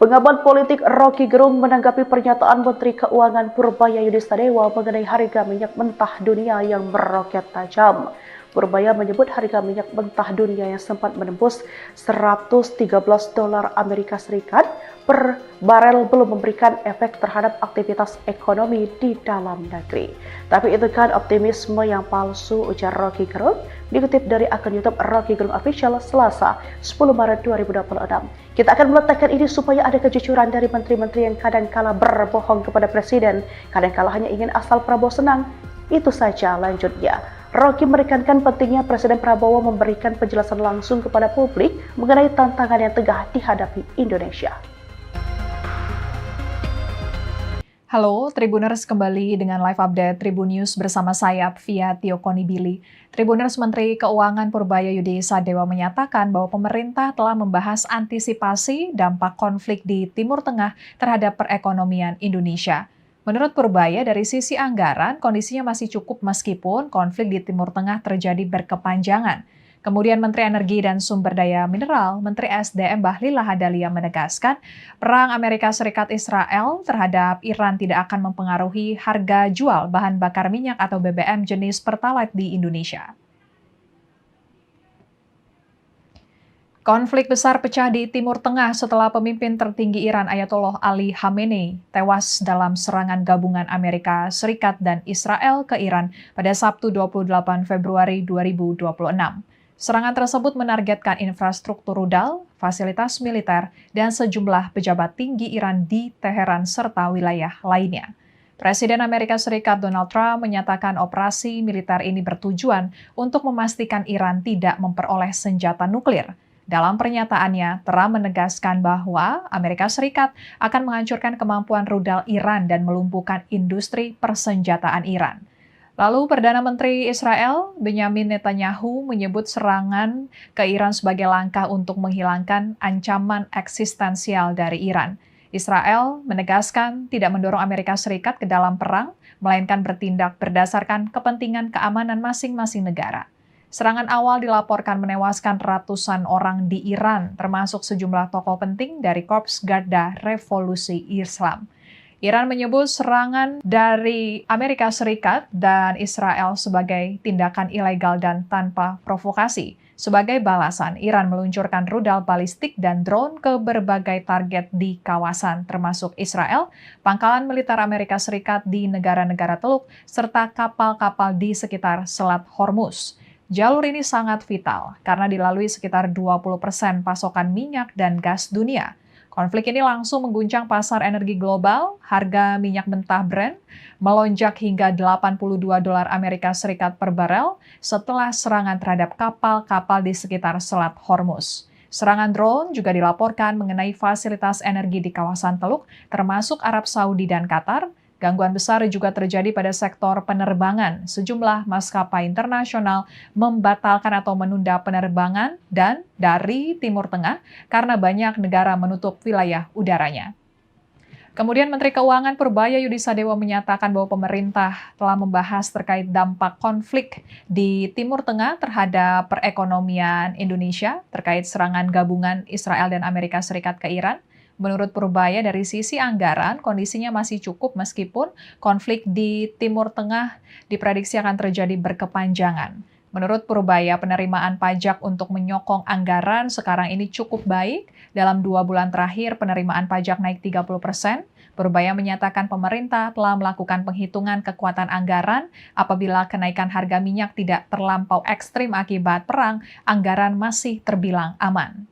Pengamat politik Rocky Gerung menanggapi pernyataan Menteri Keuangan Purbaya Yudhistadewa mengenai harga minyak mentah dunia yang meroket tajam. Purbaya menyebut harga minyak mentah dunia yang sempat menembus $113 Amerika Serikat per barel belum memberikan efek terhadap aktivitas ekonomi di dalam negeri. Tapi itu kan optimisme yang palsu, ujar Rocky Gerung, dikutip dari akun YouTube Rocky Gerung Official Selasa 10 Maret 2026. Kita akan meletakkan ini supaya ada kejujuran dari menteri-menteri yang kadang-kala berbohong kepada presiden, kadang-kala hanya ingin asal Prabowo senang. Itu saja lanjutnya. Rocky menekankan pentingnya Presiden Prabowo memberikan penjelasan langsung kepada publik mengenai tantangan yang tengah dihadapi Indonesia. Halo, Tribuners, kembali dengan live update Tribun News bersama saya, Via Tiokonibili. Tribuners, Menteri Keuangan Purbaya Yudhistadewa menyatakan bahwa pemerintah telah membahas antisipasi dampak konflik di Timur Tengah terhadap perekonomian Indonesia. Menurut Purbaya, dari sisi anggaran, kondisinya masih cukup meskipun konflik di Timur Tengah terjadi berkepanjangan. Kemudian Menteri Energi dan Sumber Daya Mineral, Menteri SDM Bahlil Lahadalia menegaskan, perang Amerika Serikat Israel terhadap Iran tidak akan mempengaruhi harga jual bahan bakar minyak atau BBM jenis Pertalite di Indonesia. Konflik besar pecah di Timur Tengah setelah pemimpin tertinggi Iran Ayatollah Ali Khamenei tewas dalam serangan gabungan Amerika Serikat dan Israel ke Iran pada Sabtu 28 Februari 2026. Serangan tersebut menargetkan infrastruktur rudal, fasilitas militer, dan sejumlah pejabat tinggi Iran di Teheran serta wilayah lainnya. Presiden Amerika Serikat Donald Trump menyatakan operasi militer ini bertujuan untuk memastikan Iran tidak memperoleh senjata nuklir. Dalam pernyataannya, Trump menegaskan bahwa Amerika Serikat akan menghancurkan kemampuan rudal Iran dan melumpuhkan industri persenjataan Iran. Lalu Perdana Menteri Israel, Benyamin Netanyahu, menyebut serangan ke Iran sebagai langkah untuk menghilangkan ancaman eksistensial dari Iran. Israel menegaskan tidak mendorong Amerika Serikat ke dalam perang, melainkan bertindak berdasarkan kepentingan keamanan masing-masing negara. Serangan awal dilaporkan menewaskan ratusan orang di Iran, termasuk sejumlah tokoh penting dari Korps Garda Revolusi Islam. Iran menyebut serangan dari Amerika Serikat dan Israel sebagai tindakan ilegal dan tanpa provokasi. Sebagai balasan, Iran meluncurkan rudal balistik dan drone ke berbagai target di kawasan, termasuk Israel, pangkalan militer Amerika Serikat di negara-negara Teluk, serta kapal-kapal di sekitar Selat Hormuz. Jalur ini sangat vital karena dilalui sekitar 20% pasokan minyak dan gas dunia. Konflik ini langsung mengguncang pasar energi global, harga minyak mentah Brent melonjak hingga $82 Amerika Serikat per barel setelah serangan terhadap kapal-kapal di sekitar Selat Hormuz. Serangan drone juga dilaporkan mengenai fasilitas energi di kawasan Teluk, termasuk Arab Saudi dan Qatar. Gangguan besar juga terjadi pada sektor penerbangan. Sejumlah maskapai internasional membatalkan atau menunda penerbangan dan dari Timur Tengah karena banyak negara menutup wilayah udaranya. Kemudian Menteri Keuangan Purbaya Yudhistadewa menyatakan bahwa pemerintah telah membahas terkait dampak konflik di Timur Tengah terhadap perekonomian Indonesia terkait serangan gabungan Israel dan Amerika Serikat ke Iran. Menurut Purbaya, dari sisi anggaran, kondisinya masih cukup meskipun konflik di Timur Tengah diprediksi akan terjadi berkepanjangan. Menurut Purbaya, penerimaan pajak untuk menyokong anggaran sekarang ini cukup baik. Dalam 2 bulan terakhir, penerimaan pajak naik 30%. Purbaya menyatakan pemerintah telah melakukan penghitungan kekuatan anggaran apabila kenaikan harga minyak tidak terlampau ekstrim akibat perang, anggaran masih terbilang aman.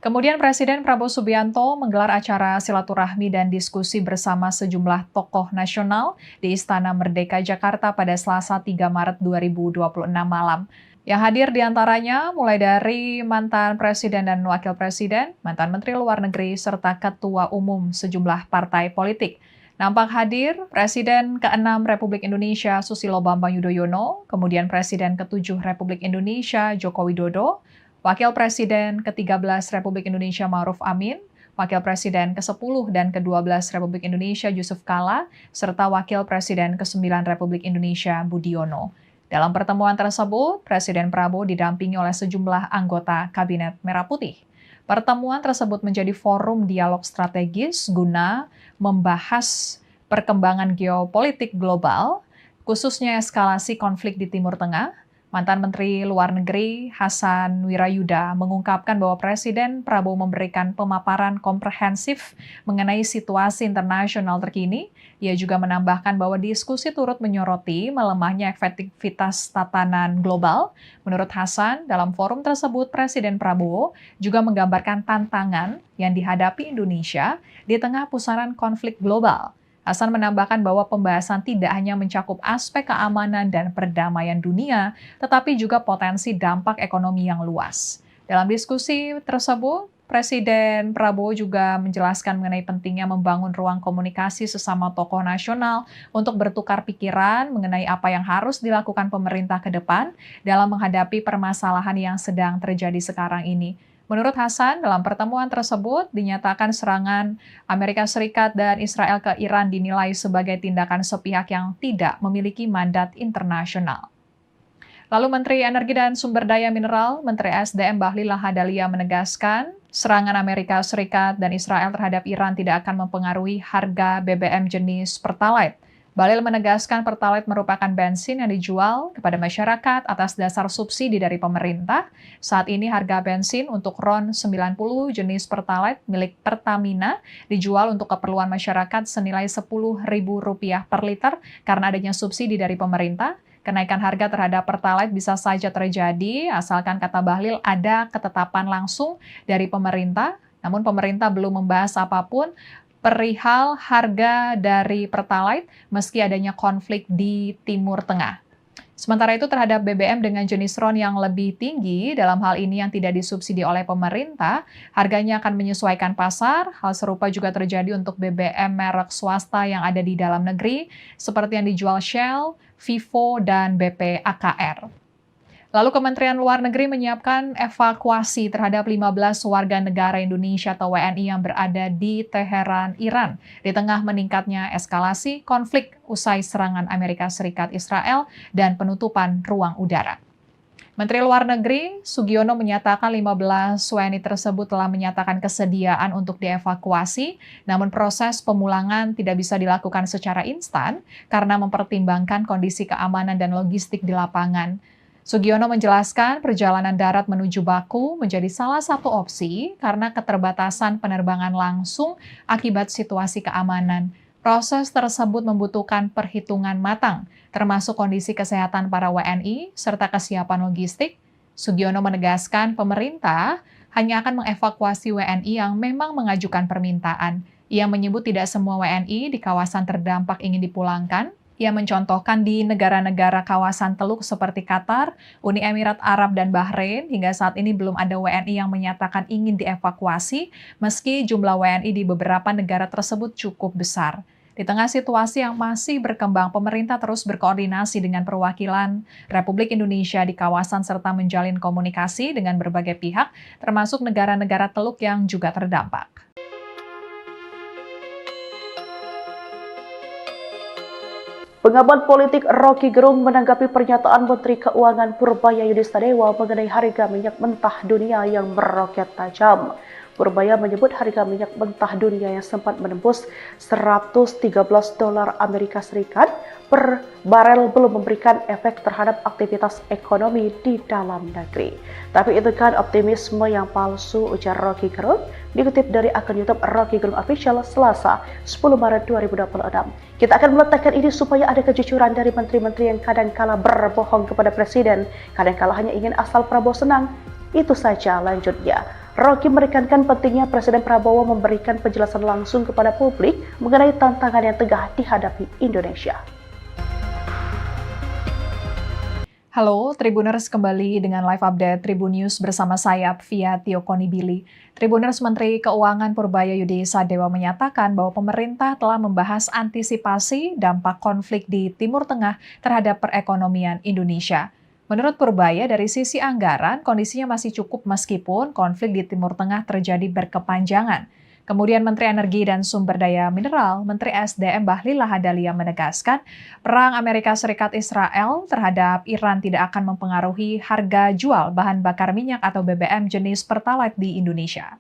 Kemudian Presiden Prabowo Subianto menggelar acara silaturahmi dan diskusi bersama sejumlah tokoh nasional di Istana Merdeka Jakarta pada Selasa 3 Maret 2026 malam. Yang hadir diantaranya mulai dari mantan Presiden dan Wakil Presiden, mantan Menteri Luar Negeri, serta Ketua Umum sejumlah partai politik. Nampak hadir Presiden ke-6 Republik Indonesia Susilo Bambang Yudhoyono, kemudian Presiden ke-7 Republik Indonesia Joko Widodo, Wakil Presiden ke-13 Republik Indonesia Ma'ruf Amin, Wakil Presiden ke-10 dan ke-12 Republik Indonesia Yusuf Kala, serta Wakil Presiden ke-9 Republik Indonesia Budiono. Dalam pertemuan tersebut, Presiden Prabowo didampingi oleh sejumlah anggota Kabinet Merah Putih. Pertemuan tersebut menjadi forum dialog strategis guna membahas perkembangan geopolitik global, khususnya eskalasi konflik di Timur Tengah. Mantan Menteri Luar Negeri Hasan Wirayuda mengungkapkan bahwa Presiden Prabowo memberikan pemaparan komprehensif mengenai situasi internasional terkini. Ia juga menambahkan bahwa diskusi turut menyoroti melemahnya efektivitas tatanan global. Menurut Hasan, dalam forum tersebut Presiden Prabowo juga menggambarkan tantangan yang dihadapi Indonesia di tengah pusaran konflik global. Hasan menambahkan bahwa pembahasan tidak hanya mencakup aspek keamanan dan perdamaian dunia, tetapi juga potensi dampak ekonomi yang luas. Dalam diskusi tersebut, Presiden Prabowo juga menjelaskan mengenai pentingnya membangun ruang komunikasi sesama tokoh nasional untuk bertukar pikiran mengenai apa yang harus dilakukan pemerintah ke depan dalam menghadapi permasalahan yang sedang terjadi sekarang ini. Menurut Hasan, dalam pertemuan tersebut dinyatakan serangan Amerika Serikat dan Israel ke Iran dinilai sebagai tindakan sepihak yang tidak memiliki mandat internasional. Lalu Menteri Energi dan Sumber Daya Mineral, Menteri SDM Bahlil Lahadalia menegaskan, serangan Amerika Serikat dan Israel terhadap Iran tidak akan mempengaruhi harga BBM jenis Pertalite. Bahlil menegaskan Pertalite merupakan bensin yang dijual kepada masyarakat atas dasar subsidi dari pemerintah. Saat ini harga bensin untuk RON 90 jenis Pertalite milik Pertamina dijual untuk keperluan masyarakat senilai Rp10.000 per liter karena adanya subsidi dari pemerintah. Kenaikan harga terhadap Pertalite bisa saja terjadi asalkan, kata Bahlil, ada ketetapan langsung dari pemerintah. Namun pemerintah belum membahas apapun perihal harga dari Pertalite meski adanya konflik di Timur Tengah. Sementara itu terhadap BBM dengan jenis RON yang lebih tinggi, dalam hal ini yang tidak disubsidi oleh pemerintah, harganya akan menyesuaikan pasar. Hal serupa juga terjadi untuk BBM merek swasta yang ada di dalam negeri, seperti yang dijual Shell, Vivo, dan BP AKR. Lalu Kementerian Luar Negeri menyiapkan evakuasi terhadap 15 warga negara Indonesia atau WNI yang berada di Teheran, Iran, di tengah meningkatnya eskalasi konflik usai serangan Amerika Serikat Israel dan penutupan ruang udara. Menteri Luar Negeri Sugiono menyatakan 15 WNI tersebut telah menyatakan kesediaan untuk dievakuasi, namun proses pemulangan tidak bisa dilakukan secara instan karena mempertimbangkan kondisi keamanan dan logistik di lapangan. Sugiono menjelaskan perjalanan darat menuju Baku menjadi salah satu opsi karena keterbatasan penerbangan langsung akibat situasi keamanan. Proses tersebut membutuhkan perhitungan matang, termasuk kondisi kesehatan para WNI serta kesiapan logistik. Sugiono menegaskan pemerintah hanya akan mengevakuasi WNI yang memang mengajukan permintaan. Ia menyebut tidak semua WNI di kawasan terdampak ingin dipulangkan. Ia mencontohkan di negara-negara kawasan Teluk seperti Qatar, Uni Emirat Arab, dan Bahrain, hingga saat ini belum ada WNI yang menyatakan ingin dievakuasi, meski jumlah WNI di beberapa negara tersebut cukup besar. Di tengah situasi yang masih berkembang, pemerintah terus berkoordinasi dengan perwakilan Republik Indonesia di kawasan serta menjalin komunikasi dengan berbagai pihak, termasuk negara-negara Teluk yang juga terdampak. Pengamat politik Rocky Gerung menanggapi pernyataan Menteri Keuangan Purbaya Yudistadewa mengenai harga minyak mentah dunia yang meroket tajam. Purbaya menyebut harga minyak mentah dunia yang sempat menembus $113 Amerika Serikat per barel belum memberikan efek terhadap aktivitas ekonomi di dalam negeri. Tapi itu kan optimisme yang palsu, ujar Rocky Gerung, dikutip dari akun YouTube Rocky Gerung Official Selasa 10 Maret 2026. Kita akan meletakkan ini supaya ada kejujuran dari menteri-menteri yang kadangkala berbohong kepada presiden, kadangkala hanya ingin asal Prabowo senang. Itu saja, lanjutnya. Rocky menekankan pentingnya Presiden Prabowo memberikan penjelasan langsung kepada publik mengenai tantangan yang tengah dihadapi Indonesia. Halo, Tribuners, kembali dengan live update Tribun News bersama saya, Via Tiokonibili. Tribuners, Menteri Keuangan Purbaya Yudisadewa menyatakan bahwa pemerintah telah membahas antisipasi dampak konflik di Timur Tengah terhadap perekonomian Indonesia. Menurut Purbaya, dari sisi anggaran, kondisinya masih cukup meskipun konflik di Timur Tengah terjadi berkepanjangan. Kemudian Menteri Energi dan Sumber Daya Mineral, Menteri SDM Bahlil Lahadalia menegaskan, perang Amerika Serikat Israel terhadap Iran tidak akan mempengaruhi harga jual bahan bakar minyak atau BBM jenis Pertalite di Indonesia.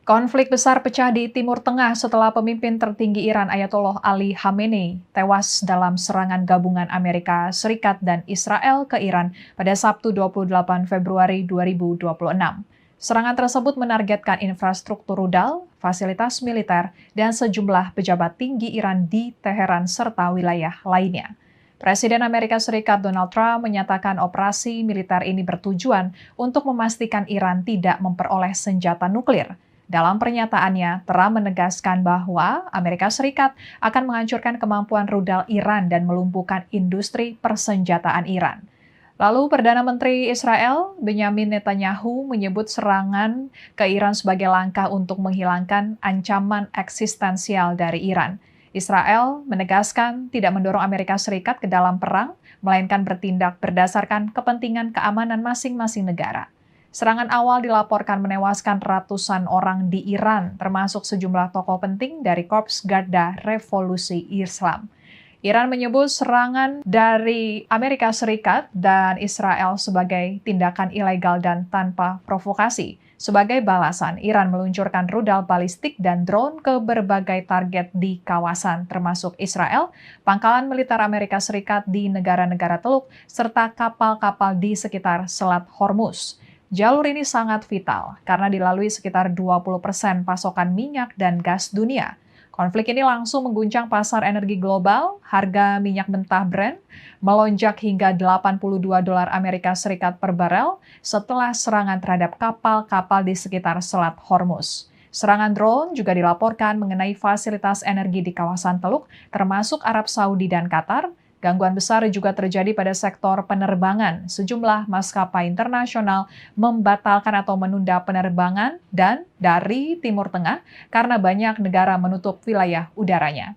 Konflik besar pecah di Timur Tengah setelah pemimpin tertinggi Iran Ayatollah Ali Khamenei tewas dalam serangan gabungan Amerika Serikat dan Israel ke Iran pada Sabtu 28 Februari 2026. Serangan tersebut menargetkan infrastruktur rudal, fasilitas militer, dan sejumlah pejabat tinggi Iran di Teheran serta wilayah lainnya. Presiden Amerika Serikat Donald Trump menyatakan operasi militer ini bertujuan untuk memastikan Iran tidak memperoleh senjata nuklir. Dalam pernyataannya, Trump menegaskan bahwa Amerika Serikat akan menghancurkan kemampuan rudal Iran dan melumpuhkan industri persenjataan Iran. Lalu Perdana Menteri Israel, Benyamin Netanyahu, menyebut serangan ke Iran sebagai langkah untuk menghilangkan ancaman eksistensial dari Iran. Israel menegaskan tidak mendorong Amerika Serikat ke dalam perang, melainkan bertindak berdasarkan kepentingan keamanan masing-masing negara. Serangan awal dilaporkan menewaskan ratusan orang di Iran, termasuk sejumlah tokoh penting dari Korps Garda Revolusi Islam. Iran menyebut serangan dari Amerika Serikat dan Israel sebagai tindakan ilegal dan tanpa provokasi. Sebagai balasan, Iran meluncurkan rudal balistik dan drone ke berbagai target di kawasan, termasuk Israel, pangkalan militer Amerika Serikat di negara-negara Teluk, serta kapal-kapal di sekitar Selat Hormuz. Jalur ini sangat vital karena dilalui sekitar 20% pasokan minyak dan gas dunia. Konflik ini langsung mengguncang pasar energi global, harga minyak mentah Brent melonjak hingga $82 Amerika Serikat per barel setelah serangan terhadap kapal-kapal di sekitar Selat Hormuz. Serangan drone juga dilaporkan mengenai fasilitas energi di kawasan Teluk, termasuk Arab Saudi dan Qatar. Gangguan besar juga terjadi pada sektor penerbangan. Sejumlah maskapai internasional membatalkan atau menunda penerbangan dan dari Timur Tengah karena banyak negara menutup wilayah udaranya.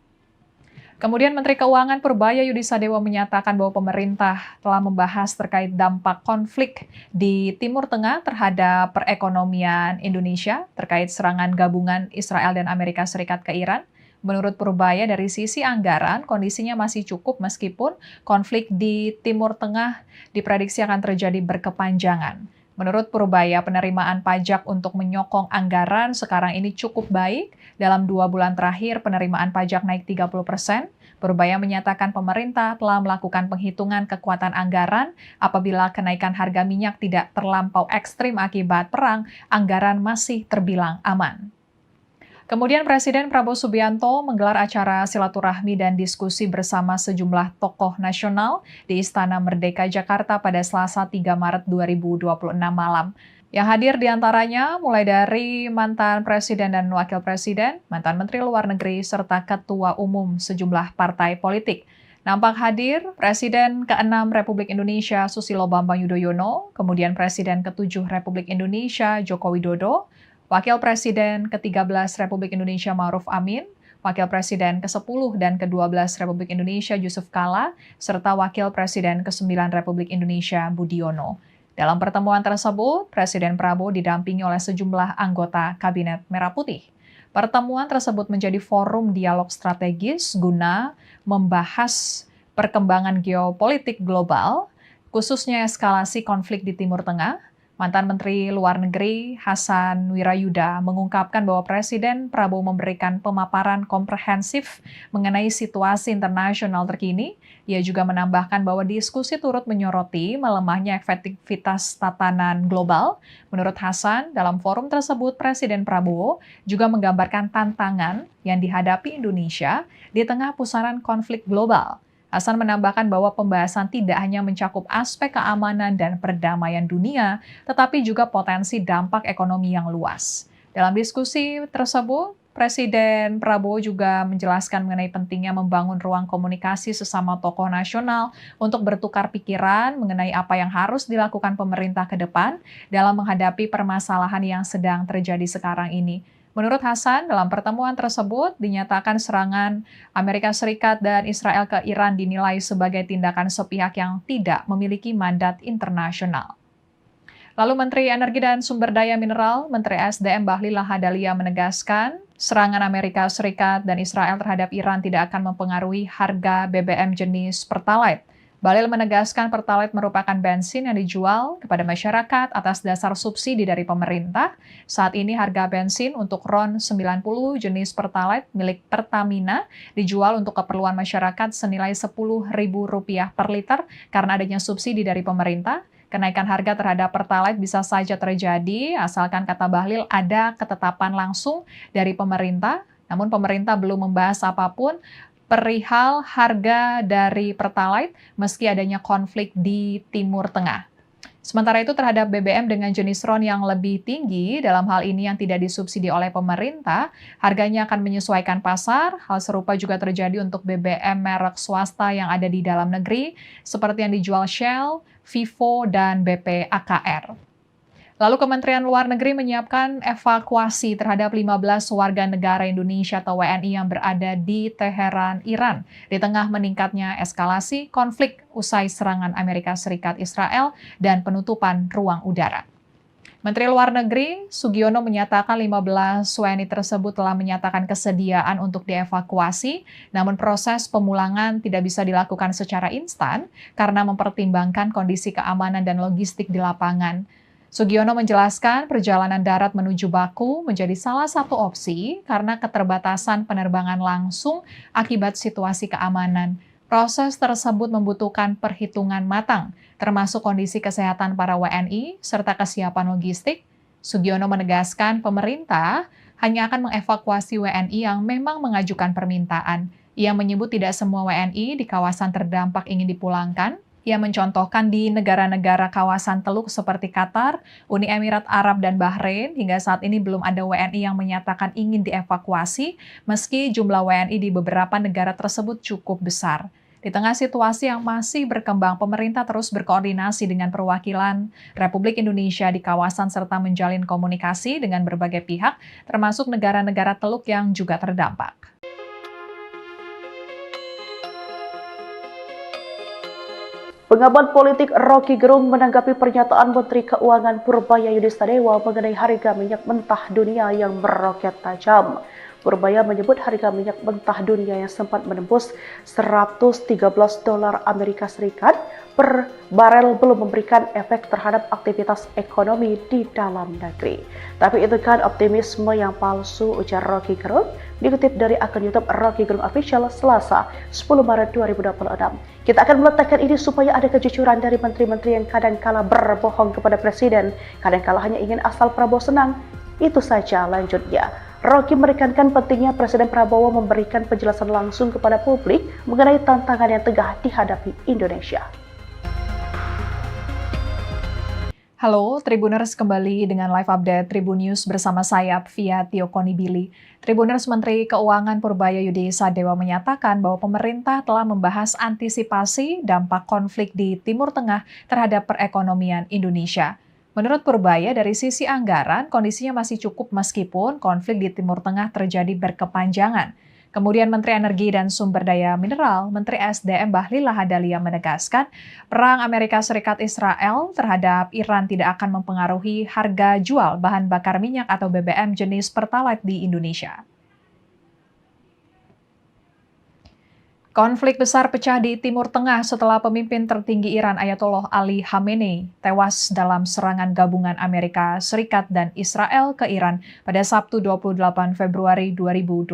Kemudian Menteri Keuangan Purbaya Yudisadewo menyatakan bahwa pemerintah telah membahas terkait dampak konflik di Timur Tengah terhadap perekonomian Indonesia terkait serangan gabungan Israel dan Amerika Serikat ke Iran. Menurut Purbaya, dari sisi anggaran, kondisinya masih cukup meskipun konflik di Timur Tengah diprediksi akan terjadi berkepanjangan. Menurut Purbaya, penerimaan pajak untuk menyokong anggaran sekarang ini cukup baik. Dalam 2 bulan terakhir, penerimaan pajak naik 30%. Purbaya menyatakan pemerintah telah melakukan penghitungan kekuatan anggaran apabila kenaikan harga minyak tidak terlampau ekstrim akibat perang, anggaran masih terbilang aman. Kemudian Presiden Prabowo Subianto menggelar acara silaturahmi dan diskusi bersama sejumlah tokoh nasional di Istana Merdeka Jakarta pada Selasa 3 Maret 2026 malam. Yang hadir diantaranya mulai dari mantan Presiden dan Wakil Presiden, mantan Menteri Luar Negeri, serta Ketua Umum sejumlah partai politik. Nampak hadir Presiden ke-6 Republik Indonesia Susilo Bambang Yudhoyono, kemudian Presiden ke-7 Republik Indonesia Joko Widodo, Wakil Presiden ke-13 Republik Indonesia Ma'ruf Amin, Wakil Presiden ke-10 dan ke-12 Republik Indonesia Yusuf Kala, serta Wakil Presiden ke-9 Republik Indonesia Budiono. Dalam pertemuan tersebut, Presiden Prabowo didampingi oleh sejumlah anggota Kabinet Merah Putih. Pertemuan tersebut menjadi forum dialog strategis guna membahas perkembangan geopolitik global, khususnya eskalasi konflik di Timur Tengah. Mantan Menteri Luar Negeri Hasan Wirayuda mengungkapkan bahwa Presiden Prabowo memberikan pemaparan komprehensif mengenai situasi internasional terkini. Ia juga menambahkan bahwa diskusi turut menyoroti melemahnya efektivitas tatanan global. Menurut Hasan, dalam forum tersebut Presiden Prabowo juga menggambarkan tantangan yang dihadapi Indonesia di tengah pusaran konflik global. Hasan menambahkan bahwa pembahasan tidak hanya mencakup aspek keamanan dan perdamaian dunia, tetapi juga potensi dampak ekonomi yang luas. Dalam diskusi tersebut, Presiden Prabowo juga menjelaskan mengenai pentingnya membangun ruang komunikasi sesama tokoh nasional untuk bertukar pikiran mengenai apa yang harus dilakukan pemerintah ke depan dalam menghadapi permasalahan yang sedang terjadi sekarang ini. Menurut Hasan, dalam pertemuan tersebut dinyatakan serangan Amerika Serikat dan Israel ke Iran dinilai sebagai tindakan sepihak yang tidak memiliki mandat internasional. Lalu Menteri Energi dan Sumber Daya Mineral, Menteri SDM Bahlil Lahadalia menegaskan, serangan Amerika Serikat dan Israel terhadap Iran tidak akan mempengaruhi harga BBM jenis Pertalite. Bahlil menegaskan Pertalite merupakan bensin yang dijual kepada masyarakat atas dasar subsidi dari pemerintah. Saat ini harga bensin untuk RON 90 jenis Pertalite milik Pertamina dijual untuk keperluan masyarakat senilai Rp10.000 per liter karena adanya subsidi dari pemerintah. Kenaikan harga terhadap Pertalite bisa saja terjadi asalkan kata Bahlil ada ketetapan langsung dari pemerintah, namun pemerintah belum membahas apapun perihal harga dari Pertalite meski adanya konflik di Timur Tengah. Sementara itu terhadap BBM dengan jenis RON yang lebih tinggi, dalam hal ini yang tidak disubsidi oleh pemerintah, harganya akan menyesuaikan pasar. Hal serupa juga terjadi untuk BBM merek swasta yang ada di dalam negeri, seperti yang dijual Shell, Vivo, dan BP AKR. Lalu Kementerian Luar Negeri menyiapkan evakuasi terhadap 15 warga negara Indonesia atau WNI yang berada di Teheran, Iran, di tengah meningkatnya eskalasi konflik usai serangan Amerika Serikat Israel dan penutupan ruang udara. Menteri Luar Negeri Sugiono menyatakan 15 WNI tersebut telah menyatakan kesediaan untuk dievakuasi, namun proses pemulangan tidak bisa dilakukan secara instan karena mempertimbangkan kondisi keamanan dan logistik di lapangan. Sugiono menjelaskan perjalanan darat menuju Baku menjadi salah satu opsi karena keterbatasan penerbangan langsung akibat situasi keamanan. Proses tersebut membutuhkan perhitungan matang, termasuk kondisi kesehatan para WNI serta kesiapan logistik. Sugiono menegaskan pemerintah hanya akan mengevakuasi WNI yang memang mengajukan permintaan. Ia menyebut tidak semua WNI di kawasan terdampak ingin dipulangkan. Ia mencontohkan di negara-negara kawasan Teluk seperti Qatar, Uni Emirat Arab, dan Bahrain, hingga saat ini belum ada WNI yang menyatakan ingin dievakuasi, meski jumlah WNI di beberapa negara tersebut cukup besar. Di tengah situasi yang masih berkembang, pemerintah terus berkoordinasi dengan perwakilan Republik Indonesia di kawasan serta menjalin komunikasi dengan berbagai pihak, termasuk negara-negara Teluk yang juga terdampak. Pengamat politik Rocky Gerung menanggapi pernyataan Menteri Keuangan Purbaya Yudhistadewa mengenai harga minyak mentah dunia yang meroket tajam. Purbaya menyebut harga minyak mentah dunia yang sempat menembus $113 Amerika Serikat per barel belum memberikan efek terhadap aktivitas ekonomi di dalam negeri. Tapi itu kan optimisme yang palsu, ujar Rocky Gerung, dikutip dari akun YouTube Rocky Gerung Official Selasa 10 Maret 2026. Kita akan meletakkan ini supaya ada kejujuran dari menteri-menteri yang kadangkala berbohong kepada presiden, kadangkala hanya ingin asal Prabowo senang. Itu saja lanjutnya. Rocky menekankan pentingnya Presiden Prabowo memberikan penjelasan langsung kepada publik mengenai tantangan yang tengah dihadapi Indonesia. Halo Tribuners, kembali dengan live update Tribun News bersama saya via Tio Konibili. Tribuners, Menteri Keuangan Purbaya Yudhistadewa menyatakan bahwa pemerintah telah membahas antisipasi dampak konflik di Timur Tengah terhadap perekonomian Indonesia. Menurut Purbaya, dari sisi anggaran, kondisinya masih cukup meskipun konflik di Timur Tengah terjadi berkepanjangan. Kemudian Menteri Energi dan Sumber Daya Mineral, Menteri SDM Bahlil Lahadalia menegaskan, perang Amerika Serikat Israel terhadap Iran tidak akan mempengaruhi harga jual bahan bakar minyak atau BBM jenis Pertalite di Indonesia. Konflik besar pecah di Timur Tengah setelah pemimpin tertinggi Iran Ayatollah Ali Khamenei tewas dalam serangan gabungan Amerika Serikat dan Israel ke Iran pada Sabtu 28 Februari 2026.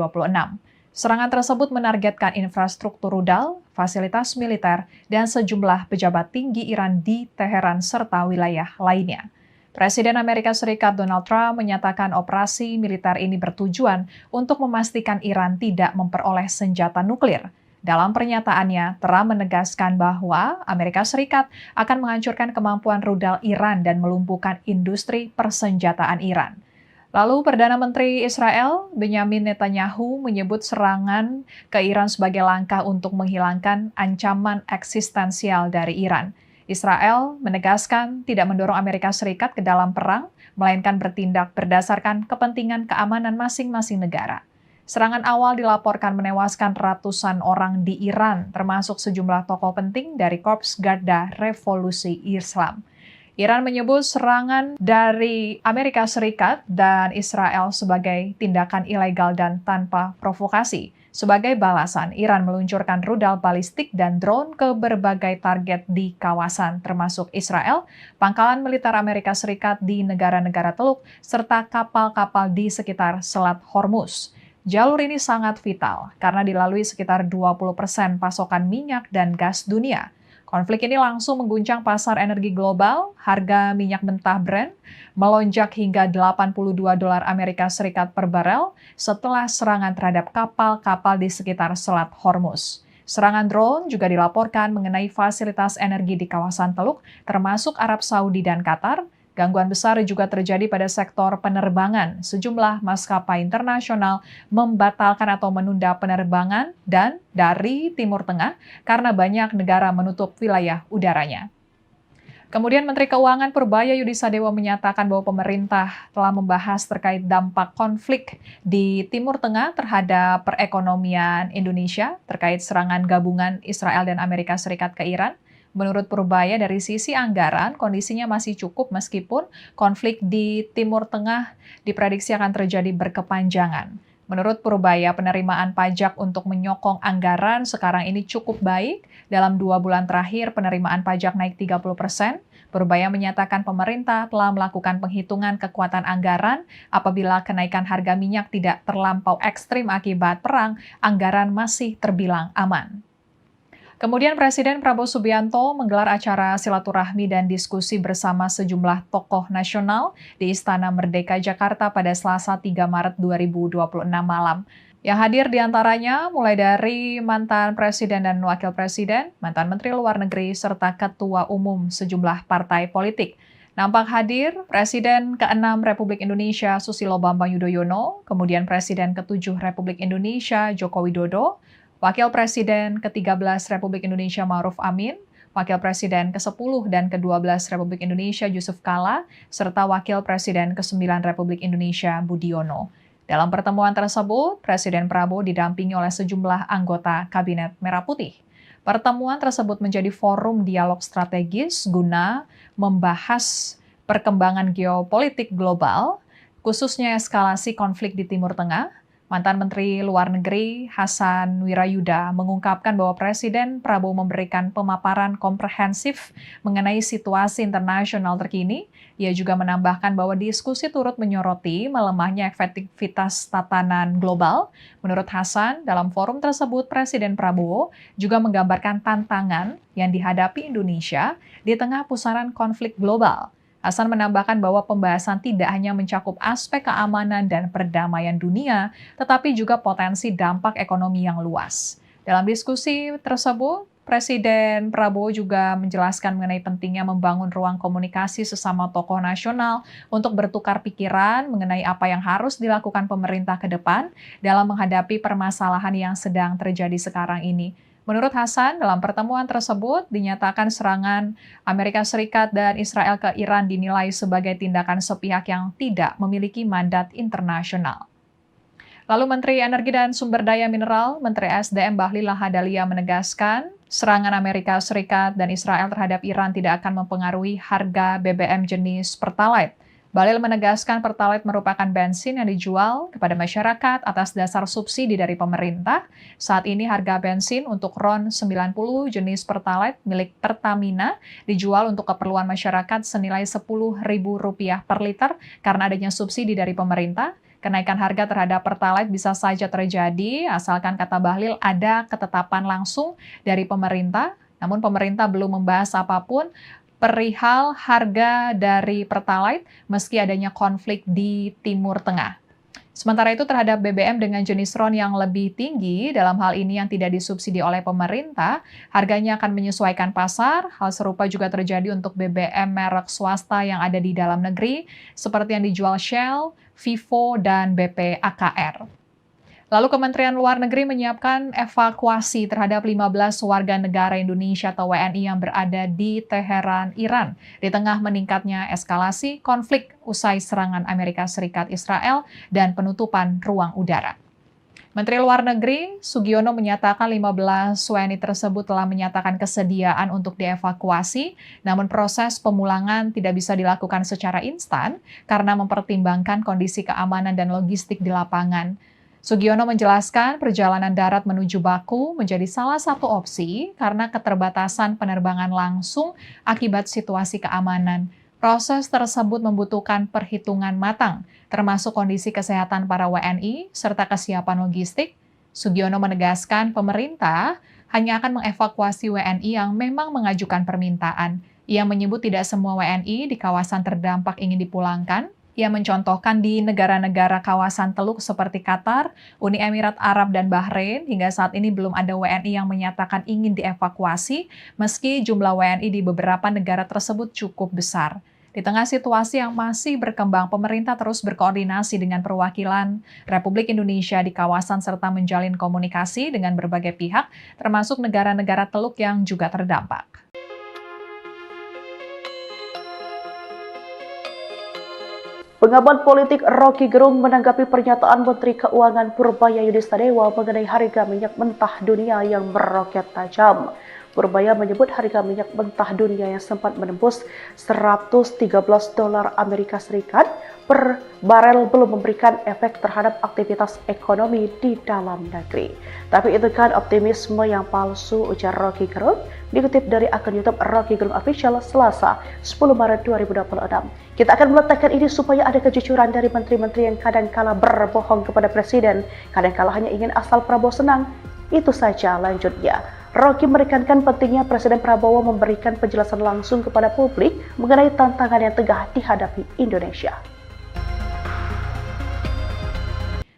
Serangan tersebut menargetkan infrastruktur rudal, fasilitas militer, dan sejumlah pejabat tinggi Iran di Teheran serta wilayah lainnya. Presiden Amerika Serikat Donald Trump menyatakan operasi militer ini bertujuan untuk memastikan Iran tidak memperoleh senjata nuklir. Dalam pernyataannya, Trump menegaskan bahwa Amerika Serikat akan menghancurkan kemampuan rudal Iran dan melumpuhkan industri persenjataan Iran. Lalu Perdana Menteri Israel Benyamin Netanyahu menyebut serangan ke Iran sebagai langkah untuk menghilangkan ancaman eksistensial dari Iran. Israel menegaskan tidak mendorong Amerika Serikat ke dalam perang, melainkan bertindak berdasarkan kepentingan keamanan masing-masing negara. Serangan awal dilaporkan menewaskan ratusan orang di Iran, termasuk sejumlah tokoh penting dari Korps Garda Revolusi Islam. Iran menyebut serangan dari Amerika Serikat dan Israel sebagai tindakan ilegal dan tanpa provokasi. Sebagai balasan, Iran meluncurkan rudal balistik dan drone ke berbagai target di kawasan, termasuk Israel, pangkalan militer Amerika Serikat di negara-negara Teluk, serta kapal-kapal di sekitar Selat Hormuz. Jalur ini sangat vital karena dilalui sekitar 20% pasokan minyak dan gas dunia. Konflik ini langsung mengguncang pasar energi global, harga minyak mentah Brent melonjak hingga $82 Amerika Serikat per barel setelah serangan terhadap kapal-kapal di sekitar Selat Hormuz. Serangan drone juga dilaporkan mengenai fasilitas energi di kawasan Teluk, termasuk Arab Saudi dan Qatar. Gangguan besar juga terjadi pada sektor penerbangan. Sejumlah maskapai internasional membatalkan atau menunda penerbangan dan dari Timur Tengah karena banyak negara menutup wilayah udaranya. Kemudian Menteri Keuangan Purbaya Yudisadewo menyatakan bahwa pemerintah telah membahas terkait dampak konflik di Timur Tengah terhadap perekonomian Indonesia terkait serangan gabungan Israel dan Amerika Serikat ke Iran. Menurut Purbaya, dari sisi anggaran, kondisinya masih cukup meskipun konflik di Timur Tengah diprediksi akan terjadi berkepanjangan. Menurut Purbaya, penerimaan pajak untuk menyokong anggaran sekarang ini cukup baik. Dalam 2 bulan terakhir, penerimaan pajak naik 30%. Purbaya menyatakan pemerintah telah melakukan penghitungan kekuatan anggaran apabila kenaikan harga minyak tidak terlampau ekstrim akibat perang, anggaran masih terbilang aman. Kemudian Presiden Prabowo Subianto menggelar acara silaturahmi dan diskusi bersama sejumlah tokoh nasional di Istana Merdeka Jakarta pada Selasa 3 Maret 2026 malam. Yang hadir diantaranya mulai dari mantan Presiden dan Wakil Presiden, mantan Menteri Luar Negeri, serta Ketua Umum sejumlah partai politik. Nampak hadir Presiden ke-6 Republik Indonesia Susilo Bambang Yudhoyono, kemudian Presiden ke-7 Republik Indonesia Joko Widodo, Wakil Presiden ke-13 Republik Indonesia Ma'ruf Amin, Wakil Presiden ke-10 dan ke-12 Republik Indonesia Yusuf Kala, serta Wakil Presiden ke-9 Republik Indonesia Budiono. Dalam pertemuan tersebut, Presiden Prabowo didampingi oleh sejumlah anggota Kabinet Merah Putih. Pertemuan tersebut menjadi forum dialog strategis guna membahas perkembangan geopolitik global, khususnya eskalasi konflik di Timur Tengah. Mantan Menteri Luar Negeri Hasan Wirayuda mengungkapkan bahwa Presiden Prabowo memberikan pemaparan komprehensif mengenai situasi internasional terkini. Ia juga menambahkan bahwa diskusi turut menyoroti melemahnya efektivitas tatanan global. Menurut Hasan, dalam forum tersebut Presiden Prabowo juga menggambarkan tantangan yang dihadapi Indonesia di tengah pusaran konflik global. Hasan menambahkan bahwa pembahasan tidak hanya mencakup aspek keamanan dan perdamaian dunia, tetapi juga potensi dampak ekonomi yang luas. Dalam diskusi tersebut, Presiden Prabowo juga menjelaskan mengenai pentingnya membangun ruang komunikasi sesama tokoh nasional untuk bertukar pikiran mengenai apa yang harus dilakukan pemerintah ke depan dalam menghadapi permasalahan yang sedang terjadi sekarang ini. Menurut Hasan, dalam pertemuan tersebut dinyatakan serangan Amerika Serikat dan Israel ke Iran dinilai sebagai tindakan sepihak yang tidak memiliki mandat internasional. Lalu Menteri Energi dan Sumber Daya Mineral, Menteri SDM Bahlil Lahadalia menegaskan, serangan Amerika Serikat dan Israel terhadap Iran tidak akan mempengaruhi harga BBM jenis Pertalite. Bahlil menegaskan Pertalite merupakan bensin yang dijual kepada masyarakat atas dasar subsidi dari pemerintah. Saat ini harga bensin untuk RON 90 jenis Pertalite milik Pertamina dijual untuk keperluan masyarakat senilai Rp10.000 per liter karena adanya subsidi dari pemerintah. Kenaikan harga terhadap Pertalite bisa saja terjadi asalkan, kata Bahlil, ada ketetapan langsung dari pemerintah. Namun pemerintah belum membahas apapun perihal harga dari Pertalite meski adanya konflik di Timur Tengah. Sementara itu terhadap BBM dengan jenis RON yang lebih tinggi, dalam hal ini yang tidak disubsidi oleh pemerintah, harganya akan menyesuaikan pasar. Hal serupa juga terjadi untuk BBM merek swasta yang ada di dalam negeri, seperti yang dijual Shell, Vivo, dan BP AKR. Lalu Kementerian Luar Negeri menyiapkan evakuasi terhadap 15 warga negara Indonesia atau WNI yang berada di Teheran, Iran, di tengah meningkatnya eskalasi konflik usai serangan Amerika Serikat Israel dan penutupan ruang udara. Menteri Luar Negeri Sugiono menyatakan 15 WNI tersebut telah menyatakan kesediaan untuk dievakuasi, namun proses pemulangan tidak bisa dilakukan secara instan karena mempertimbangkan kondisi keamanan dan logistik di lapangan. Sugiono menjelaskan perjalanan darat menuju Baku menjadi salah satu opsi karena keterbatasan penerbangan langsung akibat situasi keamanan. Proses tersebut membutuhkan perhitungan matang, termasuk kondisi kesehatan para WNI serta kesiapan logistik. Sugiono menegaskan pemerintah hanya akan mengevakuasi WNI yang memang mengajukan permintaan. Ia menyebut tidak semua WNI di kawasan terdampak ingin dipulangkan. Ia mencontohkan di negara-negara kawasan Teluk seperti Qatar, Uni Emirat Arab, dan Bahrain, hingga saat ini belum ada WNI yang menyatakan ingin dievakuasi, meski jumlah WNI di beberapa negara tersebut cukup besar. Di tengah situasi yang masih berkembang, pemerintah terus berkoordinasi dengan perwakilan Republik Indonesia di kawasan serta menjalin komunikasi dengan berbagai pihak, termasuk negara-negara Teluk yang juga terdampak. Pengamat politik Rocky Gerung menanggapi pernyataan Menteri Keuangan Purbaya Yudistadewa mengenai harga minyak mentah dunia yang meroket tajam. Purbaya menyebut harga minyak mentah dunia yang sempat menembus $113 Amerika Serikat per barel belum memberikan efek terhadap aktivitas ekonomi di dalam negeri. Tapi itu kan optimisme yang palsu, ujar Rocky Gerung, dikutip dari akun YouTube Rocky Gerung Official Selasa 10 Maret 2026. Kita akan meletakkan ini supaya ada kejujuran dari menteri-menteri yang kadangkala berbohong kepada presiden, kadangkala hanya ingin asal Prabowo senang. Itu saja, lanjutnya. Rocky menekankan pentingnya Presiden Prabowo memberikan penjelasan langsung kepada publik mengenai tantangan yang tengah dihadapi Indonesia.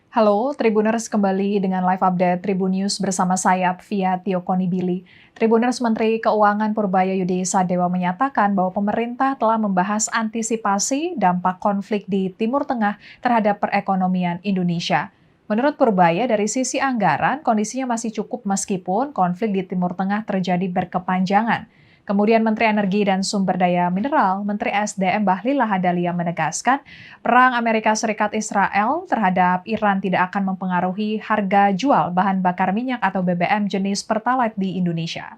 Halo, Tribuners, kembali dengan live update Tribun News bersama saya, Via Tio Konibili. Tribuners, Menteri Keuangan Purbaya Yudisadewa menyatakan bahwa pemerintah telah membahas antisipasi dampak konflik di Timur Tengah terhadap perekonomian Indonesia. Menurut Purbaya, dari sisi anggaran, kondisinya masih cukup meskipun konflik di Timur Tengah terjadi berkepanjangan. Kemudian Menteri Energi dan Sumber Daya Mineral, Menteri SDM Bahlil Lahadalia menegaskan, perang Amerika Serikat Israel terhadap Iran tidak akan mempengaruhi harga jual bahan bakar minyak atau BBM jenis Pertalite di Indonesia.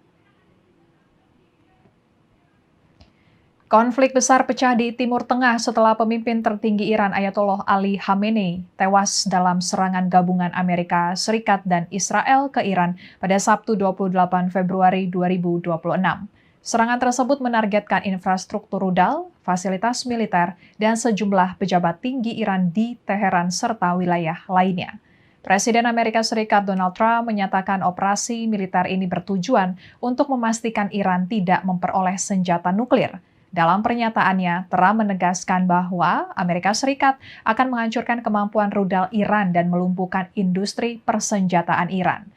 Konflik besar pecah di Timur Tengah setelah pemimpin tertinggi Iran Ayatollah Ali Khamenei tewas dalam serangan gabungan Amerika Serikat dan Israel ke Iran pada Sabtu 28 Februari 2026. Serangan tersebut menargetkan infrastruktur rudal, fasilitas militer, dan sejumlah pejabat tinggi Iran di Teheran serta wilayah lainnya. Presiden Amerika Serikat Donald Trump menyatakan operasi militer ini bertujuan untuk memastikan Iran tidak memperoleh senjata nuklir. Dalam pernyataannya, Trump menegaskan bahwa Amerika Serikat akan menghancurkan kemampuan rudal Iran dan melumpuhkan industri persenjataan Iran.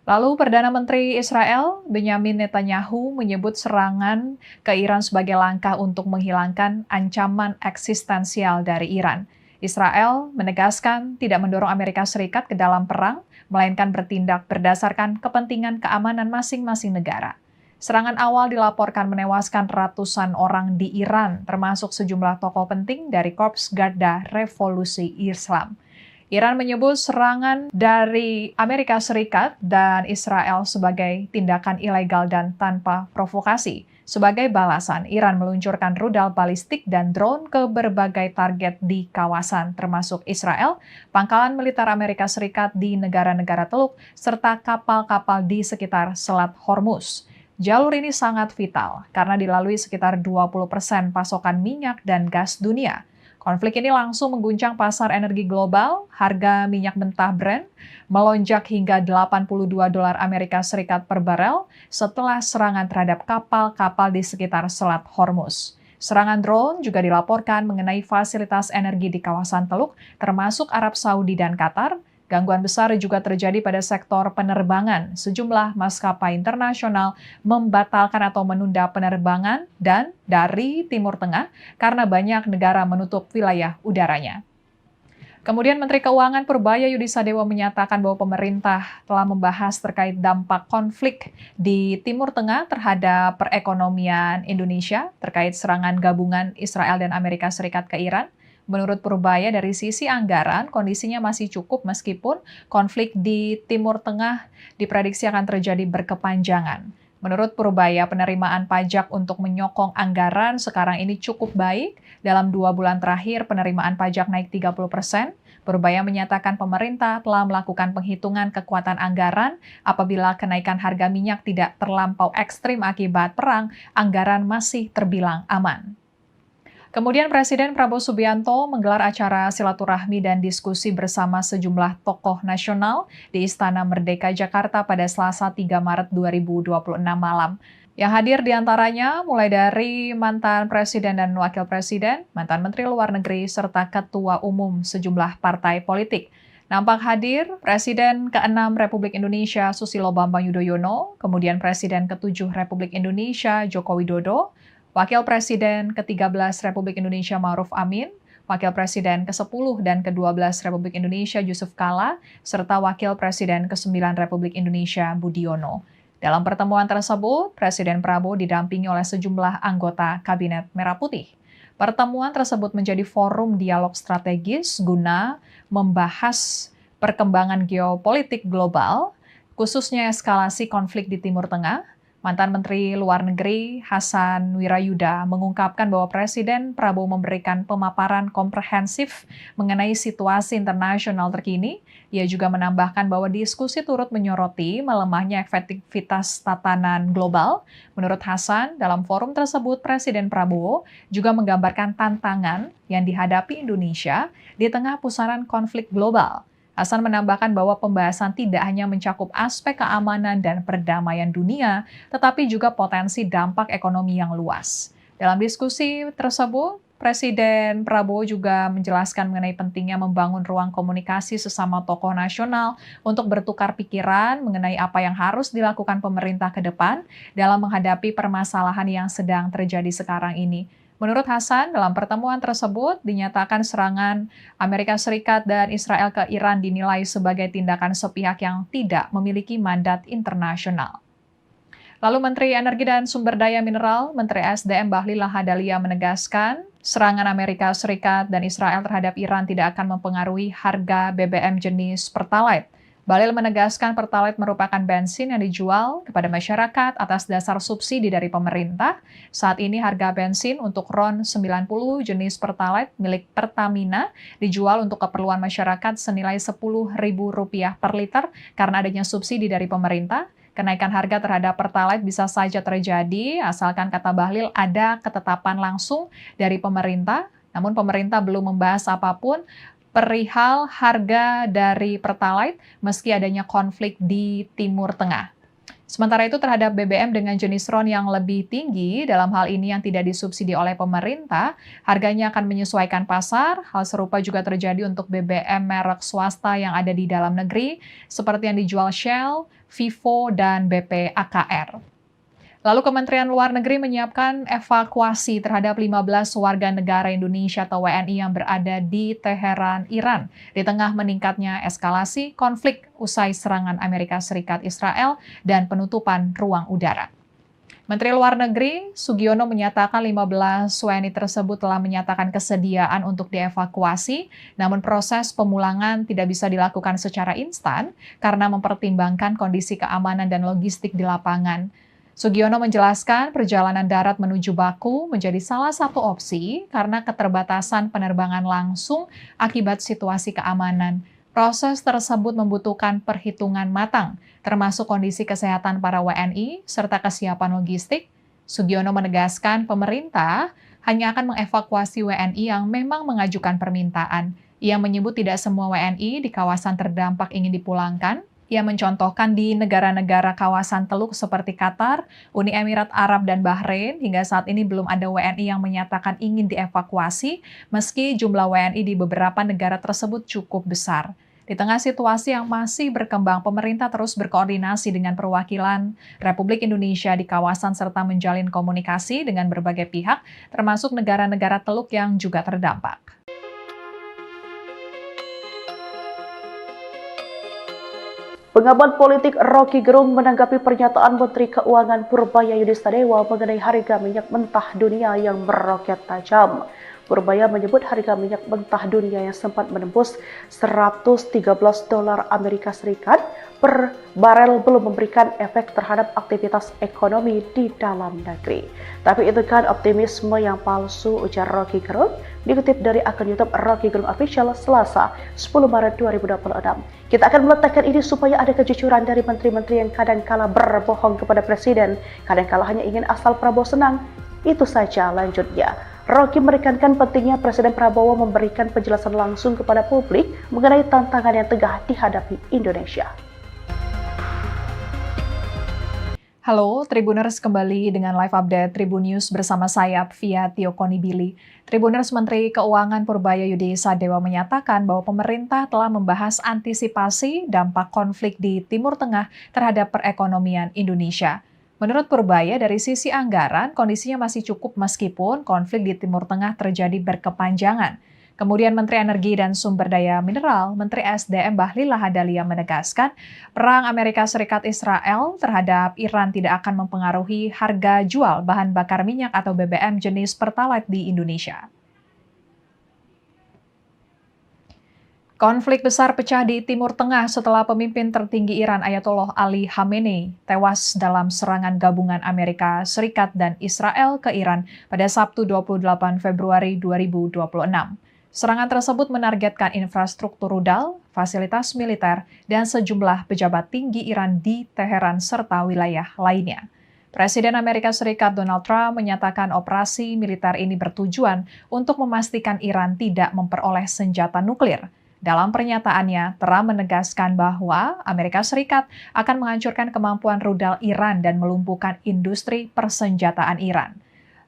Lalu Perdana Menteri Israel Benyamin Netanyahu menyebut serangan ke Iran sebagai langkah untuk menghilangkan ancaman eksistensial dari Iran. Israel menegaskan tidak mendorong Amerika Serikat ke dalam perang, melainkan bertindak berdasarkan kepentingan keamanan masing-masing negara. Serangan awal dilaporkan menewaskan ratusan orang di Iran, termasuk sejumlah tokoh penting dari Korps Garda Revolusi Islam. Iran menyebut serangan dari Amerika Serikat dan Israel sebagai tindakan ilegal dan tanpa provokasi. Sebagai balasan, Iran meluncurkan rudal balistik dan drone ke berbagai target di kawasan, termasuk Israel, pangkalan militer Amerika Serikat di negara-negara Teluk, serta kapal-kapal di sekitar Selat Hormuz. Jalur ini sangat vital karena dilalui sekitar 20% pasokan minyak dan gas dunia. Konflik ini langsung mengguncang pasar energi global, harga minyak mentah Brent melonjak hingga $82 Amerika Serikat per barel setelah serangan terhadap kapal-kapal di sekitar Selat Hormuz. Serangan drone juga dilaporkan mengenai fasilitas energi di kawasan Teluk, termasuk Arab Saudi dan Qatar. Gangguan besar juga terjadi pada sektor penerbangan. Sejumlah maskapai internasional membatalkan atau menunda penerbangan dan dari Timur Tengah karena banyak negara menutup wilayah udaranya. Kemudian Menteri Keuangan Purbaya Yudisadewa menyatakan bahwa pemerintah telah membahas terkait dampak konflik di Timur Tengah terhadap perekonomian Indonesia terkait serangan gabungan Israel dan Amerika Serikat ke Iran. Menurut Purbaya, dari sisi anggaran, kondisinya masih cukup meskipun konflik di Timur Tengah diprediksi akan terjadi berkepanjangan. Menurut Purbaya, penerimaan pajak untuk menyokong anggaran sekarang ini cukup baik. Dalam 2 bulan terakhir, penerimaan pajak naik 30%. Purbaya menyatakan pemerintah telah melakukan penghitungan kekuatan anggaran apabila kenaikan harga minyak tidak terlampau ekstrim akibat perang, anggaran masih terbilang aman. Kemudian Presiden Prabowo Subianto menggelar acara silaturahmi dan diskusi bersama sejumlah tokoh nasional di Istana Merdeka Jakarta pada Selasa 3 Maret 2026 malam. Yang hadir diantaranya mulai dari mantan Presiden dan Wakil Presiden, mantan Menteri Luar Negeri, serta Ketua Umum sejumlah partai politik. Nampak hadir Presiden ke-6 Republik Indonesia Susilo Bambang Yudhoyono, kemudian Presiden ke-7 Republik Indonesia Joko Widodo, Wakil Presiden ke-13 Republik Indonesia Ma'ruf Amin, Wakil Presiden ke-10 dan ke-12 Republik Indonesia Yusuf Kala, serta Wakil Presiden ke-9 Republik Indonesia Budiono. Dalam pertemuan tersebut, Presiden Prabowo didampingi oleh sejumlah anggota Kabinet Merah Putih. Pertemuan tersebut menjadi forum dialog strategis guna membahas perkembangan geopolitik global, khususnya eskalasi konflik di Timur Tengah. Mantan Menteri Luar Negeri Hasan Wirayuda mengungkapkan bahwa Presiden Prabowo memberikan pemaparan komprehensif mengenai situasi internasional terkini. Ia juga menambahkan bahwa diskusi turut menyoroti melemahnya efektivitas tatanan global. Menurut Hasan, dalam forum tersebut Presiden Prabowo juga menggambarkan tantangan yang dihadapi Indonesia di tengah pusaran konflik global. Hasan menambahkan bahwa pembahasan tidak hanya mencakup aspek keamanan dan perdamaian dunia, tetapi juga potensi dampak ekonomi yang luas. Dalam diskusi tersebut, Presiden Prabowo juga menjelaskan mengenai pentingnya membangun ruang komunikasi sesama tokoh nasional untuk bertukar pikiran mengenai apa yang harus dilakukan pemerintah ke depan dalam menghadapi permasalahan yang sedang terjadi sekarang ini. Menurut Hasan, dalam pertemuan tersebut dinyatakan serangan Amerika Serikat dan Israel ke Iran dinilai sebagai tindakan sepihak yang tidak memiliki mandat internasional. Lalu Menteri Energi dan Sumber Daya Mineral, Menteri SDM Bahlil Lahadalia menegaskan, serangan Amerika Serikat dan Israel terhadap Iran tidak akan mempengaruhi harga BBM jenis Pertalite. Bahlil menegaskan Pertalite merupakan bensin yang dijual kepada masyarakat atas dasar subsidi dari pemerintah. Saat ini harga bensin untuk RON 90 jenis Pertalite milik Pertamina dijual untuk keperluan masyarakat senilai Rp10.000 per liter karena adanya subsidi dari pemerintah. Kenaikan harga terhadap Pertalite bisa saja terjadi asalkan, kata Bahlil, ada ketetapan langsung dari pemerintah. Namun pemerintah belum membahas apapun perihal harga dari Pertalite meski adanya konflik di Timur Tengah. Sementara itu terhadap BBM dengan jenis RON yang lebih tinggi, dalam hal ini yang tidak disubsidi oleh pemerintah, harganya akan menyesuaikan pasar. Hal serupa juga terjadi untuk BBM merek swasta yang ada di dalam negeri, seperti yang dijual Shell, Vivo, dan BP AKR. Lalu Kementerian Luar Negeri menyiapkan evakuasi terhadap 15 warga negara Indonesia atau WNI yang berada di Teheran, Iran, di tengah meningkatnya eskalasi konflik usai serangan Amerika Serikat Israel dan penutupan ruang udara. Menteri Luar Negeri Sugiono menyatakan 15 WNI tersebut telah menyatakan kesediaan untuk dievakuasi, namun proses pemulangan tidak bisa dilakukan secara instan karena mempertimbangkan kondisi keamanan dan logistik di lapangan. Sugiono menjelaskan perjalanan darat menuju Baku menjadi salah satu opsi karena keterbatasan penerbangan langsung akibat situasi keamanan. Proses tersebut membutuhkan perhitungan matang, termasuk kondisi kesehatan para WNI serta kesiapan logistik. Sugiono menegaskan pemerintah hanya akan mengevakuasi WNI yang memang mengajukan permintaan. Ia menyebut tidak semua WNI di kawasan terdampak ingin dipulangkan. Ia mencontohkan di negara-negara kawasan Teluk seperti Qatar, Uni Emirat Arab, dan Bahrain, hingga saat ini belum ada WNI yang menyatakan ingin dievakuasi, meski jumlah WNI di beberapa negara tersebut cukup besar. Di tengah situasi yang masih berkembang, pemerintah terus berkoordinasi dengan perwakilan Republik Indonesia di kawasan serta menjalin komunikasi dengan berbagai pihak, termasuk negara-negara Teluk yang juga terdampak. Pengamat politik Rocky Gerung menanggapi pernyataan Menteri Keuangan Purbaya Yudhistadewa mengenai harga minyak mentah dunia yang meroket tajam. Purbaya menyebut harga minyak mentah dunia yang sempat menembus $113 Amerika Serikat per barel belum memberikan efek terhadap aktivitas ekonomi di dalam negeri. Tapi itu kan optimisme yang palsu, ujar Rocky Gerung, dikutip dari akun YouTube Rocky Gerung Official Selasa 10 Maret 2026. Kita akan meletakkan ini supaya ada kejujuran dari menteri-menteri yang kadang-kala berbohong kepada presiden, kadang-kala hanya ingin asal Prabowo senang. Itu saja, lanjutnya. Rocky menekankan pentingnya Presiden Prabowo memberikan penjelasan langsung kepada publik mengenai tantangan yang tengah dihadapi Indonesia. Halo, Tribuners, kembali dengan live update Tribun News bersama saya, Via Tio Konibili. Tribuners, Menteri Keuangan Purbaya Yudi Sadewa menyatakan bahwa pemerintah telah membahas antisipasi dampak konflik di Timur Tengah terhadap perekonomian Indonesia. Menurut Purbaya, dari sisi anggaran, kondisinya masih cukup meskipun konflik di Timur Tengah terjadi berkepanjangan. Kemudian Menteri Energi dan Sumber Daya Mineral, Menteri SDM Bahlil Lahadalia menegaskan, perang Amerika Serikat Israel terhadap Iran tidak akan mempengaruhi harga jual bahan bakar minyak atau BBM jenis Pertalite di Indonesia. Konflik besar pecah di Timur Tengah setelah pemimpin tertinggi Iran Ayatollah Ali Khamenei tewas dalam serangan gabungan Amerika Serikat dan Israel ke Iran pada Sabtu 28 Februari 2026. Serangan tersebut menargetkan infrastruktur rudal, fasilitas militer, dan sejumlah pejabat tinggi Iran di Teheran serta wilayah lainnya. Presiden Amerika Serikat Donald Trump menyatakan operasi militer ini bertujuan untuk memastikan Iran tidak memperoleh senjata nuklir. Dalam pernyataannya, Trump menegaskan bahwa Amerika Serikat akan menghancurkan kemampuan rudal Iran dan melumpuhkan industri persenjataan Iran.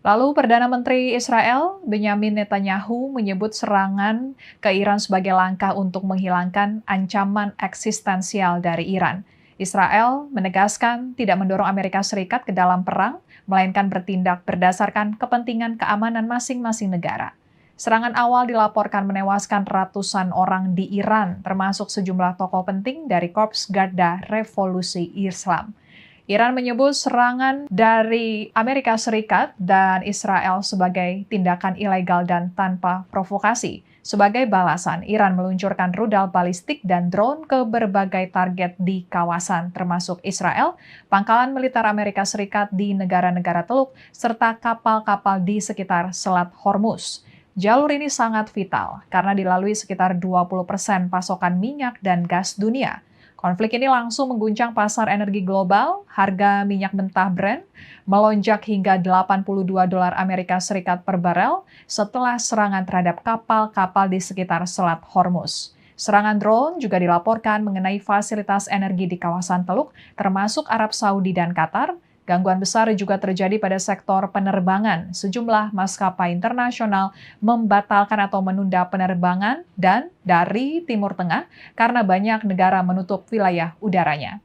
Lalu Perdana Menteri Israel Benyamin Netanyahu menyebut serangan ke Iran sebagai langkah untuk menghilangkan ancaman eksistensial dari Iran. Israel menegaskan tidak mendorong Amerika Serikat ke dalam perang, melainkan bertindak berdasarkan kepentingan keamanan masing-masing negara. Serangan awal dilaporkan menewaskan ratusan orang di Iran, termasuk sejumlah tokoh penting dari Korps Garda Revolusi Islam. Iran menyebut serangan dari Amerika Serikat dan Israel sebagai tindakan ilegal dan tanpa provokasi. Sebagai balasan, Iran meluncurkan rudal balistik dan drone ke berbagai target di kawasan, termasuk Israel, pangkalan militer Amerika Serikat di negara-negara Teluk, serta kapal-kapal di sekitar Selat Hormuz. Jalur ini sangat vital karena dilalui sekitar 20% pasokan minyak dan gas dunia. Konflik ini langsung mengguncang pasar energi global, harga minyak mentah Brent melonjak hingga $82 Amerika Serikat per barel setelah serangan terhadap kapal-kapal di sekitar Selat Hormuz. Serangan drone juga dilaporkan mengenai fasilitas energi di kawasan Teluk, termasuk Arab Saudi dan Qatar. Gangguan besar juga terjadi pada sektor penerbangan. Sejumlah maskapai internasional membatalkan atau menunda penerbangan dan dari Timur Tengah karena banyak negara menutup wilayah udaranya.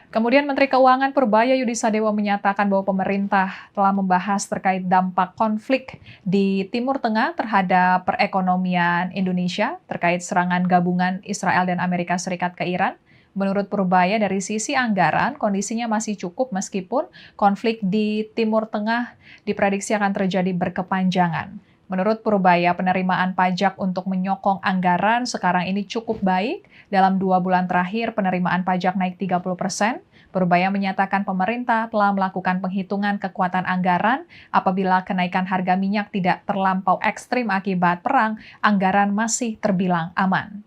Kemudian Menteri Keuangan Purbaya Yudi Sadewa menyatakan bahwa pemerintah telah membahas terkait dampak konflik di Timur Tengah terhadap perekonomian Indonesia terkait serangan gabungan Israel dan Amerika Serikat ke Iran. Menurut Purbaya, dari sisi anggaran, kondisinya masih cukup meskipun konflik di Timur Tengah diprediksi akan terjadi berkepanjangan. Menurut Purbaya, penerimaan pajak untuk menyokong anggaran sekarang ini cukup baik. Dalam 2 bulan terakhir, penerimaan pajak naik 30%. Purbaya menyatakan pemerintah telah melakukan penghitungan kekuatan anggaran apabila kenaikan harga minyak tidak terlampau ekstrim akibat perang, anggaran masih terbilang aman.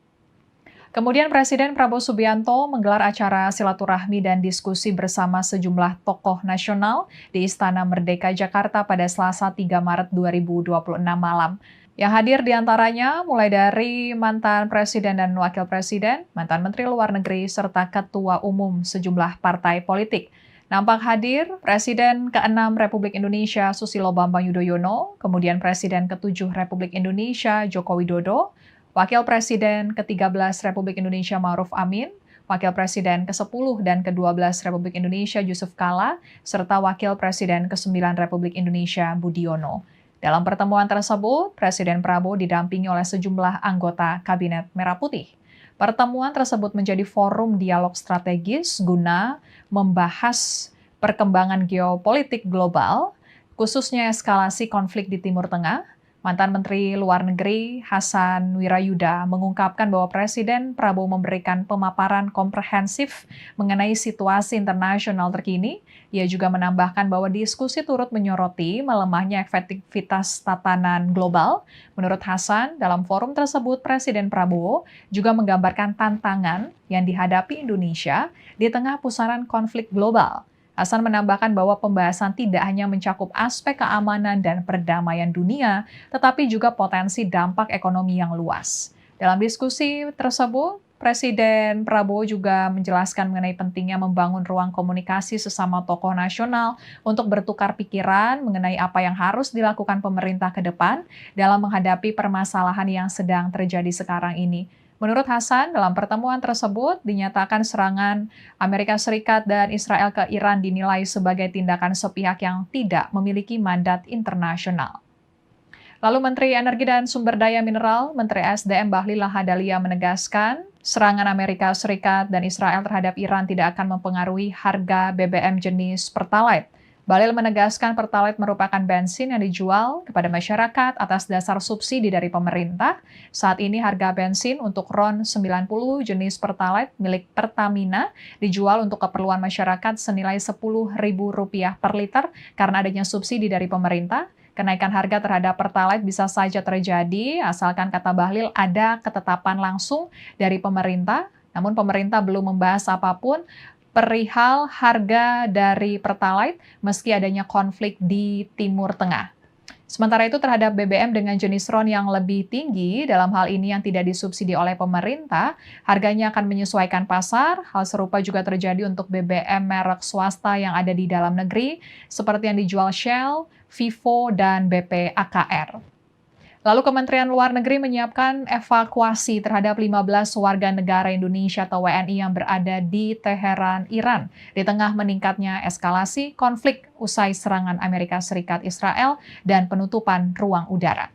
Kemudian Presiden Prabowo Subianto menggelar acara silaturahmi dan diskusi bersama sejumlah tokoh nasional di Istana Merdeka Jakarta pada Selasa 3 Maret 2026 malam. Yang hadir diantaranya mulai dari mantan Presiden dan Wakil Presiden, mantan Menteri Luar Negeri, serta Ketua Umum sejumlah partai politik. Nampak hadir Presiden ke-6 Republik Indonesia Susilo Bambang Yudhoyono, kemudian Presiden ke-7 Republik Indonesia Joko Widodo, Wakil Presiden ke-13 Republik Indonesia Ma'ruf Amin, Wakil Presiden ke-10 dan ke-12 Republik Indonesia Yusuf Kala, serta Wakil Presiden ke-9 Republik Indonesia Budiono. Dalam pertemuan tersebut, Presiden Prabowo didampingi oleh sejumlah anggota Kabinet Merah Putih. Pertemuan tersebut menjadi forum dialog strategis guna membahas perkembangan geopolitik global, khususnya eskalasi konflik di Timur Tengah, Mantan Menteri Luar Negeri Hasan Wirayuda mengungkapkan bahwa Presiden Prabowo memberikan pemaparan komprehensif mengenai situasi internasional terkini. Ia juga menambahkan bahwa diskusi turut menyoroti melemahnya efektivitas tatanan global. Menurut Hasan, dalam forum tersebut Presiden Prabowo juga menggambarkan tantangan yang dihadapi Indonesia di tengah pusaran konflik global. Hasan menambahkan bahwa pembahasan tidak hanya mencakup aspek keamanan dan perdamaian dunia, tetapi juga potensi dampak ekonomi yang luas. Dalam diskusi tersebut, Presiden Prabowo juga menjelaskan mengenai pentingnya membangun ruang komunikasi sesama tokoh nasional untuk bertukar pikiran mengenai apa yang harus dilakukan pemerintah ke depan dalam menghadapi permasalahan yang sedang terjadi sekarang ini. Menurut Hasan, dalam pertemuan tersebut dinyatakan serangan Amerika Serikat dan Israel ke Iran dinilai sebagai tindakan sepihak yang tidak memiliki mandat internasional. Lalu Menteri Energi dan Sumber Daya Mineral, Menteri SDM Bahlil Lahadalia menegaskan, serangan Amerika Serikat dan Israel terhadap Iran tidak akan mempengaruhi harga BBM jenis Pertalite. Bahlil menegaskan Pertalite merupakan bensin yang dijual kepada masyarakat atas dasar subsidi dari pemerintah. Saat ini harga bensin untuk RON 90 jenis Pertalite milik Pertamina dijual untuk keperluan masyarakat senilai Rp10.000 per liter karena adanya subsidi dari pemerintah. Kenaikan harga terhadap Pertalite bisa saja terjadi asalkan, kata Bahlil, ada ketetapan langsung dari pemerintah. Namun pemerintah belum membahas apapun perihal harga dari Pertalite meski adanya konflik di Timur Tengah. Sementara itu terhadap BBM dengan jenis RON yang lebih tinggi, dalam hal ini yang tidak disubsidi oleh pemerintah, harganya akan menyesuaikan pasar. Hal serupa juga terjadi untuk BBM merek swasta yang ada di dalam negeri, seperti yang dijual Shell, Vivo, dan BP AKR. Lalu Kementerian Luar Negeri menyiapkan evakuasi terhadap 15 warga negara Indonesia atau WNI yang berada di Teheran, Iran, di tengah meningkatnya eskalasi konflik usai serangan Amerika Serikat Israel dan penutupan ruang udara.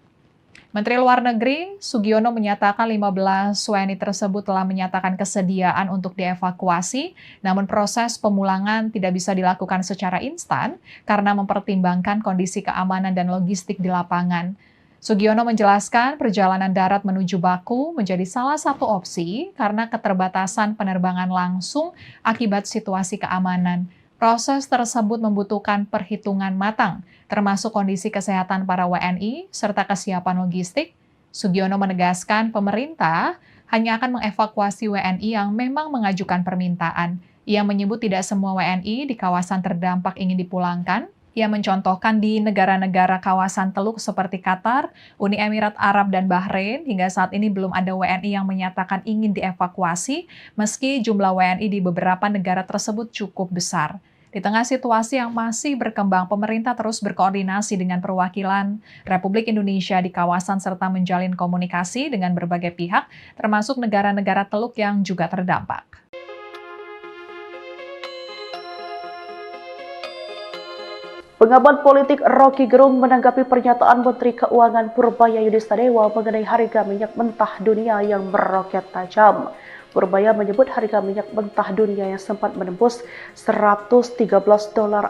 Menteri Luar Negeri Sugiono menyatakan 15 WNI tersebut telah menyatakan kesediaan untuk dievakuasi, namun proses pemulangan tidak bisa dilakukan secara instan karena mempertimbangkan kondisi keamanan dan logistik di lapangan. Sugiono menjelaskan perjalanan darat menuju Baku menjadi salah satu opsi karena keterbatasan penerbangan langsung akibat situasi keamanan. Proses tersebut membutuhkan perhitungan matang, termasuk kondisi kesehatan para WNI serta kesiapan logistik. Sugiono menegaskan pemerintah hanya akan mengevakuasi WNI yang memang mengajukan permintaan. Ia menyebut tidak semua WNI di kawasan terdampak ingin dipulangkan. Ia mencontohkan di negara-negara kawasan Teluk seperti Qatar, Uni Emirat Arab, dan Bahrain, hingga saat ini belum ada WNI yang menyatakan ingin dievakuasi, meski jumlah WNI di beberapa negara tersebut cukup besar. Di tengah situasi yang masih berkembang, pemerintah terus berkoordinasi dengan perwakilan Republik Indonesia di kawasan serta menjalin komunikasi dengan berbagai pihak, termasuk negara-negara Teluk yang juga terdampak. Pengamat politik Rocky Gerung menanggapi pernyataan Menteri Keuangan Purbaya Yudistadewa mengenai harga minyak mentah dunia yang meroket tajam. Purbaya menyebut harga minyak mentah dunia yang sempat menembus $113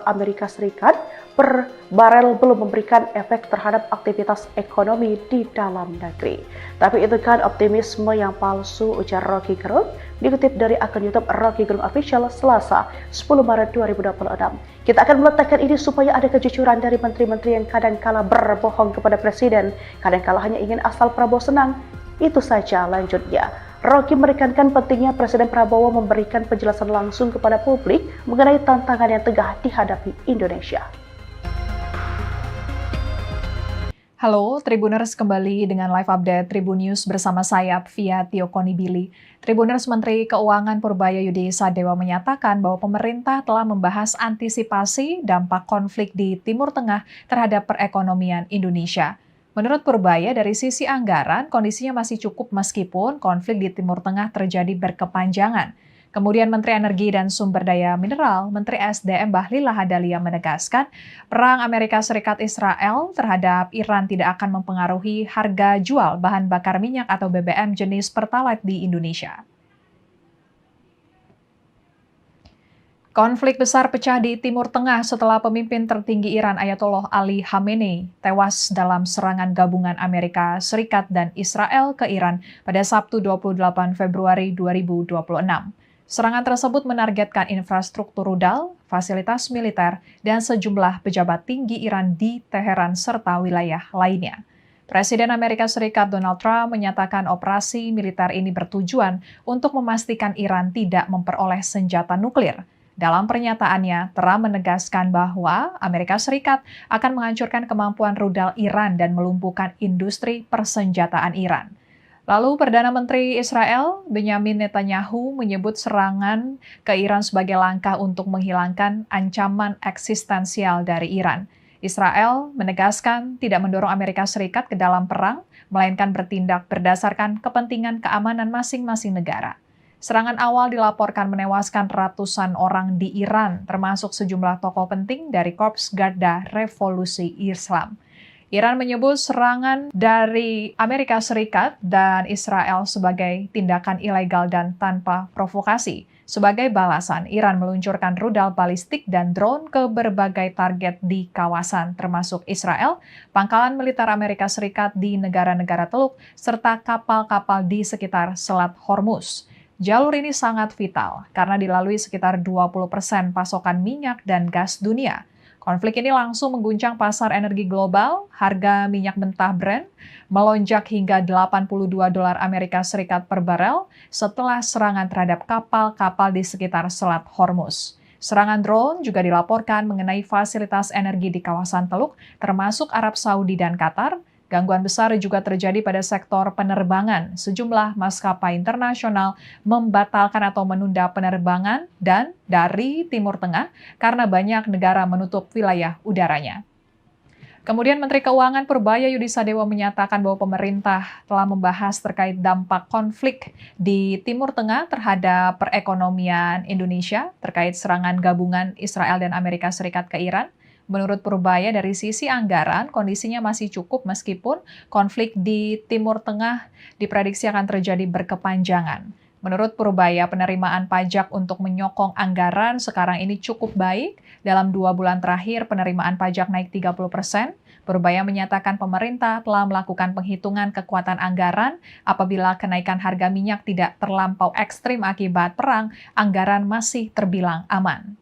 Amerika Serikat per barel belum memberikan efek terhadap aktivitas ekonomi di dalam negeri. Tapi itu kan optimisme yang palsu, ujar Rocky Gerung, dikutip dari akun YouTube Rocky Gerung Official Selasa 10 Maret 2026. Kita akan meletakkan ini supaya ada kejujuran dari menteri-menteri yang kadangkala berbohong kepada presiden, kadangkala hanya ingin asal Prabowo senang. Itu saja, lanjutnya. Rocky menekankan pentingnya Presiden Prabowo memberikan penjelasan langsung kepada publik mengenai tantangan yang tengah dihadapi Indonesia. Halo, Tribuners, kembali dengan live update Tribun News bersama saya, Pvia Tiokonibili. Tribuners, Menteri Keuangan Purbaya Yudistadewa menyatakan bahwa pemerintah telah membahas antisipasi dampak konflik di Timur Tengah terhadap perekonomian Indonesia. Menurut Purbaya, dari sisi anggaran, kondisinya masih cukup meskipun konflik di Timur Tengah terjadi berkepanjangan. Kemudian Menteri Energi dan Sumber Daya Mineral, Menteri SDM Bahlil Lahadalia menegaskan, perang Amerika Serikat Israel terhadap Iran tidak akan mempengaruhi harga jual bahan bakar minyak atau BBM jenis Pertalite di Indonesia. Konflik besar pecah di Timur Tengah setelah pemimpin tertinggi Iran Ayatollah Ali Khamenei tewas dalam serangan gabungan Amerika Serikat dan Israel ke Iran pada Sabtu 28 Februari 2026. Serangan tersebut menargetkan infrastruktur rudal, fasilitas militer, dan sejumlah pejabat tinggi Iran di Teheran serta wilayah lainnya. Presiden Amerika Serikat Donald Trump menyatakan operasi militer ini bertujuan untuk memastikan Iran tidak memperoleh senjata nuklir. Dalam pernyataannya, Trump menegaskan bahwa Amerika Serikat akan menghancurkan kemampuan rudal Iran dan melumpuhkan industri persenjataan Iran. Lalu Perdana Menteri Israel Benjamin Netanyahu menyebut serangan ke Iran sebagai langkah untuk menghilangkan ancaman eksistensial dari Iran. Israel menegaskan tidak mendorong Amerika Serikat ke dalam perang, melainkan bertindak berdasarkan kepentingan keamanan masing-masing negara. Serangan awal dilaporkan menewaskan ratusan orang di Iran, termasuk sejumlah tokoh penting dari Korps Garda Revolusi Islam. Iran menyebut serangan dari Amerika Serikat dan Israel sebagai tindakan ilegal dan tanpa provokasi. Sebagai balasan, Iran meluncurkan rudal balistik dan drone ke berbagai target di kawasan, termasuk Israel, pangkalan militer Amerika Serikat di negara-negara Teluk, serta kapal-kapal di sekitar Selat Hormuz. Jalur ini sangat vital karena dilalui sekitar 20% pasokan minyak dan gas dunia. Konflik ini langsung mengguncang pasar energi global, harga minyak mentah Brent melonjak hingga $82 Amerika Serikat per barel setelah serangan terhadap kapal-kapal di sekitar Selat Hormuz. Serangan drone juga dilaporkan mengenai fasilitas energi di kawasan Teluk, termasuk Arab Saudi dan Qatar. Gangguan besar juga terjadi pada sektor penerbangan. Sejumlah maskapai internasional membatalkan atau menunda penerbangan dan dari Timur Tengah karena banyak negara menutup wilayah udaranya. Kemudian Menteri Keuangan Purbaya Yudisadewo menyatakan bahwa pemerintah telah membahas terkait dampak konflik di Timur Tengah terhadap perekonomian Indonesia terkait serangan gabungan Israel dan Amerika Serikat ke Iran. Menurut Purbaya, dari sisi anggaran, kondisinya masih cukup meskipun konflik di Timur Tengah diprediksi akan terjadi berkepanjangan. Menurut Purbaya, penerimaan pajak untuk menyokong anggaran sekarang ini cukup baik. Dalam 2 bulan terakhir, penerimaan pajak naik 30%. Purbaya menyatakan pemerintah telah melakukan penghitungan kekuatan anggaran apabila kenaikan harga minyak tidak terlampau ekstrim akibat perang, anggaran masih terbilang aman.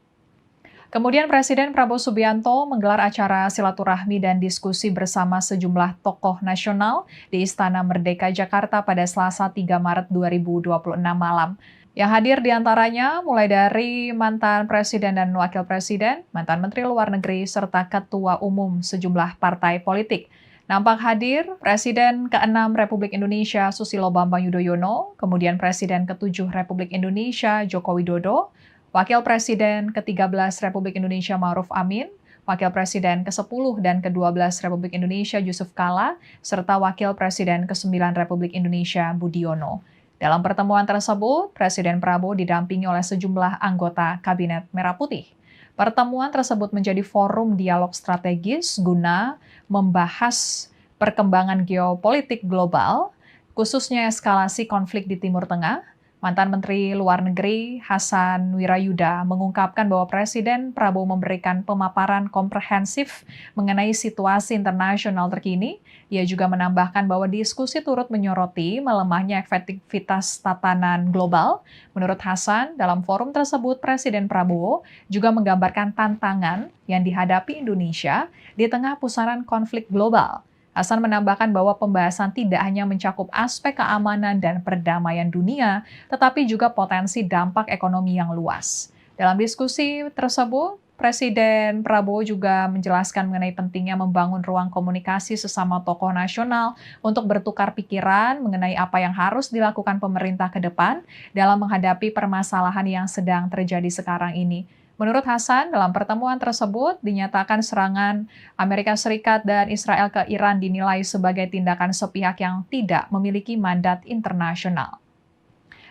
Kemudian Presiden Prabowo Subianto menggelar acara silaturahmi dan diskusi bersama sejumlah tokoh nasional di Istana Merdeka Jakarta pada Selasa 3 Maret 2026 malam. Yang hadir diantaranya mulai dari mantan Presiden dan Wakil Presiden, mantan Menteri Luar Negeri, serta Ketua Umum sejumlah partai politik. Nampak hadir Presiden ke-6 Republik Indonesia Susilo Bambang Yudhoyono, kemudian Presiden ke-7 Republik Indonesia Joko Widodo, Wakil Presiden ke-13 Republik Indonesia Ma'ruf Amin, Wakil Presiden ke-10 dan ke-12 Republik Indonesia Yusuf Kala, serta Wakil Presiden ke-9 Republik Indonesia Budiono. Dalam pertemuan tersebut, Presiden Prabowo didampingi oleh sejumlah anggota Kabinet Merah Putih. Pertemuan tersebut menjadi forum dialog strategis guna membahas perkembangan geopolitik global, khususnya eskalasi konflik di Timur Tengah. Mantan Menteri Luar Negeri Hasan Wirayuda mengungkapkan bahwa Presiden Prabowo memberikan pemaparan komprehensif mengenai situasi internasional terkini. Ia juga menambahkan bahwa diskusi turut menyoroti melemahnya efektivitas tatanan global. Menurut Hasan, dalam forum tersebut Presiden Prabowo juga menggambarkan tantangan yang dihadapi Indonesia di tengah pusaran konflik global. Hasan menambahkan bahwa pembahasan tidak hanya mencakup aspek keamanan dan perdamaian dunia, tetapi juga potensi dampak ekonomi yang luas. Dalam diskusi tersebut, Presiden Prabowo juga menjelaskan mengenai pentingnya membangun ruang komunikasi sesama tokoh nasional untuk bertukar pikiran mengenai apa yang harus dilakukan pemerintah ke depan dalam menghadapi permasalahan yang sedang terjadi sekarang ini. Menurut Hasan, dalam pertemuan tersebut dinyatakan serangan Amerika Serikat dan Israel ke Iran dinilai sebagai tindakan sepihak yang tidak memiliki mandat internasional.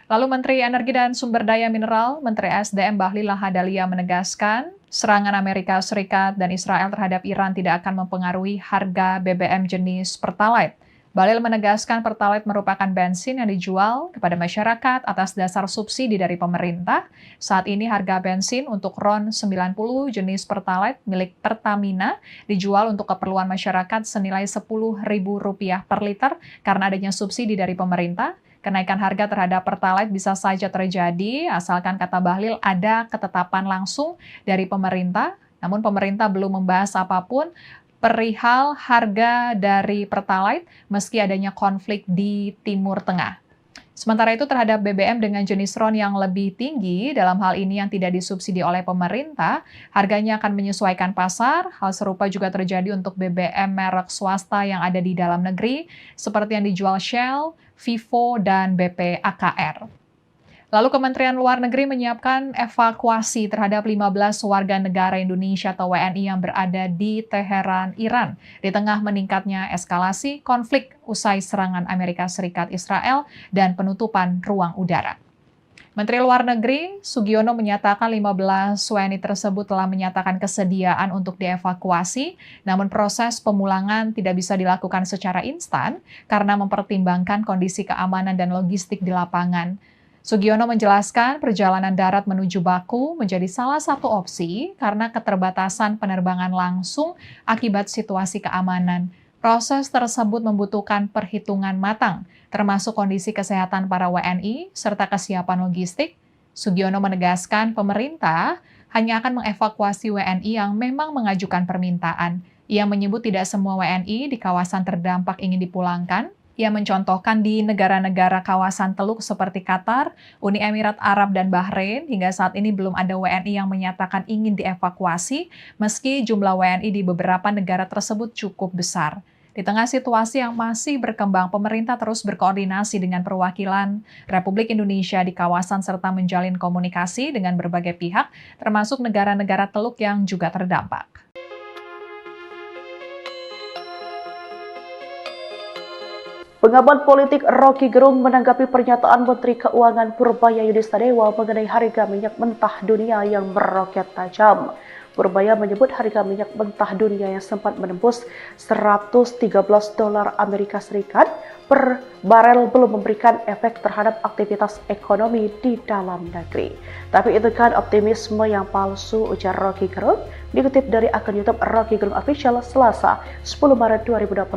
Lalu Menteri Energi dan Sumber Daya Mineral, Menteri SDM Bahlil Lahadalia menegaskan, serangan Amerika Serikat dan Israel terhadap Iran tidak akan mempengaruhi harga BBM jenis Pertalite. Bahlil menegaskan Pertalite merupakan bensin yang dijual kepada masyarakat atas dasar subsidi dari pemerintah. Saat ini harga bensin untuk RON 90 jenis Pertalite milik Pertamina dijual untuk keperluan masyarakat senilai Rp10.000 per liter karena adanya subsidi dari pemerintah. Kenaikan harga terhadap Pertalite bisa saja terjadi asalkan, kata Bahlil, ada ketetapan langsung dari pemerintah. Namun pemerintah belum membahas apapun perihal harga dari Pertalite meski adanya konflik di Timur Tengah. Sementara itu terhadap BBM dengan jenis RON yang lebih tinggi, dalam hal ini yang tidak disubsidi oleh pemerintah, harganya akan menyesuaikan pasar. Hal serupa juga terjadi untuk BBM merek swasta yang ada di dalam negeri, seperti yang dijual Shell, Vivo, dan BPAKR. Lalu Kementerian Luar Negeri menyiapkan evakuasi terhadap 15 warga negara Indonesia atau WNI yang berada di Teheran, Iran, di tengah meningkatnya eskalasi konflik usai serangan Amerika Serikat Israel dan penutupan ruang udara. Menteri Luar Negeri Sugiono menyatakan 15 WNI tersebut telah menyatakan kesediaan untuk dievakuasi, namun proses pemulangan tidak bisa dilakukan secara instan karena mempertimbangkan kondisi keamanan dan logistik di lapangan. Sugiono menjelaskan perjalanan darat menuju Baku menjadi salah satu opsi karena keterbatasan penerbangan langsung akibat situasi keamanan. Proses tersebut membutuhkan perhitungan matang, termasuk kondisi kesehatan para WNI serta kesiapan logistik. Sugiono menegaskan pemerintah hanya akan mengevakuasi WNI yang memang mengajukan permintaan. Ia menyebut tidak semua WNI di kawasan terdampak ingin dipulangkan. Ia mencontohkan di negara-negara kawasan Teluk seperti Qatar, Uni Emirat Arab, dan Bahrain, hingga saat ini belum ada WNI yang menyatakan ingin dievakuasi, meski jumlah WNI di beberapa negara tersebut cukup besar. Di tengah situasi yang masih berkembang, pemerintah terus berkoordinasi dengan perwakilan Republik Indonesia di kawasan serta menjalin komunikasi dengan berbagai pihak, termasuk negara-negara Teluk yang juga terdampak. Pengamat politik Rocky Gerung menanggapi pernyataan Menteri Keuangan Purbaya Yudistadewa mengenai harga minyak mentah dunia yang meroket tajam. Purbaya menyebut harga minyak mentah dunia yang sempat menembus $113 Amerika Serikat per barel belum memberikan efek terhadap aktivitas ekonomi di dalam negeri. Tapi itu kan optimisme yang palsu, ujar Rocky Gerung, dikutip dari akun YouTube Rocky Gerung Official Selasa 10 Maret 2026.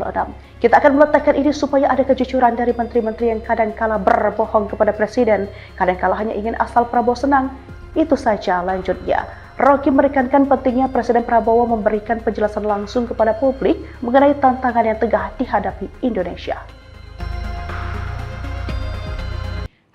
Kita akan meletakkan ini supaya ada kejujuran dari menteri-menteri yang kadangkala berbohong kepada presiden, kadangkala hanya ingin asal Prabowo senang. Itu saja, lanjutnya. Rocky menekankan pentingnya Presiden Prabowo memberikan penjelasan langsung kepada publik mengenai tantangan yang tengah dihadapi Indonesia.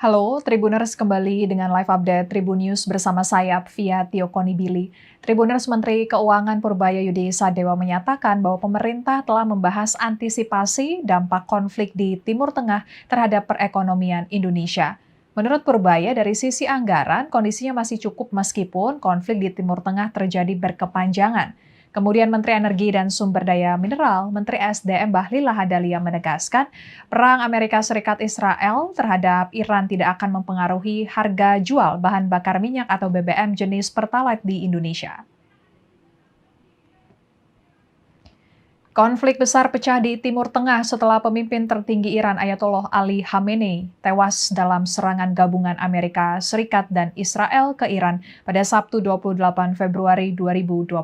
Halo, Tribuners, kembali dengan live update Tribun News bersama saya, Via Tio Konibili. Tribuners, Menteri Keuangan Purbaya Yudisadewa menyatakan bahwa pemerintah telah membahas antisipasi dampak konflik di Timur Tengah terhadap perekonomian Indonesia. Menurut Purbaya, dari sisi anggaran, kondisinya masih cukup meskipun konflik di Timur Tengah terjadi berkepanjangan. Kemudian Menteri Energi dan Sumber Daya Mineral, Menteri SDM Bahlil Lahadalia menegaskan, perang Amerika Serikat Israel terhadap Iran tidak akan mempengaruhi harga jual bahan bakar minyak atau BBM jenis Pertalite di Indonesia. Konflik besar pecah di Timur Tengah setelah pemimpin tertinggi Iran Ayatollah Ali Khamenei tewas dalam serangan gabungan Amerika Serikat dan Israel ke Iran pada Sabtu 28 Februari 2026.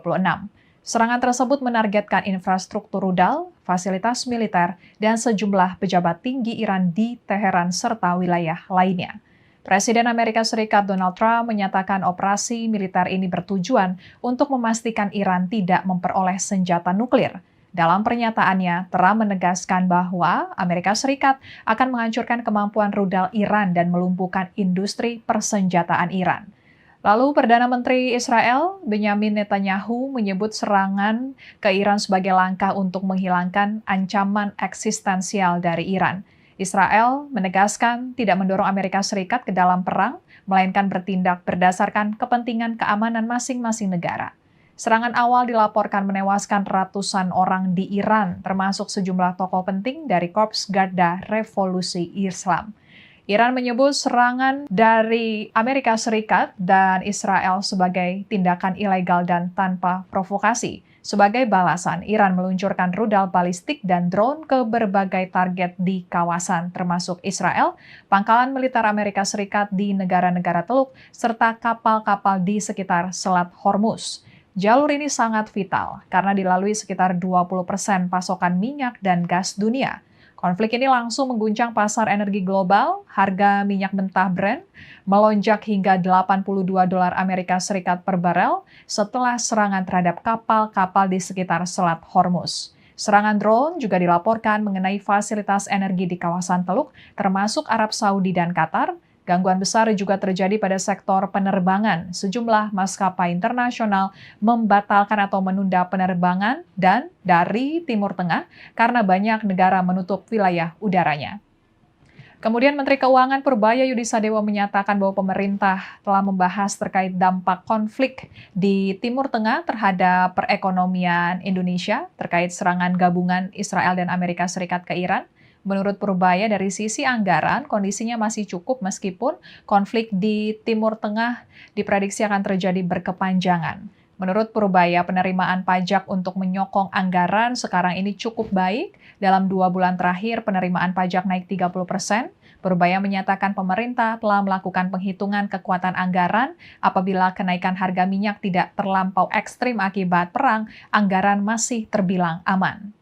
Serangan tersebut menargetkan infrastruktur rudal, fasilitas militer, dan sejumlah pejabat tinggi Iran di Teheran serta wilayah lainnya. Presiden Amerika Serikat Donald Trump menyatakan operasi militer ini bertujuan untuk memastikan Iran tidak memperoleh senjata nuklir. Dalam pernyataannya, Trump menegaskan bahwa Amerika Serikat akan menghancurkan kemampuan rudal Iran dan melumpuhkan industri persenjataan Iran. Lalu Perdana Menteri Israel Benyamin Netanyahu menyebut serangan ke Iran sebagai langkah untuk menghilangkan ancaman eksistensial dari Iran. Israel menegaskan tidak mendorong Amerika Serikat ke dalam perang, melainkan bertindak berdasarkan kepentingan keamanan masing-masing negara. Serangan awal dilaporkan menewaskan ratusan orang di Iran, termasuk sejumlah tokoh penting dari Korps Garda Revolusi Islam. Iran menyebut serangan dari Amerika Serikat dan Israel sebagai tindakan ilegal dan tanpa provokasi. Sebagai balasan, Iran meluncurkan rudal balistik dan drone ke berbagai target di kawasan, termasuk Israel, pangkalan militer Amerika Serikat di negara-negara Teluk, serta kapal-kapal di sekitar Selat Hormuz. Jalur ini sangat vital karena dilalui sekitar 20% pasokan minyak dan gas dunia. Konflik ini langsung mengguncang pasar energi global, harga minyak mentah Brent melonjak hingga $82 Amerika Serikat per barel setelah serangan terhadap kapal-kapal di sekitar Selat Hormuz. Serangan drone juga dilaporkan mengenai fasilitas energi di kawasan Teluk, termasuk Arab Saudi dan Qatar. Gangguan besar juga terjadi pada sektor penerbangan. Sejumlah maskapai internasional membatalkan atau menunda penerbangan dan dari Timur Tengah karena banyak negara menutup wilayah udaranya. Kemudian Menteri Keuangan Purbaya Yudisadewo menyatakan bahwa pemerintah telah membahas terkait dampak konflik di Timur Tengah terhadap perekonomian Indonesia terkait serangan gabungan Israel dan Amerika Serikat ke Iran. Menurut Purbaya, dari sisi anggaran, kondisinya masih cukup meskipun konflik di Timur Tengah diprediksi akan terjadi berkepanjangan. Menurut Purbaya, penerimaan pajak untuk menyokong anggaran sekarang ini cukup baik. Dalam 2 bulan terakhir, penerimaan pajak naik 30%. Purbaya menyatakan pemerintah telah melakukan penghitungan kekuatan anggaran apabila kenaikan harga minyak tidak terlampau ekstrim akibat perang, anggaran masih terbilang aman.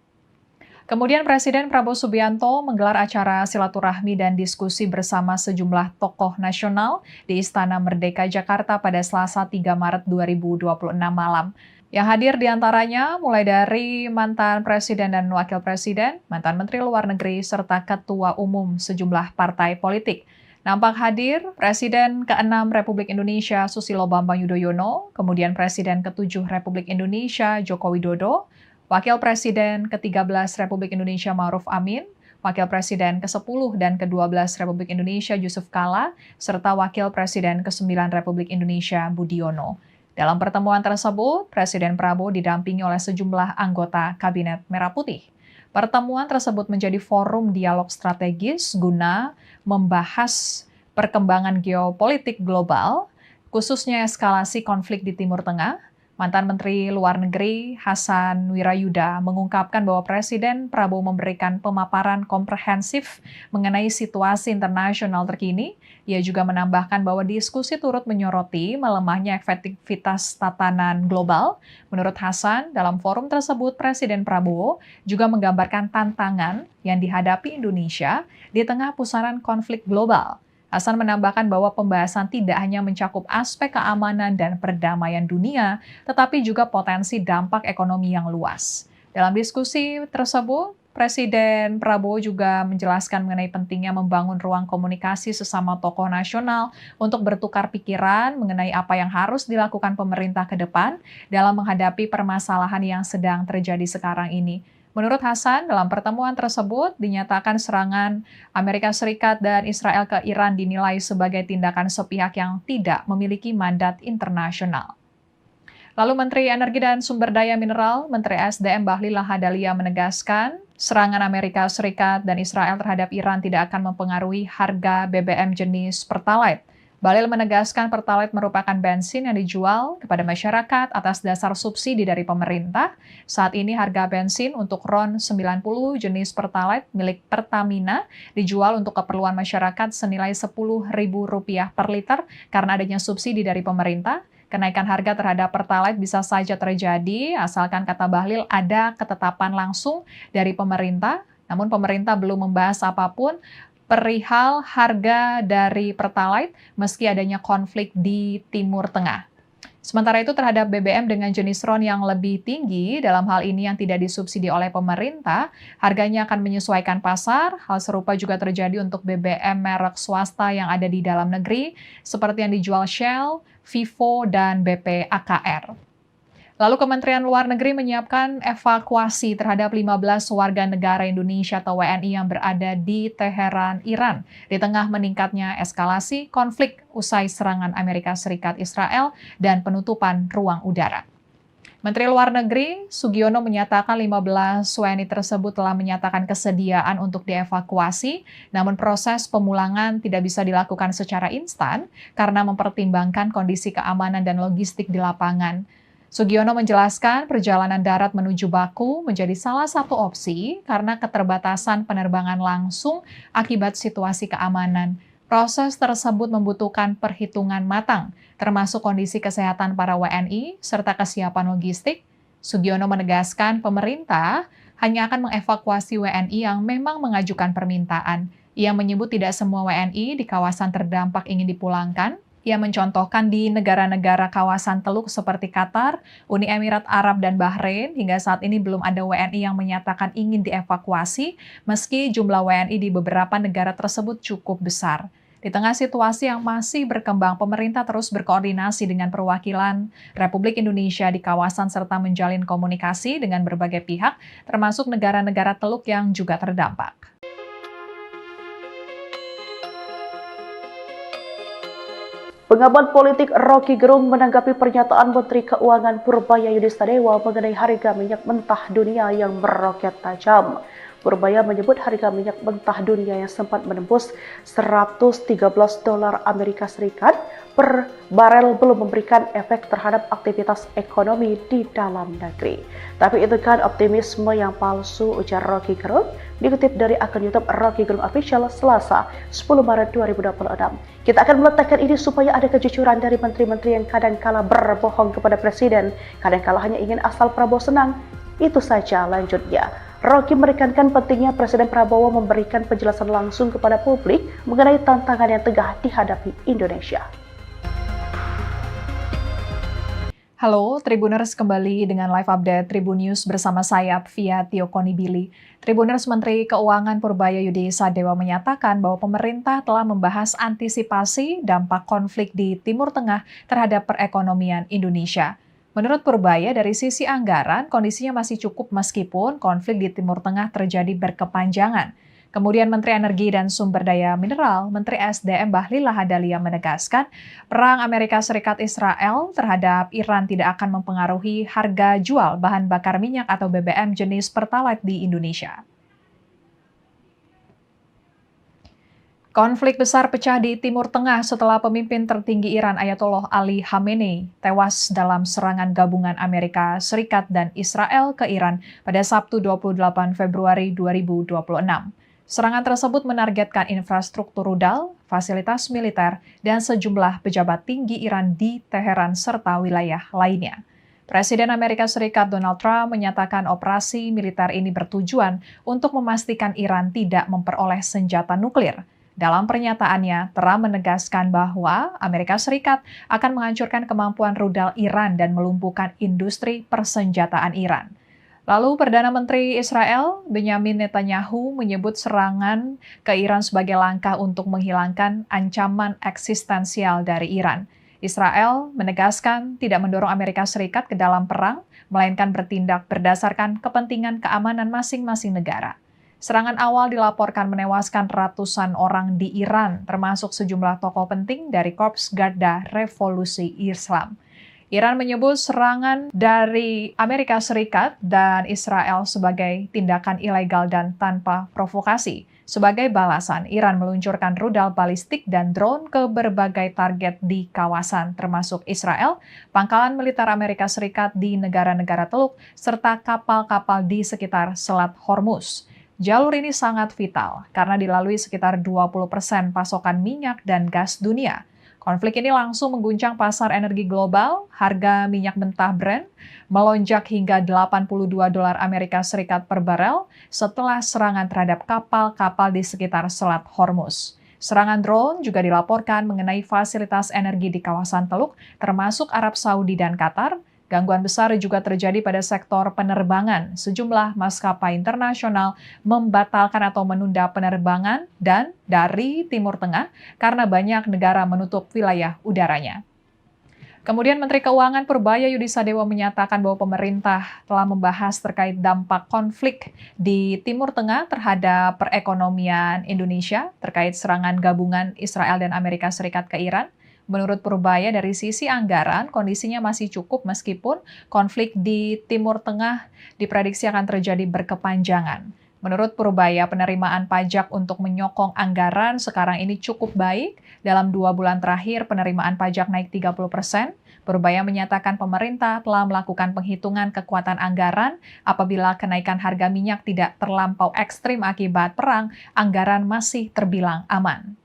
Kemudian Presiden Prabowo Subianto menggelar acara silaturahmi dan diskusi bersama sejumlah tokoh nasional di Istana Merdeka Jakarta pada Selasa 3 Maret 2026 malam. Yang hadir diantaranya mulai dari mantan Presiden dan Wakil Presiden, mantan Menteri Luar Negeri, serta Ketua Umum sejumlah partai politik. Nampak hadir Presiden ke-6 Republik Indonesia Susilo Bambang Yudhoyono, kemudian Presiden ke-7 Republik Indonesia Joko Widodo, Wakil Presiden ke-13 Republik Indonesia Ma'ruf Amin, Wakil Presiden ke-10 dan ke-12 Republik Indonesia Yusuf Kala, serta Wakil Presiden ke-9 Republik Indonesia Budiono. Dalam pertemuan tersebut, Presiden Prabowo didampingi oleh sejumlah anggota Kabinet Merah Putih. Pertemuan tersebut menjadi forum dialog strategis guna membahas perkembangan geopolitik global, khususnya eskalasi konflik di Timur Tengah. Mantan Menteri Luar Negeri Hasan Wirayuda mengungkapkan bahwa Presiden Prabowo memberikan pemaparan komprehensif mengenai situasi internasional terkini. Ia juga menambahkan bahwa diskusi turut menyoroti melemahnya efektivitas tatanan global. Menurut Hasan, dalam forum tersebut Presiden Prabowo juga menggambarkan tantangan yang dihadapi Indonesia di tengah pusaran konflik global. Hasan menambahkan bahwa pembahasan tidak hanya mencakup aspek keamanan dan perdamaian dunia, tetapi juga potensi dampak ekonomi yang luas. Dalam diskusi tersebut, Presiden Prabowo juga menjelaskan mengenai pentingnya membangun ruang komunikasi sesama tokoh nasional untuk bertukar pikiran mengenai apa yang harus dilakukan pemerintah ke depan dalam menghadapi permasalahan yang sedang terjadi sekarang ini. Menurut Hasan, dalam pertemuan tersebut dinyatakan serangan Amerika Serikat dan Israel ke Iran dinilai sebagai tindakan sepihak yang tidak memiliki mandat internasional. Lalu Menteri Energi dan Sumber Daya Mineral, Menteri SDM Bahlil Lahadalia menegaskan, serangan Amerika Serikat dan Israel terhadap Iran tidak akan mempengaruhi harga BBM jenis Pertalite. Bahlil menegaskan Pertalite merupakan bensin yang dijual kepada masyarakat atas dasar subsidi dari pemerintah. Saat ini harga bensin untuk RON 90 jenis Pertalite milik Pertamina dijual untuk keperluan masyarakat senilai Rp10.000 per liter karena adanya subsidi dari pemerintah. Kenaikan harga terhadap Pertalite bisa saja terjadi asalkan, kata Bahlil, ada ketetapan langsung dari pemerintah. Namun pemerintah belum membahas apapun perihal harga dari Pertalite meski adanya konflik di Timur Tengah. Sementara itu terhadap BBM dengan jenis RON yang lebih tinggi, dalam hal ini yang tidak disubsidi oleh pemerintah, harganya akan menyesuaikan pasar. Hal serupa juga terjadi untuk BBM merek swasta yang ada di dalam negeri, seperti yang dijual Shell, Vivo, dan BP AKR. Lalu Kementerian Luar Negeri menyiapkan evakuasi terhadap 15 warga negara Indonesia atau WNI yang berada di Teheran, Iran, di tengah meningkatnya eskalasi konflik usai serangan Amerika Serikat Israel dan penutupan ruang udara. Menteri Luar Negeri Sugiono menyatakan 15 WNI tersebut telah menyatakan kesediaan untuk dievakuasi, namun proses pemulangan tidak bisa dilakukan secara instan karena mempertimbangkan kondisi keamanan dan logistik di lapangan. Sugiono menjelaskan perjalanan darat menuju Baku menjadi salah satu opsi karena keterbatasan penerbangan langsung akibat situasi keamanan. Proses tersebut membutuhkan perhitungan matang, termasuk kondisi kesehatan para WNI serta kesiapan logistik. Sugiono menegaskan pemerintah hanya akan mengevakuasi WNI yang memang mengajukan permintaan. Ia menyebut tidak semua WNI di kawasan terdampak ingin dipulangkan. Ia mencontohkan di negara-negara kawasan Teluk seperti Qatar, Uni Emirat Arab, dan Bahrain, hingga saat ini belum ada WNI yang menyatakan ingin dievakuasi, meski jumlah WNI di beberapa negara tersebut cukup besar. Di tengah situasi yang masih berkembang, pemerintah terus berkoordinasi dengan perwakilan Republik Indonesia di kawasan serta menjalin komunikasi dengan berbagai pihak, termasuk negara-negara Teluk yang juga terdampak. Pengamat politik Rocky Gerung menanggapi pernyataan Menteri Keuangan Purbaya Yudistadewa mengenai harga minyak mentah dunia yang meroket tajam. Purbaya menyebut harga minyak mentah dunia yang sempat menembus $113 Amerika Serikat per barel belum memberikan efek terhadap aktivitas ekonomi di dalam negeri. Tapi itu kan optimisme yang palsu, ujar Rocky Gerung, dikutip dari akun YouTube Rocky Gerung Official Selasa 10 Maret 2026. Kita akan meletakkan ini supaya ada kejujuran dari menteri-menteri yang kadang-kala berbohong kepada presiden, kadang-kala hanya ingin asal Prabowo senang. Itu saja, lanjutnya. Rocky menekankan pentingnya Presiden Prabowo memberikan penjelasan langsung kepada publik mengenai tantangan yang tengah dihadapi Indonesia. Halo, Tribuners, kembali dengan live update Tribun News bersama saya, Via Tio Konibili. Tribuners, Menteri Keuangan Purbaya Yudisadewa menyatakan bahwa pemerintah telah membahas antisipasi dampak konflik di Timur Tengah terhadap perekonomian Indonesia. Menurut Purbaya, dari sisi anggaran, kondisinya masih cukup meskipun konflik di Timur Tengah terjadi berkepanjangan. Kemudian Menteri Energi dan Sumber Daya Mineral, Menteri SDM Bahlil Lahadalia menegaskan, perang Amerika Serikat Israel terhadap Iran tidak akan mempengaruhi harga jual bahan bakar minyak atau BBM jenis Pertalite di Indonesia. Konflik besar pecah di Timur Tengah setelah pemimpin tertinggi Iran Ayatollah Ali Khamenei tewas dalam serangan gabungan Amerika Serikat dan Israel ke Iran pada Sabtu 28 Februari 2026. Serangan tersebut menargetkan infrastruktur rudal, fasilitas militer, dan sejumlah pejabat tinggi Iran di Teheran serta wilayah lainnya. Presiden Amerika Serikat Donald Trump menyatakan operasi militer ini bertujuan untuk memastikan Iran tidak memperoleh senjata nuklir. Dalam pernyataannya, Trump menegaskan bahwa Amerika Serikat akan menghancurkan kemampuan rudal Iran dan melumpuhkan industri persenjataan Iran. Lalu Perdana Menteri Israel Benyamin Netanyahu menyebut serangan ke Iran sebagai langkah untuk menghilangkan ancaman eksistensial dari Iran. Israel menegaskan tidak mendorong Amerika Serikat ke dalam perang, melainkan bertindak berdasarkan kepentingan keamanan masing-masing negara. Serangan awal dilaporkan menewaskan ratusan orang di Iran, termasuk sejumlah tokoh penting dari Korps Garda Revolusi Islam. Iran menyebut serangan dari Amerika Serikat dan Israel sebagai tindakan ilegal dan tanpa provokasi. Sebagai balasan, Iran meluncurkan rudal balistik dan drone ke berbagai target di kawasan, termasuk Israel, pangkalan militer Amerika Serikat di negara-negara Teluk, serta kapal-kapal di sekitar Selat Hormuz. Jalur ini sangat vital karena dilalui sekitar 20% pasokan minyak dan gas dunia. Konflik ini langsung mengguncang pasar energi global, harga minyak mentah Brent melonjak hingga $82 Amerika Serikat per barel setelah serangan terhadap kapal-kapal di sekitar Selat Hormuz. Serangan drone juga dilaporkan mengenai fasilitas energi di kawasan Teluk, termasuk Arab Saudi dan Qatar. Gangguan besar juga terjadi pada sektor penerbangan. Sejumlah maskapai internasional membatalkan atau menunda penerbangan dan dari Timur Tengah karena banyak negara menutup wilayah udaranya. Kemudian Menteri Keuangan Purbaya Yudisadewa menyatakan bahwa pemerintah telah membahas terkait dampak konflik di Timur Tengah terhadap perekonomian Indonesia terkait serangan gabungan Israel dan Amerika Serikat ke Iran. Menurut Purbaya, dari sisi anggaran, kondisinya masih cukup meskipun konflik di Timur Tengah diprediksi akan terjadi berkepanjangan. Menurut Purbaya, penerimaan pajak untuk menyokong anggaran sekarang ini cukup baik. Dalam 2 bulan terakhir, penerimaan pajak naik 30%. Purbaya menyatakan pemerintah telah melakukan penghitungan kekuatan anggaran apabila kenaikan harga minyak tidak terlampau ekstrim akibat perang, anggaran masih terbilang aman.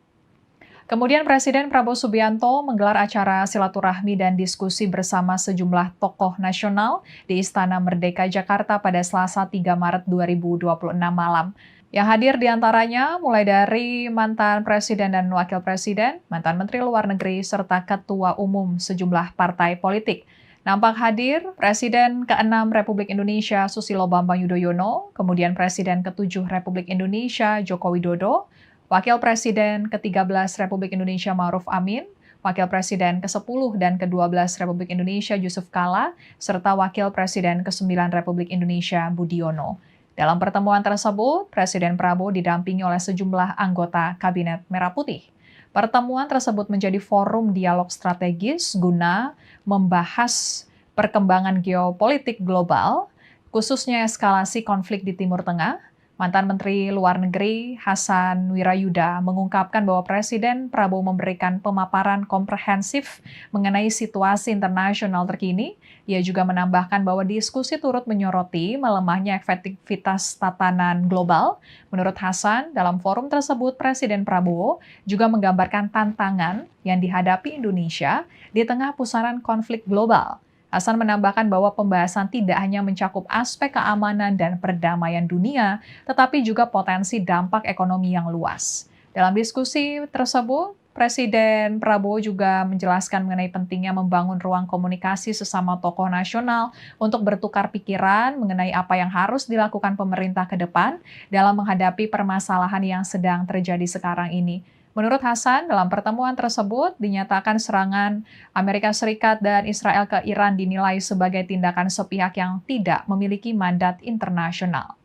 Kemudian Presiden Prabowo Subianto menggelar acara silaturahmi dan diskusi bersama sejumlah tokoh nasional di Istana Merdeka Jakarta pada Selasa 3 Maret 2026 malam. Yang hadir diantaranya mulai dari mantan Presiden dan Wakil Presiden, mantan Menteri Luar Negeri, serta Ketua Umum sejumlah partai politik. Nampak hadir Presiden ke-6 Republik Indonesia Susilo Bambang Yudhoyono, kemudian Presiden ke-7 Republik Indonesia Joko Widodo, Wakil Presiden ke-13 Republik Indonesia Ma'ruf Amin, Wakil Presiden ke-10 dan ke-12 Republik Indonesia Yusuf Kala, serta Wakil Presiden ke-9 Republik Indonesia Budiono. Dalam pertemuan tersebut, Presiden Prabowo didampingi oleh sejumlah anggota Kabinet Merah Putih. Pertemuan tersebut menjadi forum dialog strategis guna membahas perkembangan geopolitik global, khususnya eskalasi konflik di Timur Tengah. Mantan Menteri Luar Negeri Hasan Wirayuda mengungkapkan bahwa Presiden Prabowo memberikan pemaparan komprehensif mengenai situasi internasional terkini. Ia juga menambahkan bahwa diskusi turut menyoroti melemahnya efektivitas tatanan global. Menurut Hasan, dalam forum tersebut Presiden Prabowo juga menggambarkan tantangan yang dihadapi Indonesia di tengah pusaran konflik global. Hasan menambahkan bahwa pembahasan tidak hanya mencakup aspek keamanan dan perdamaian dunia, tetapi juga potensi dampak ekonomi yang luas. Dalam diskusi tersebut, Presiden Prabowo juga menjelaskan mengenai pentingnya membangun ruang komunikasi sesama tokoh nasional untuk bertukar pikiran mengenai apa yang harus dilakukan pemerintah ke depan dalam menghadapi permasalahan yang sedang terjadi sekarang ini. Menurut Hasan, dalam pertemuan tersebut dinyatakan serangan Amerika Serikat dan Israel ke Iran dinilai sebagai tindakan sepihak yang tidak memiliki mandat internasional.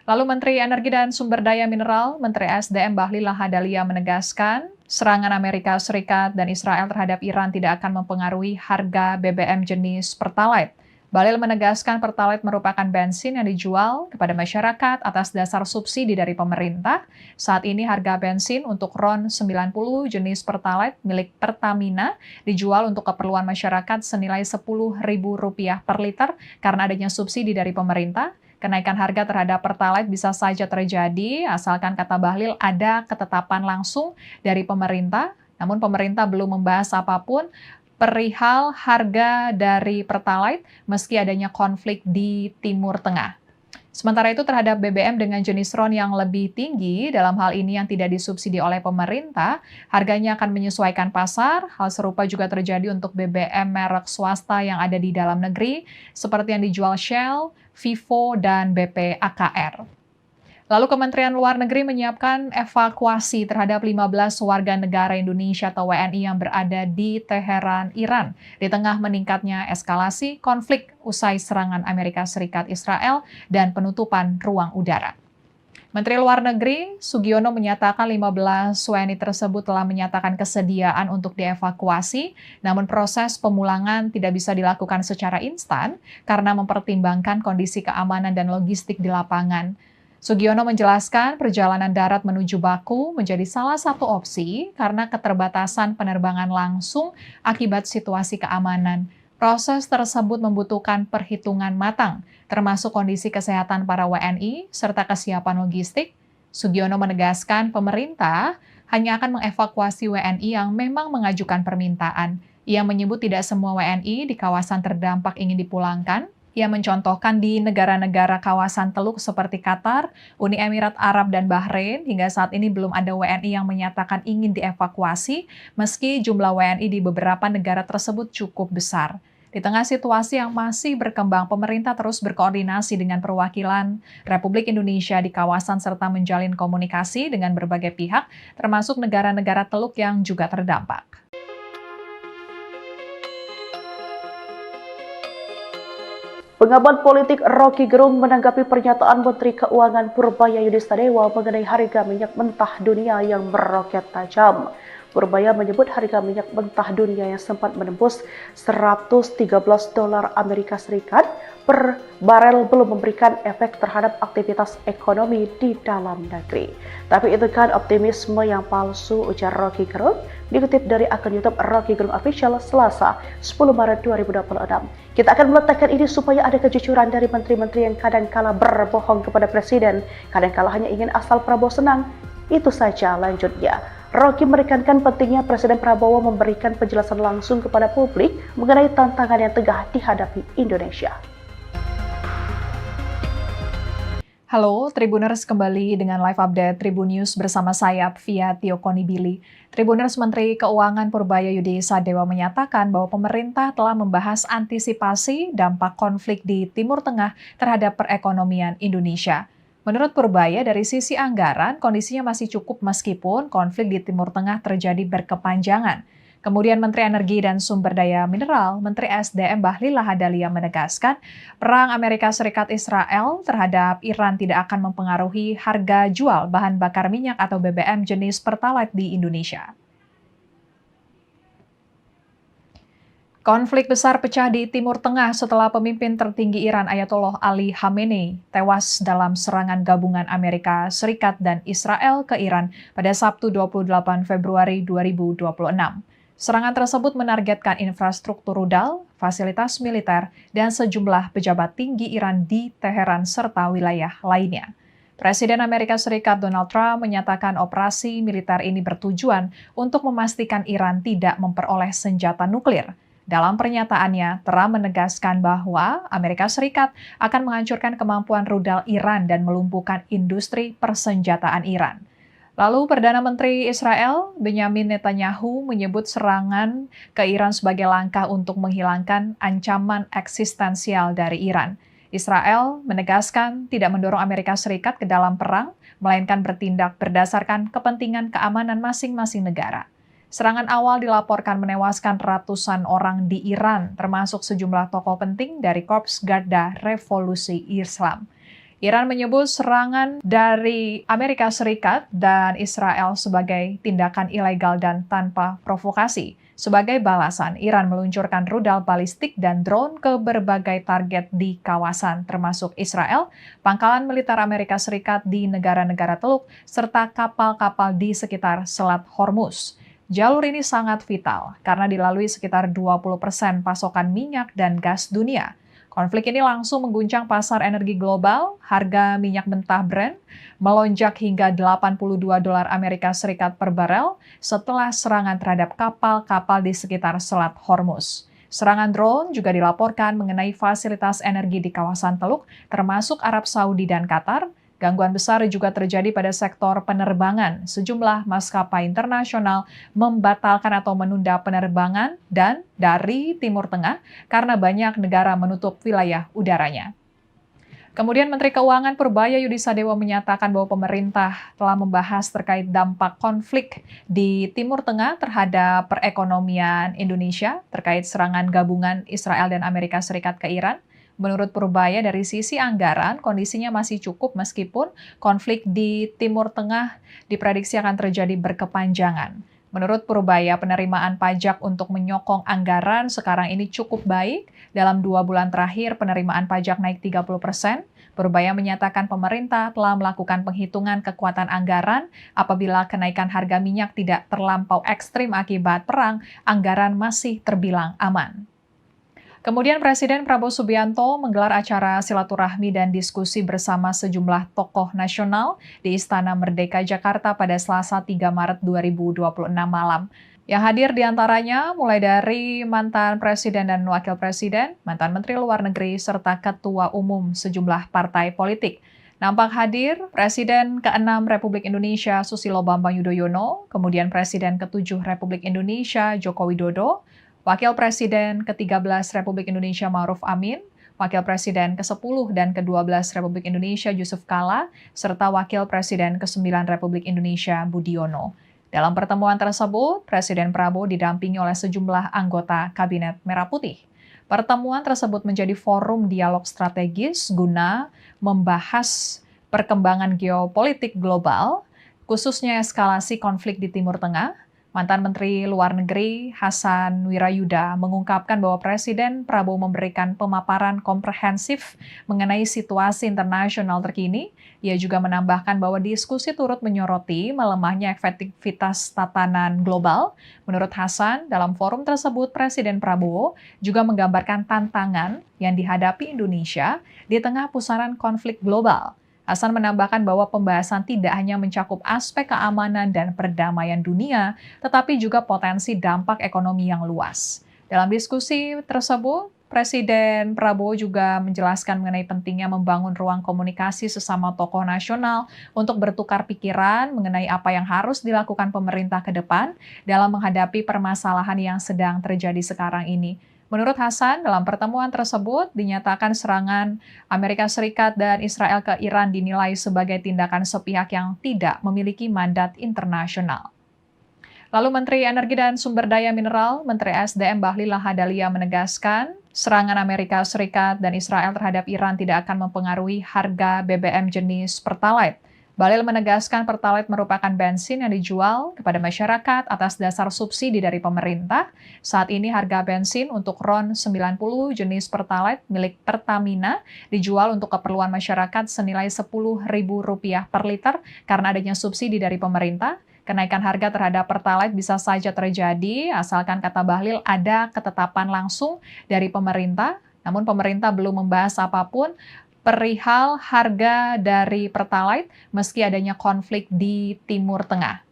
Lalu Menteri Energi dan Sumber Daya Mineral, Menteri SDM Bahlil Lahadalia menegaskan, serangan Amerika Serikat dan Israel terhadap Iran tidak akan mempengaruhi harga BBM jenis Pertalite. Bahlil menegaskan Pertalite merupakan bensin yang dijual kepada masyarakat atas dasar subsidi dari pemerintah. Saat ini harga bensin untuk RON 90 jenis Pertalite milik Pertamina dijual untuk keperluan masyarakat senilai Rp10.000 per liter karena adanya subsidi dari pemerintah. Kenaikan harga terhadap Pertalite bisa saja terjadi asalkan, kata Bahlil, ada ketetapan langsung dari pemerintah. Namun pemerintah belum membahas apapun perihal harga dari Pertalite meski adanya konflik di Timur Tengah. Sementara itu terhadap BBM dengan jenis RON yang lebih tinggi, dalam hal ini yang tidak disubsidi oleh pemerintah, harganya akan menyesuaikan pasar. Hal serupa juga terjadi untuk BBM merek swasta yang ada di dalam negeri, seperti yang dijual Shell, Vivo, dan BP AKR. Lalu Kementerian Luar Negeri menyiapkan evakuasi terhadap 15 warga negara Indonesia atau WNI yang berada di Teheran, Iran, di tengah meningkatnya eskalasi konflik usai serangan Amerika Serikat Israel dan penutupan ruang udara. Menteri Luar Negeri Sugiono menyatakan 15 WNI tersebut telah menyatakan kesediaan untuk dievakuasi, namun proses pemulangan tidak bisa dilakukan secara instan karena mempertimbangkan kondisi keamanan dan logistik di lapangan. Sugiono menjelaskan perjalanan darat menuju Baku menjadi salah satu opsi karena keterbatasan penerbangan langsung akibat situasi keamanan. Proses tersebut membutuhkan perhitungan matang, termasuk kondisi kesehatan para WNI serta kesiapan logistik. Sugiono menegaskan pemerintah hanya akan mengevakuasi WNI yang memang mengajukan permintaan. Ia menyebut tidak semua WNI di kawasan terdampak ingin dipulangkan. Ia mencontohkan di negara-negara kawasan Teluk seperti Qatar, Uni Emirat Arab, dan Bahrain, hingga saat ini belum ada WNI yang menyatakan ingin dievakuasi, meski jumlah WNI di beberapa negara tersebut cukup besar. Di tengah situasi yang masih berkembang, pemerintah terus berkoordinasi dengan perwakilan Republik Indonesia di kawasan serta menjalin komunikasi dengan berbagai pihak, termasuk negara-negara Teluk yang juga terdampak. Pengamat politik Rocky Gerung menanggapi pernyataan Menteri Keuangan Purbaya Yudhistadewa mengenai harga minyak mentah dunia yang meroket tajam. Purbaya menyebut harga minyak mentah dunia yang sempat menembus $113 Amerika Serikat per barel belum memberikan efek terhadap aktivitas ekonomi di dalam negeri. Tapi itu kan optimisme yang palsu, ujar Rocky Gerung, dikutip dari akun YouTube Rocky Gerung Official Selasa 10 Maret 2026. Kita akan meletakkan ini supaya ada kejujuran dari menteri-menteri yang kadangkala berbohong kepada presiden, kadangkala hanya ingin asal Prabowo senang. Itu saja lanjutnya. Rocky menekankan pentingnya Presiden Prabowo memberikan penjelasan langsung kepada publik mengenai tantangan yang tengah dihadapi Indonesia. Halo, Tribuners, kembali dengan live update Tribun News bersama saya, via Tio Konibili. Tribuners, Menteri Keuangan Purbaya Yudi Sadewa menyatakan bahwa pemerintah telah membahas antisipasi dampak konflik di Timur Tengah terhadap perekonomian Indonesia. Menurut Purbaya, dari sisi anggaran, kondisinya masih cukup meskipun konflik di Timur Tengah terjadi berkepanjangan. Kemudian Menteri Energi dan Sumber Daya Mineral, Menteri SDM Bahlil Lahadalia menegaskan, perang Amerika Serikat Israel terhadap Iran tidak akan mempengaruhi harga jual bahan bakar minyak atau BBM jenis Pertalite di Indonesia. Konflik besar pecah di Timur Tengah setelah pemimpin tertinggi Iran Ayatollah Ali Khamenei tewas dalam serangan gabungan Amerika Serikat dan Israel ke Iran pada Sabtu 28 Februari 2026. Serangan tersebut menargetkan infrastruktur rudal, fasilitas militer, dan sejumlah pejabat tinggi Iran di Teheran serta wilayah lainnya. Presiden Amerika Serikat Donald Trump menyatakan operasi militer ini bertujuan untuk memastikan Iran tidak memperoleh senjata nuklir. Dalam pernyataannya, Trump menegaskan bahwa Amerika Serikat akan menghancurkan kemampuan rudal Iran dan melumpuhkan industri persenjataan Iran. Lalu Perdana Menteri Israel, Benyamin Netanyahu, menyebut serangan ke Iran sebagai langkah untuk menghilangkan ancaman eksistensial dari Iran. Israel menegaskan tidak mendorong Amerika Serikat ke dalam perang, melainkan bertindak berdasarkan kepentingan keamanan masing-masing negara. Serangan awal dilaporkan menewaskan ratusan orang di Iran, termasuk sejumlah tokoh penting dari Korps Garda Revolusi Islam. Iran menyebut serangan dari Amerika Serikat dan Israel sebagai tindakan ilegal dan tanpa provokasi. Sebagai balasan, Iran meluncurkan rudal balistik dan drone ke berbagai target di kawasan, termasuk Israel, pangkalan militer Amerika Serikat di negara-negara Teluk, serta kapal-kapal di sekitar Selat Hormuz. Jalur ini sangat vital karena dilalui sekitar 20% pasokan minyak dan gas dunia. Konflik ini langsung mengguncang pasar energi global, harga minyak mentah Brent melonjak hingga $82 Amerika Serikat per barel setelah serangan terhadap kapal-kapal di sekitar Selat Hormuz. Serangan drone juga dilaporkan mengenai fasilitas energi di kawasan Teluk, termasuk Arab Saudi dan Qatar. Gangguan besar juga terjadi pada sektor penerbangan. Sejumlah maskapai internasional membatalkan atau menunda penerbangan dan dari Timur Tengah karena banyak negara menutup wilayah udaranya. Kemudian Menteri Keuangan Purbaya Yudi Sadewa menyatakan bahwa pemerintah telah membahas terkait dampak konflik di Timur Tengah terhadap perekonomian Indonesia terkait serangan gabungan Israel dan Amerika Serikat ke Iran. Menurut Purbaya, dari sisi anggaran, kondisinya masih cukup meskipun konflik di Timur Tengah diprediksi akan terjadi berkepanjangan. Menurut Purbaya, penerimaan pajak untuk menyokong anggaran sekarang ini cukup baik. Dalam 2 bulan terakhir, penerimaan pajak naik 30%. Purbaya menyatakan pemerintah telah melakukan penghitungan kekuatan anggaran. Apabila kenaikan harga minyak tidak terlampau ekstrim akibat perang, anggaran masih terbilang aman. Kemudian Presiden Prabowo Subianto menggelar acara silaturahmi dan diskusi bersama sejumlah tokoh nasional di Istana Merdeka Jakarta pada Selasa 3 Maret 2026 malam. Yang hadir diantaranya mulai dari mantan Presiden dan Wakil Presiden, mantan Menteri Luar Negeri, serta Ketua Umum sejumlah partai politik. Nampak hadir Presiden ke-6 Republik Indonesia Susilo Bambang Yudhoyono, kemudian Presiden ke-7 Republik Indonesia Joko Widodo, Wakil Presiden ke-13 Republik Indonesia Ma'ruf Amin, Wakil Presiden ke-10 dan ke-12 Republik Indonesia Yusuf Kala, serta Wakil Presiden ke-9 Republik Indonesia Budiono. Dalam pertemuan tersebut, Presiden Prabowo didampingi oleh sejumlah anggota Kabinet Merah Putih. Pertemuan tersebut menjadi forum dialog strategis guna membahas perkembangan geopolitik global, khususnya eskalasi konflik di Timur Tengah, Mantan Menteri Luar Negeri Hasan Wirayuda mengungkapkan bahwa Presiden Prabowo memberikan pemaparan komprehensif mengenai situasi internasional terkini. Ia juga menambahkan bahwa diskusi turut menyoroti melemahnya efektivitas tatanan global. Menurut Hasan, dalam forum tersebut Presiden Prabowo juga menggambarkan tantangan yang dihadapi Indonesia di tengah pusaran konflik global. Hasan menambahkan bahwa pembahasan tidak hanya mencakup aspek keamanan dan perdamaian dunia, tetapi juga potensi dampak ekonomi yang luas. Dalam diskusi tersebut, Presiden Prabowo juga menjelaskan mengenai pentingnya membangun ruang komunikasi sesama tokoh nasional untuk bertukar pikiran mengenai apa yang harus dilakukan pemerintah ke depan dalam menghadapi permasalahan yang sedang terjadi sekarang ini. Menurut Hasan, dalam pertemuan tersebut dinyatakan serangan Amerika Serikat dan Israel ke Iran dinilai sebagai tindakan sepihak yang tidak memiliki mandat internasional. Lalu Menteri Energi dan Sumber Daya Mineral, Menteri SDM Bahlil Lahadalia menegaskan, serangan Amerika Serikat dan Israel terhadap Iran tidak akan mempengaruhi harga BBM jenis Pertalite. Bahlil menegaskan Pertalite merupakan bensin yang dijual kepada masyarakat atas dasar subsidi dari pemerintah. Saat ini harga bensin untuk RON 90 jenis Pertalite milik Pertamina dijual untuk keperluan masyarakat senilai Rp10.000 per liter karena adanya subsidi dari pemerintah. Kenaikan harga terhadap Pertalite bisa saja terjadi asalkan, kata Bahlil, ada ketetapan langsung dari pemerintah. Namun pemerintah belum membahas apapun perihal harga dari Pertalite meski adanya konflik di Timur Tengah.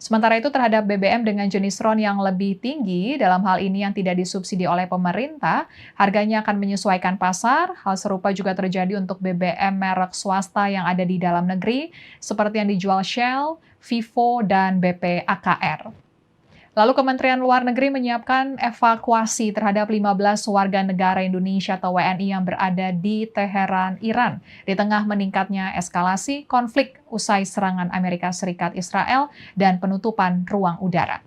Sementara itu terhadap BBM dengan jenis RON yang lebih tinggi, dalam hal ini yang tidak disubsidi oleh pemerintah, harganya akan menyesuaikan pasar. Hal serupa juga terjadi untuk BBM merek swasta yang ada di dalam negeri, seperti yang dijual Shell, Vivo, dan BPAKR. Lalu Kementerian Luar Negeri menyiapkan evakuasi terhadap 15 warga negara Indonesia atau WNI yang berada di Teheran, Iran, di tengah meningkatnya eskalasi konflik usai serangan Amerika Serikat Israel dan penutupan ruang udara.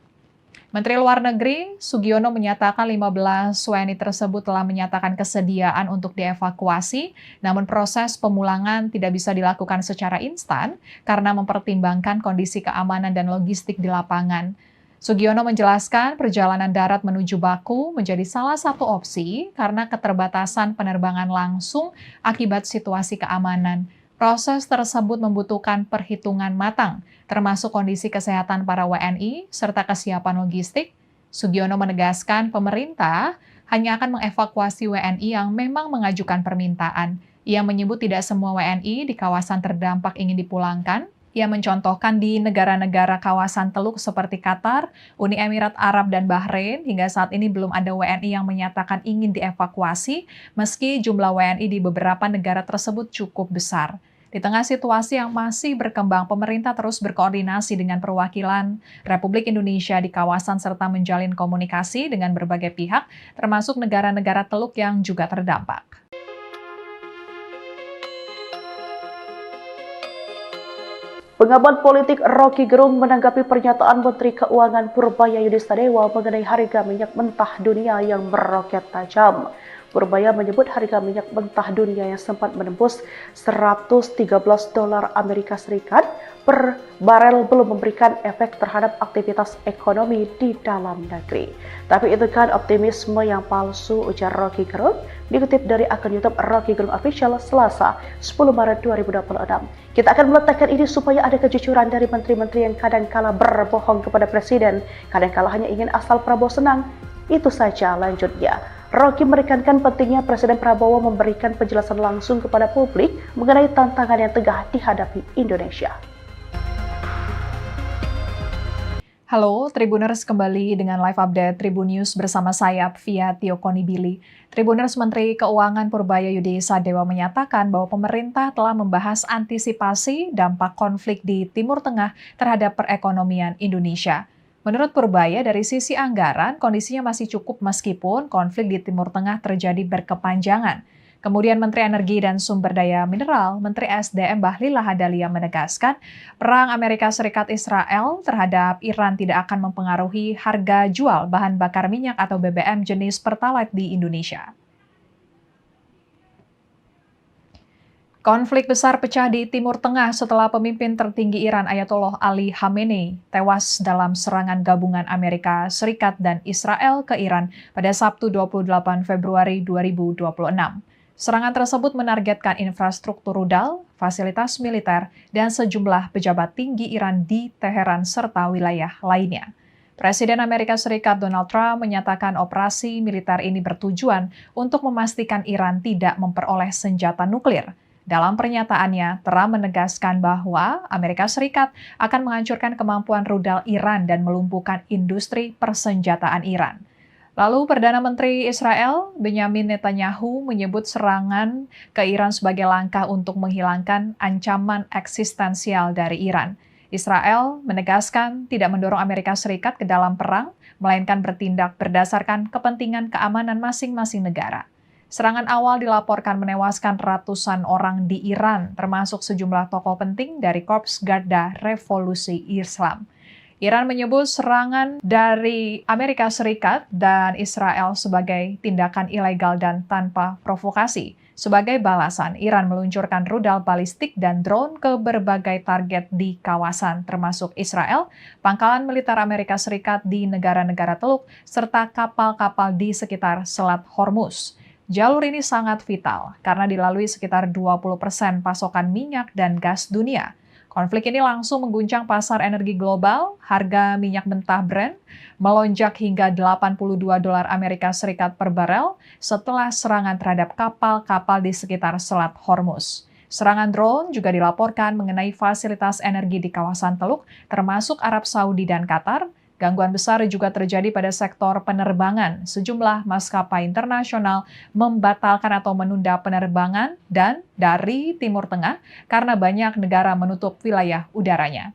Menteri Luar Negeri Sugiono menyatakan 15 WNI tersebut telah menyatakan kesediaan untuk dievakuasi, namun proses pemulangan tidak bisa dilakukan secara instan karena mempertimbangkan kondisi keamanan dan logistik di lapangan. Sugiono menjelaskan perjalanan darat menuju Baku menjadi salah satu opsi karena keterbatasan penerbangan langsung akibat situasi keamanan. Proses tersebut membutuhkan perhitungan matang, termasuk kondisi kesehatan para WNI serta kesiapan logistik. Sugiono menegaskan pemerintah hanya akan mengevakuasi WNI yang memang mengajukan permintaan. Ia menyebut tidak semua WNI di kawasan terdampak ingin dipulangkan. Ia mencontohkan di negara-negara kawasan Teluk seperti Qatar, Uni Emirat Arab, dan Bahrain, hingga saat ini belum ada WNI yang menyatakan ingin dievakuasi, meski jumlah WNI di beberapa negara tersebut cukup besar. Di tengah situasi yang masih berkembang, pemerintah terus berkoordinasi dengan perwakilan Republik Indonesia di kawasan serta menjalin komunikasi dengan berbagai pihak, termasuk negara-negara Teluk yang juga terdampak. Pengamat politik Rocky Gerung menanggapi pernyataan Menteri Keuangan Purbaya Yudhistadewa mengenai harga minyak mentah dunia yang meroket tajam. Purbaya menyebut harga minyak mentah dunia yang sempat menembus $113 Amerika Serikat per barel belum memberikan efek terhadap aktivitas ekonomi di dalam negeri. Tapi itu kan optimisme yang palsu, ujar Rocky Gerung, dikutip dari akun YouTube Rocky Gerung Official Selasa 10 Maret 2026. Kita akan meletakkan ini supaya ada kejujuran dari menteri-menteri yang kadang-kala berbohong kepada presiden, kadang-kala hanya ingin asal Prabowo senang. Itu saja, lanjutnya. Rocky menekankan pentingnya Presiden Prabowo memberikan penjelasan langsung kepada publik mengenai tantangan yang tengah dihadapi Indonesia. Halo, Tribuners, kembali dengan live update Tribun News bersama saya, Fia Tiokonibili. Tribuners, Menteri Keuangan Purbaya Yudhistadewa menyatakan bahwa pemerintah telah membahas antisipasi dampak konflik di Timur Tengah terhadap perekonomian Indonesia. Menurut Purbaya, dari sisi anggaran, kondisinya masih cukup meskipun konflik di Timur Tengah terjadi berkepanjangan. Kemudian Menteri Energi dan Sumber Daya Mineral, Menteri SDM Bahlil Lahadalia menegaskan, perang Amerika Serikat Israel terhadap Iran tidak akan mempengaruhi harga jual bahan bakar minyak atau BBM jenis Pertalite di Indonesia. Konflik besar pecah di Timur Tengah setelah pemimpin tertinggi Iran Ayatollah Ali Khamenei tewas dalam serangan gabungan Amerika Serikat dan Israel ke Iran pada Sabtu 28 Februari 2026. Serangan tersebut menargetkan infrastruktur rudal, fasilitas militer, dan sejumlah pejabat tinggi Iran di Teheran serta wilayah lainnya. Presiden Amerika Serikat Donald Trump menyatakan operasi militer ini bertujuan untuk memastikan Iran tidak memperoleh senjata nuklir. Dalam pernyataannya, Trump menegaskan bahwa Amerika Serikat akan menghancurkan kemampuan rudal Iran dan melumpuhkan industri persenjataan Iran. Lalu Perdana Menteri Israel Benjamin Netanyahu menyebut serangan ke Iran sebagai langkah untuk menghilangkan ancaman eksistensial dari Iran. Israel menegaskan tidak mendorong Amerika Serikat ke dalam perang, melainkan bertindak berdasarkan kepentingan keamanan masing-masing negara. Serangan awal dilaporkan menewaskan ratusan orang di Iran, termasuk sejumlah tokoh penting dari Korps Garda Revolusi Islam. Iran menyebut serangan dari Amerika Serikat dan Israel sebagai tindakan ilegal dan tanpa provokasi. Sebagai balasan, Iran meluncurkan rudal balistik dan drone ke berbagai target di kawasan, termasuk Israel, pangkalan militer Amerika Serikat di negara-negara Teluk, serta kapal-kapal di sekitar Selat Hormuz. Jalur ini sangat vital karena dilalui sekitar 20% pasokan minyak dan gas dunia. Konflik ini langsung mengguncang pasar energi global, harga minyak mentah Brent melonjak hingga $82 Amerika Serikat per barel setelah serangan terhadap kapal-kapal di sekitar Selat Hormuz. Serangan drone juga dilaporkan mengenai fasilitas energi di kawasan Teluk, termasuk Arab Saudi dan Qatar. Gangguan besar juga terjadi pada sektor penerbangan. Sejumlah maskapai internasional membatalkan atau menunda penerbangan dan dari Timur Tengah karena banyak negara menutup wilayah udaranya.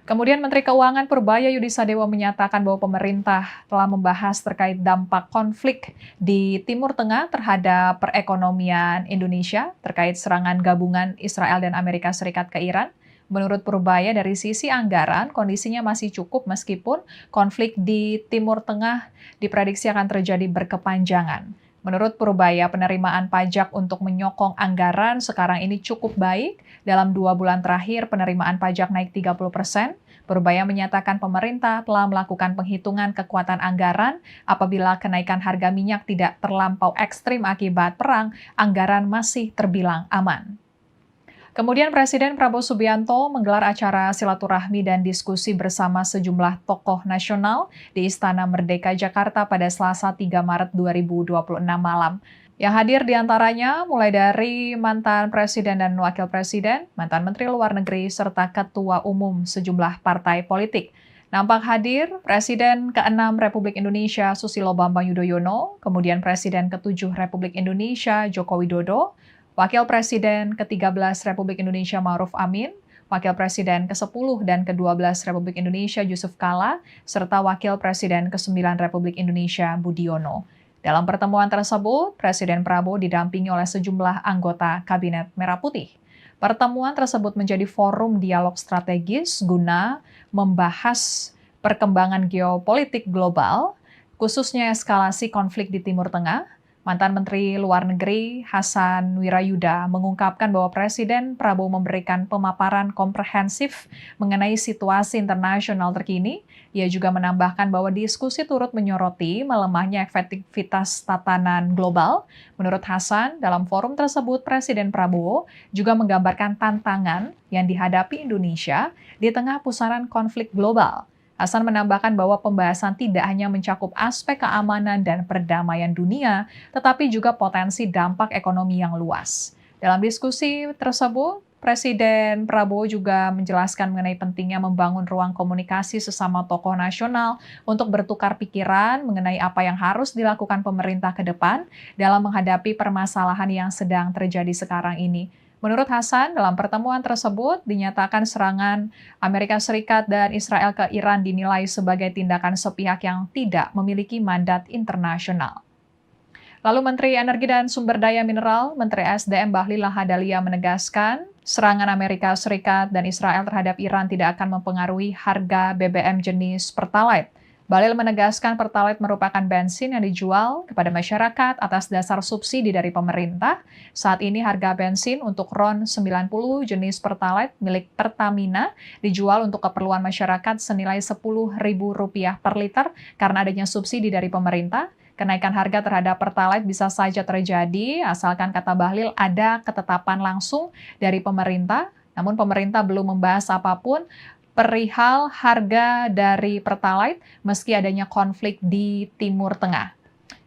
Kemudian Menteri Keuangan Purbaya Yudisadewo menyatakan bahwa pemerintah telah membahas terkait dampak konflik di Timur Tengah terhadap perekonomian Indonesia terkait serangan gabungan Israel dan Amerika Serikat ke Iran. Menurut Purbaya, dari sisi anggaran, kondisinya masih cukup meskipun konflik di Timur Tengah diprediksi akan terjadi berkepanjangan. Menurut Purbaya, penerimaan pajak untuk menyokong anggaran sekarang ini cukup baik. Dalam 2 bulan terakhir, penerimaan pajak naik 30%. Purbaya menyatakan pemerintah telah melakukan penghitungan kekuatan anggaran apabila kenaikan harga minyak tidak terlampau ekstrim akibat perang, anggaran masih terbilang aman. Kemudian Presiden Prabowo Subianto menggelar acara silaturahmi dan diskusi bersama sejumlah tokoh nasional di Istana Merdeka Jakarta pada Selasa 3 Maret 2026 malam. Yang hadir diantaranya mulai dari mantan Presiden dan Wakil Presiden, mantan Menteri Luar Negeri, serta Ketua Umum sejumlah partai politik. Nampak hadir Presiden ke-6 Republik Indonesia Susilo Bambang Yudhoyono, kemudian Presiden ke-7 Republik Indonesia Joko Widodo, Wakil Presiden ke-13 Republik Indonesia Ma'ruf Amin, Wakil Presiden ke-10 dan ke-12 Republik Indonesia Yusuf Kala, serta Wakil Presiden ke-9 Republik Indonesia Budiono. Dalam pertemuan tersebut, Presiden Prabowo didampingi oleh sejumlah anggota Kabinet Merah Putih. Pertemuan tersebut menjadi forum dialog strategis guna membahas perkembangan geopolitik global, khususnya eskalasi konflik di Timur Tengah. Mantan Menteri Luar Negeri Hasan Wirayuda mengungkapkan bahwa Presiden Prabowo memberikan pemaparan komprehensif mengenai situasi internasional terkini. Ia juga menambahkan bahwa diskusi turut menyoroti melemahnya efektivitas tatanan global. Menurut Hasan, dalam forum tersebut Presiden Prabowo juga menggambarkan tantangan yang dihadapi Indonesia di tengah pusaran konflik global. Hasan menambahkan bahwa pembahasan tidak hanya mencakup aspek keamanan dan perdamaian dunia, tetapi juga potensi dampak ekonomi yang luas. Dalam diskusi tersebut, Presiden Prabowo juga menjelaskan mengenai pentingnya membangun ruang komunikasi sesama tokoh nasional untuk bertukar pikiran mengenai apa yang harus dilakukan pemerintah ke depan dalam menghadapi permasalahan yang sedang terjadi sekarang ini. Menurut Hasan, dalam pertemuan tersebut dinyatakan serangan Amerika Serikat dan Israel ke Iran dinilai sebagai tindakan sepihak yang tidak memiliki mandat internasional. Lalu Menteri Energi dan Sumber Daya Mineral, Menteri SDM Bahlil Lahadalia menegaskan, serangan Amerika Serikat dan Israel terhadap Iran tidak akan mempengaruhi harga BBM jenis Pertalite. Bahlil menegaskan Pertalite merupakan bensin yang dijual kepada masyarakat atas dasar subsidi dari pemerintah. Saat ini harga bensin untuk RON 90 jenis Pertalite milik Pertamina dijual untuk keperluan masyarakat senilai Rp10.000 per liter karena adanya subsidi dari pemerintah. Kenaikan harga terhadap Pertalite bisa saja terjadi asalkan, kata Bahlil, ada ketetapan langsung dari pemerintah. Namun pemerintah belum membahas apapun perihal harga dari Pertalite meski adanya konflik di Timur Tengah.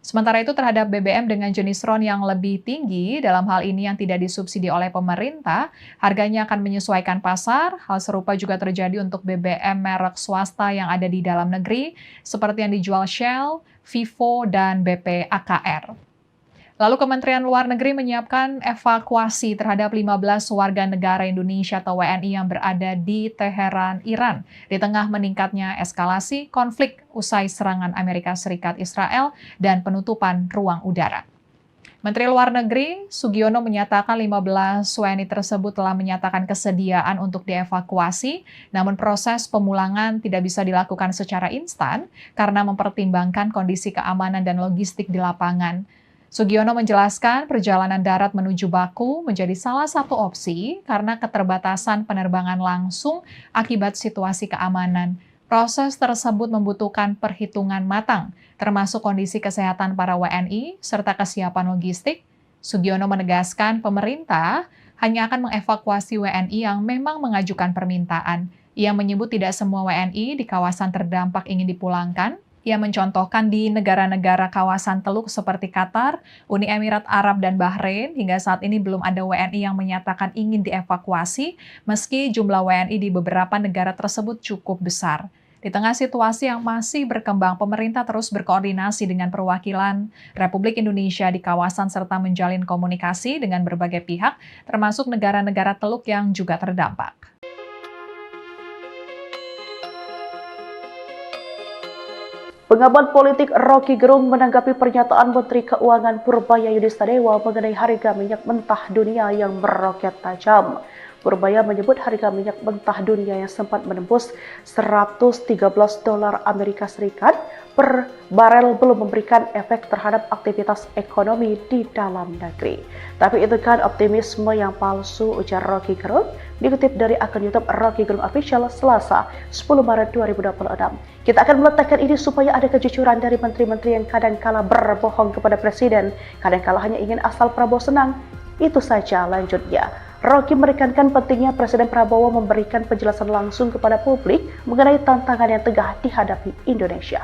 Sementara itu terhadap BBM dengan jenis RON yang lebih tinggi, dalam hal ini yang tidak disubsidi oleh pemerintah, harganya akan menyesuaikan pasar. Hal serupa juga terjadi untuk BBM merek swasta yang ada di dalam negeri, seperti yang dijual Shell, Vivo, dan BP AKR. Lalu Kementerian Luar Negeri menyiapkan evakuasi terhadap 15 warga negara Indonesia atau WNI yang berada di Teheran, Iran, di tengah meningkatnya eskalasi konflik usai serangan Amerika Serikat Israel dan penutupan ruang udara. Menteri Luar Negeri Sugiono menyatakan 15 WNI tersebut telah menyatakan kesediaan untuk dievakuasi, namun proses pemulangan tidak bisa dilakukan secara instan karena mempertimbangkan kondisi keamanan dan logistik di lapangan. Sugiono menjelaskan perjalanan darat menuju Baku menjadi salah satu opsi karena keterbatasan penerbangan langsung akibat situasi keamanan. Proses tersebut membutuhkan perhitungan matang, termasuk kondisi kesehatan para WNI serta kesiapan logistik. Sugiono menegaskan pemerintah hanya akan mengevakuasi WNI yang memang mengajukan permintaan. Ia menyebut tidak semua WNI di kawasan terdampak ingin dipulangkan. Ia mencontohkan di negara-negara kawasan Teluk seperti Qatar, Uni Emirat Arab, dan Bahrain, hingga saat ini belum ada WNI yang menyatakan ingin dievakuasi, meski jumlah WNI di beberapa negara tersebut cukup besar. Di tengah situasi yang masih berkembang, pemerintah terus berkoordinasi dengan perwakilan Republik Indonesia di kawasan serta menjalin komunikasi dengan berbagai pihak, termasuk negara-negara Teluk yang juga terdampak. Pengamat politik Rocky Gerung menanggapi pernyataan Menteri Keuangan Purbaya Yudhistadewa mengenai harga minyak mentah dunia yang meroket tajam. Purbaya menyebut harga minyak mentah dunia yang sempat menembus $113 Amerika Serikat per barel belum memberikan efek terhadap aktivitas ekonomi di dalam negeri. Tapi itu kan optimisme yang palsu, ujar Rocky Gerung, dikutip dari akun YouTube Rocky Gerung Official Selasa 10 Maret 2026. Kita akan meletakkan ini supaya ada kejujuran dari menteri-menteri yang kadangkala berbohong kepada presiden, kadangkala hanya ingin asal Prabowo senang. Itu saja, lanjutnya. Rocky menekankan pentingnya Presiden Prabowo memberikan penjelasan langsung kepada publik mengenai tantangan yang tengah dihadapi Indonesia.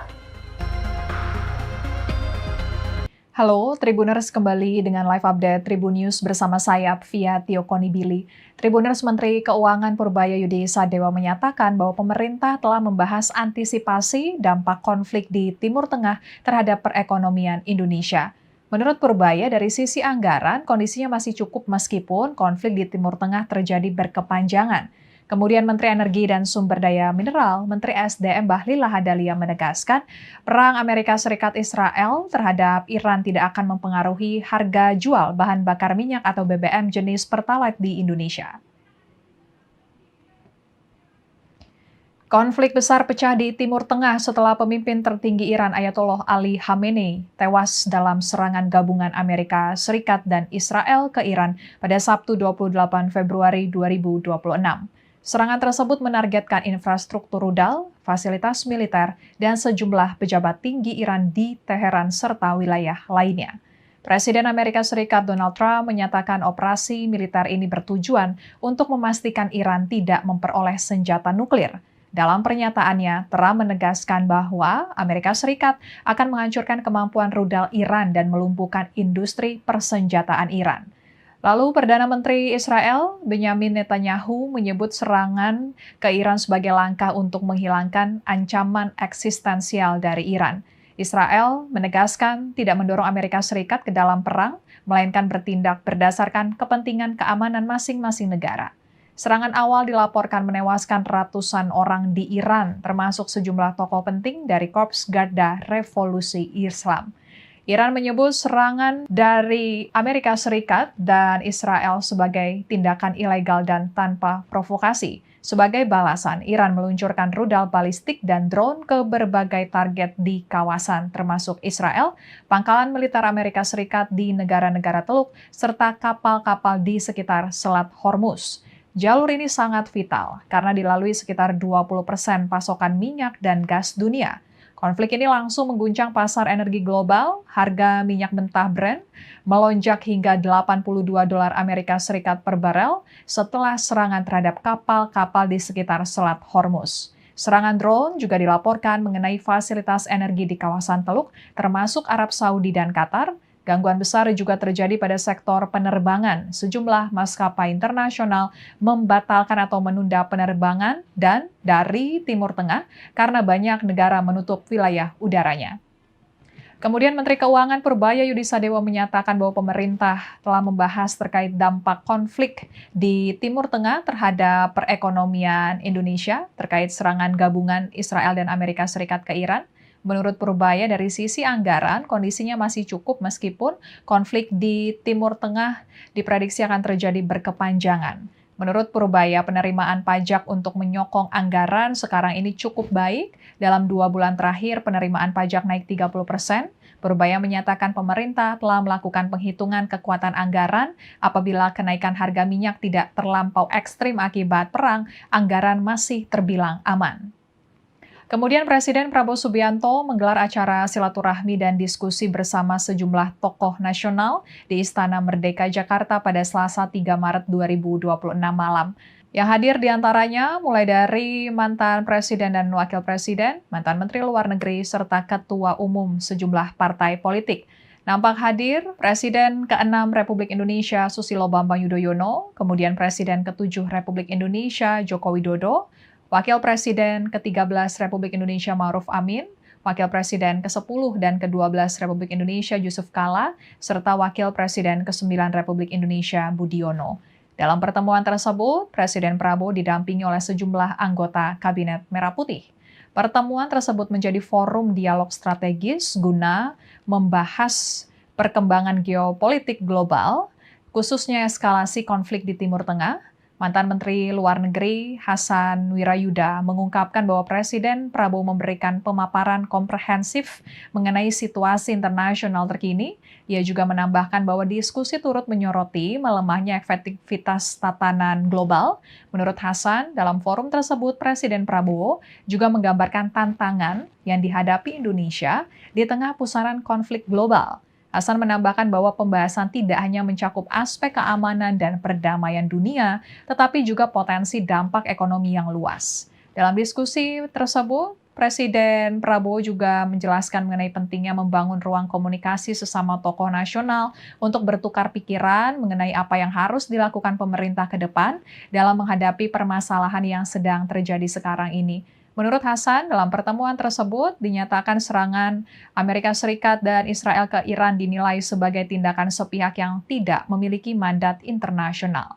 Halo, Tribuners, kembali dengan live update Tribun News bersama saya, Via Konibili. Tribuners, Menteri Keuangan Purbaya Yudhistadewa menyatakan bahwa pemerintah telah membahas antisipasi dampak konflik di Timur Tengah terhadap perekonomian Indonesia. Menurut Purbaya, dari sisi anggaran, kondisinya masih cukup meskipun konflik di Timur Tengah terjadi berkepanjangan. Kemudian Menteri Energi dan Sumber Daya Mineral, Menteri SDM Bahlil Lahadalia menegaskan, perang Amerika Serikat Israel terhadap Iran tidak akan mempengaruhi harga jual bahan bakar minyak atau BBM jenis Pertalite di Indonesia. Konflik besar pecah di Timur Tengah setelah pemimpin tertinggi Iran Ayatollah Ali Khamenei tewas dalam serangan gabungan Amerika Serikat dan Israel ke Iran pada Sabtu 28 Februari 2026. Serangan tersebut menargetkan infrastruktur rudal, fasilitas militer, dan sejumlah pejabat tinggi Iran di Teheran serta wilayah lainnya. Presiden Amerika Serikat Donald Trump menyatakan operasi militer ini bertujuan untuk memastikan Iran tidak memperoleh senjata nuklir. Dalam pernyataannya, Trump menegaskan bahwa Amerika Serikat akan menghancurkan kemampuan rudal Iran dan melumpuhkan industri persenjataan Iran. Lalu Perdana Menteri Israel Benyamin Netanyahu menyebut serangan ke Iran sebagai langkah untuk menghilangkan ancaman eksistensial dari Iran. Israel menegaskan tidak mendorong Amerika Serikat ke dalam perang, melainkan bertindak berdasarkan kepentingan keamanan masing-masing negara. Serangan awal dilaporkan menewaskan ratusan orang di Iran, termasuk sejumlah tokoh penting dari Korps Garda Revolusi Islam. Iran menyebut serangan dari Amerika Serikat dan Israel sebagai tindakan ilegal dan tanpa provokasi. Sebagai balasan, Iran meluncurkan rudal balistik dan drone ke berbagai target di kawasan, termasuk Israel, pangkalan militer Amerika Serikat di negara-negara Teluk, serta kapal-kapal di sekitar Selat Hormuz. Jalur ini sangat vital karena dilalui sekitar 20% pasokan minyak dan gas dunia. Konflik ini langsung mengguncang pasar energi global, harga minyak mentah Brent melonjak hingga $82 Amerika Serikat per barel setelah serangan terhadap kapal-kapal di sekitar Selat Hormuz. Serangan drone juga dilaporkan mengenai fasilitas energi di kawasan Teluk, termasuk Arab Saudi dan Qatar. Gangguan besar juga terjadi pada sektor penerbangan. Sejumlah maskapai internasional membatalkan atau menunda penerbangan dan dari Timur Tengah karena banyak negara menutup wilayah udaranya. Kemudian Menteri Keuangan Purbaya Yudisadewo menyatakan bahwa pemerintah telah membahas terkait dampak konflik di Timur Tengah terhadap perekonomian Indonesia terkait serangan gabungan Israel dan Amerika Serikat ke Iran. Menurut Purbaya, dari sisi anggaran, kondisinya masih cukup meskipun konflik di Timur Tengah diprediksi akan terjadi berkepanjangan. Menurut Purbaya, penerimaan pajak untuk menyokong anggaran sekarang ini cukup baik. Dalam 2 bulan terakhir, penerimaan pajak naik 30%. Purbaya menyatakan pemerintah telah melakukan penghitungan kekuatan anggaran apabila kenaikan harga minyak tidak terlampau ekstrim akibat perang, anggaran masih terbilang aman. Kemudian Presiden Prabowo Subianto menggelar acara silaturahmi dan diskusi bersama sejumlah tokoh nasional di Istana Merdeka Jakarta pada Selasa 3 Maret 2026 malam. Yang hadir diantaranya mulai dari mantan Presiden dan Wakil Presiden, mantan Menteri Luar Negeri, serta Ketua Umum sejumlah partai politik. Nampak hadir Presiden ke-6 Republik Indonesia Susilo Bambang Yudhoyono, kemudian Presiden ke-7 Republik Indonesia Joko Widodo, Wakil Presiden ke-13 Republik Indonesia Ma'ruf Amin, Wakil Presiden ke-10 dan ke-12 Republik Indonesia Yusuf Kala, serta Wakil Presiden ke-9 Republik Indonesia Budiono. Dalam pertemuan tersebut, Presiden Prabowo didampingi oleh sejumlah anggota Kabinet Merah Putih. Pertemuan tersebut menjadi forum dialog strategis guna membahas perkembangan geopolitik global, khususnya eskalasi konflik di Timur Tengah. Mantan Menteri Luar Negeri Hasan Wirayuda mengungkapkan bahwa Presiden Prabowo memberikan pemaparan komprehensif mengenai situasi internasional terkini. Ia juga menambahkan bahwa diskusi turut menyoroti melemahnya efektivitas tatanan global. Menurut Hasan, dalam forum tersebut Presiden Prabowo juga menggambarkan tantangan yang dihadapi Indonesia di tengah pusaran konflik global. Hasan menambahkan bahwa pembahasan tidak hanya mencakup aspek keamanan dan perdamaian dunia, tetapi juga potensi dampak ekonomi yang luas. Dalam diskusi tersebut, Presiden Prabowo juga menjelaskan mengenai pentingnya membangun ruang komunikasi sesama tokoh nasional untuk bertukar pikiran mengenai apa yang harus dilakukan pemerintah ke depan dalam menghadapi permasalahan yang sedang terjadi sekarang ini. Menurut Hasan, dalam pertemuan tersebut dinyatakan serangan Amerika Serikat dan Israel ke Iran dinilai sebagai tindakan sepihak yang tidak memiliki mandat internasional.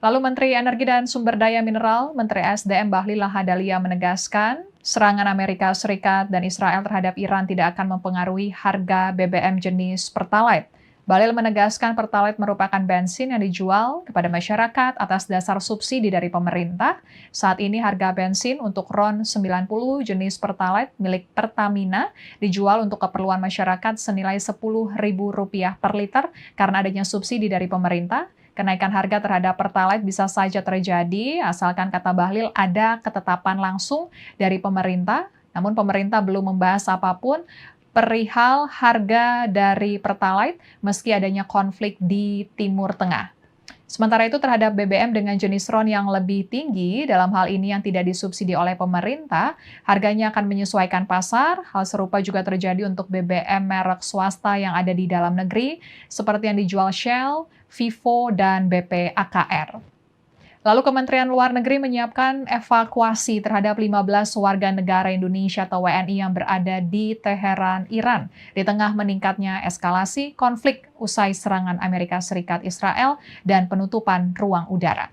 Lalu Menteri Energi dan Sumber Daya Mineral, Menteri SDM Bahlil Lahadalia menegaskan, serangan Amerika Serikat dan Israel terhadap Iran tidak akan mempengaruhi harga BBM jenis Pertalite. Bahlil menegaskan Pertalite merupakan bensin yang dijual kepada masyarakat atas dasar subsidi dari pemerintah. Saat ini harga bensin untuk RON 90 jenis Pertalite milik Pertamina dijual untuk keperluan masyarakat senilai Rp10.000 per liter karena adanya subsidi dari pemerintah. Kenaikan harga terhadap Pertalite bisa saja terjadi asalkan, kata Bahlil, ada ketetapan langsung dari pemerintah. Namun pemerintah belum membahas apapun perihal harga dari Pertalite meski adanya konflik di Timur Tengah. Sementara itu terhadap BBM dengan jenis RON yang lebih tinggi, dalam hal ini yang tidak disubsidi oleh pemerintah, harganya akan menyesuaikan pasar. Hal serupa juga terjadi untuk BBM merek swasta yang ada di dalam negeri, seperti yang dijual Shell, Vivo, dan BP AKR. Lalu Kementerian Luar Negeri menyiapkan evakuasi terhadap 15 warga negara Indonesia atau WNI yang berada di Teheran, Iran, di tengah meningkatnya eskalasi konflik usai serangan Amerika Serikat Israel dan penutupan ruang udara.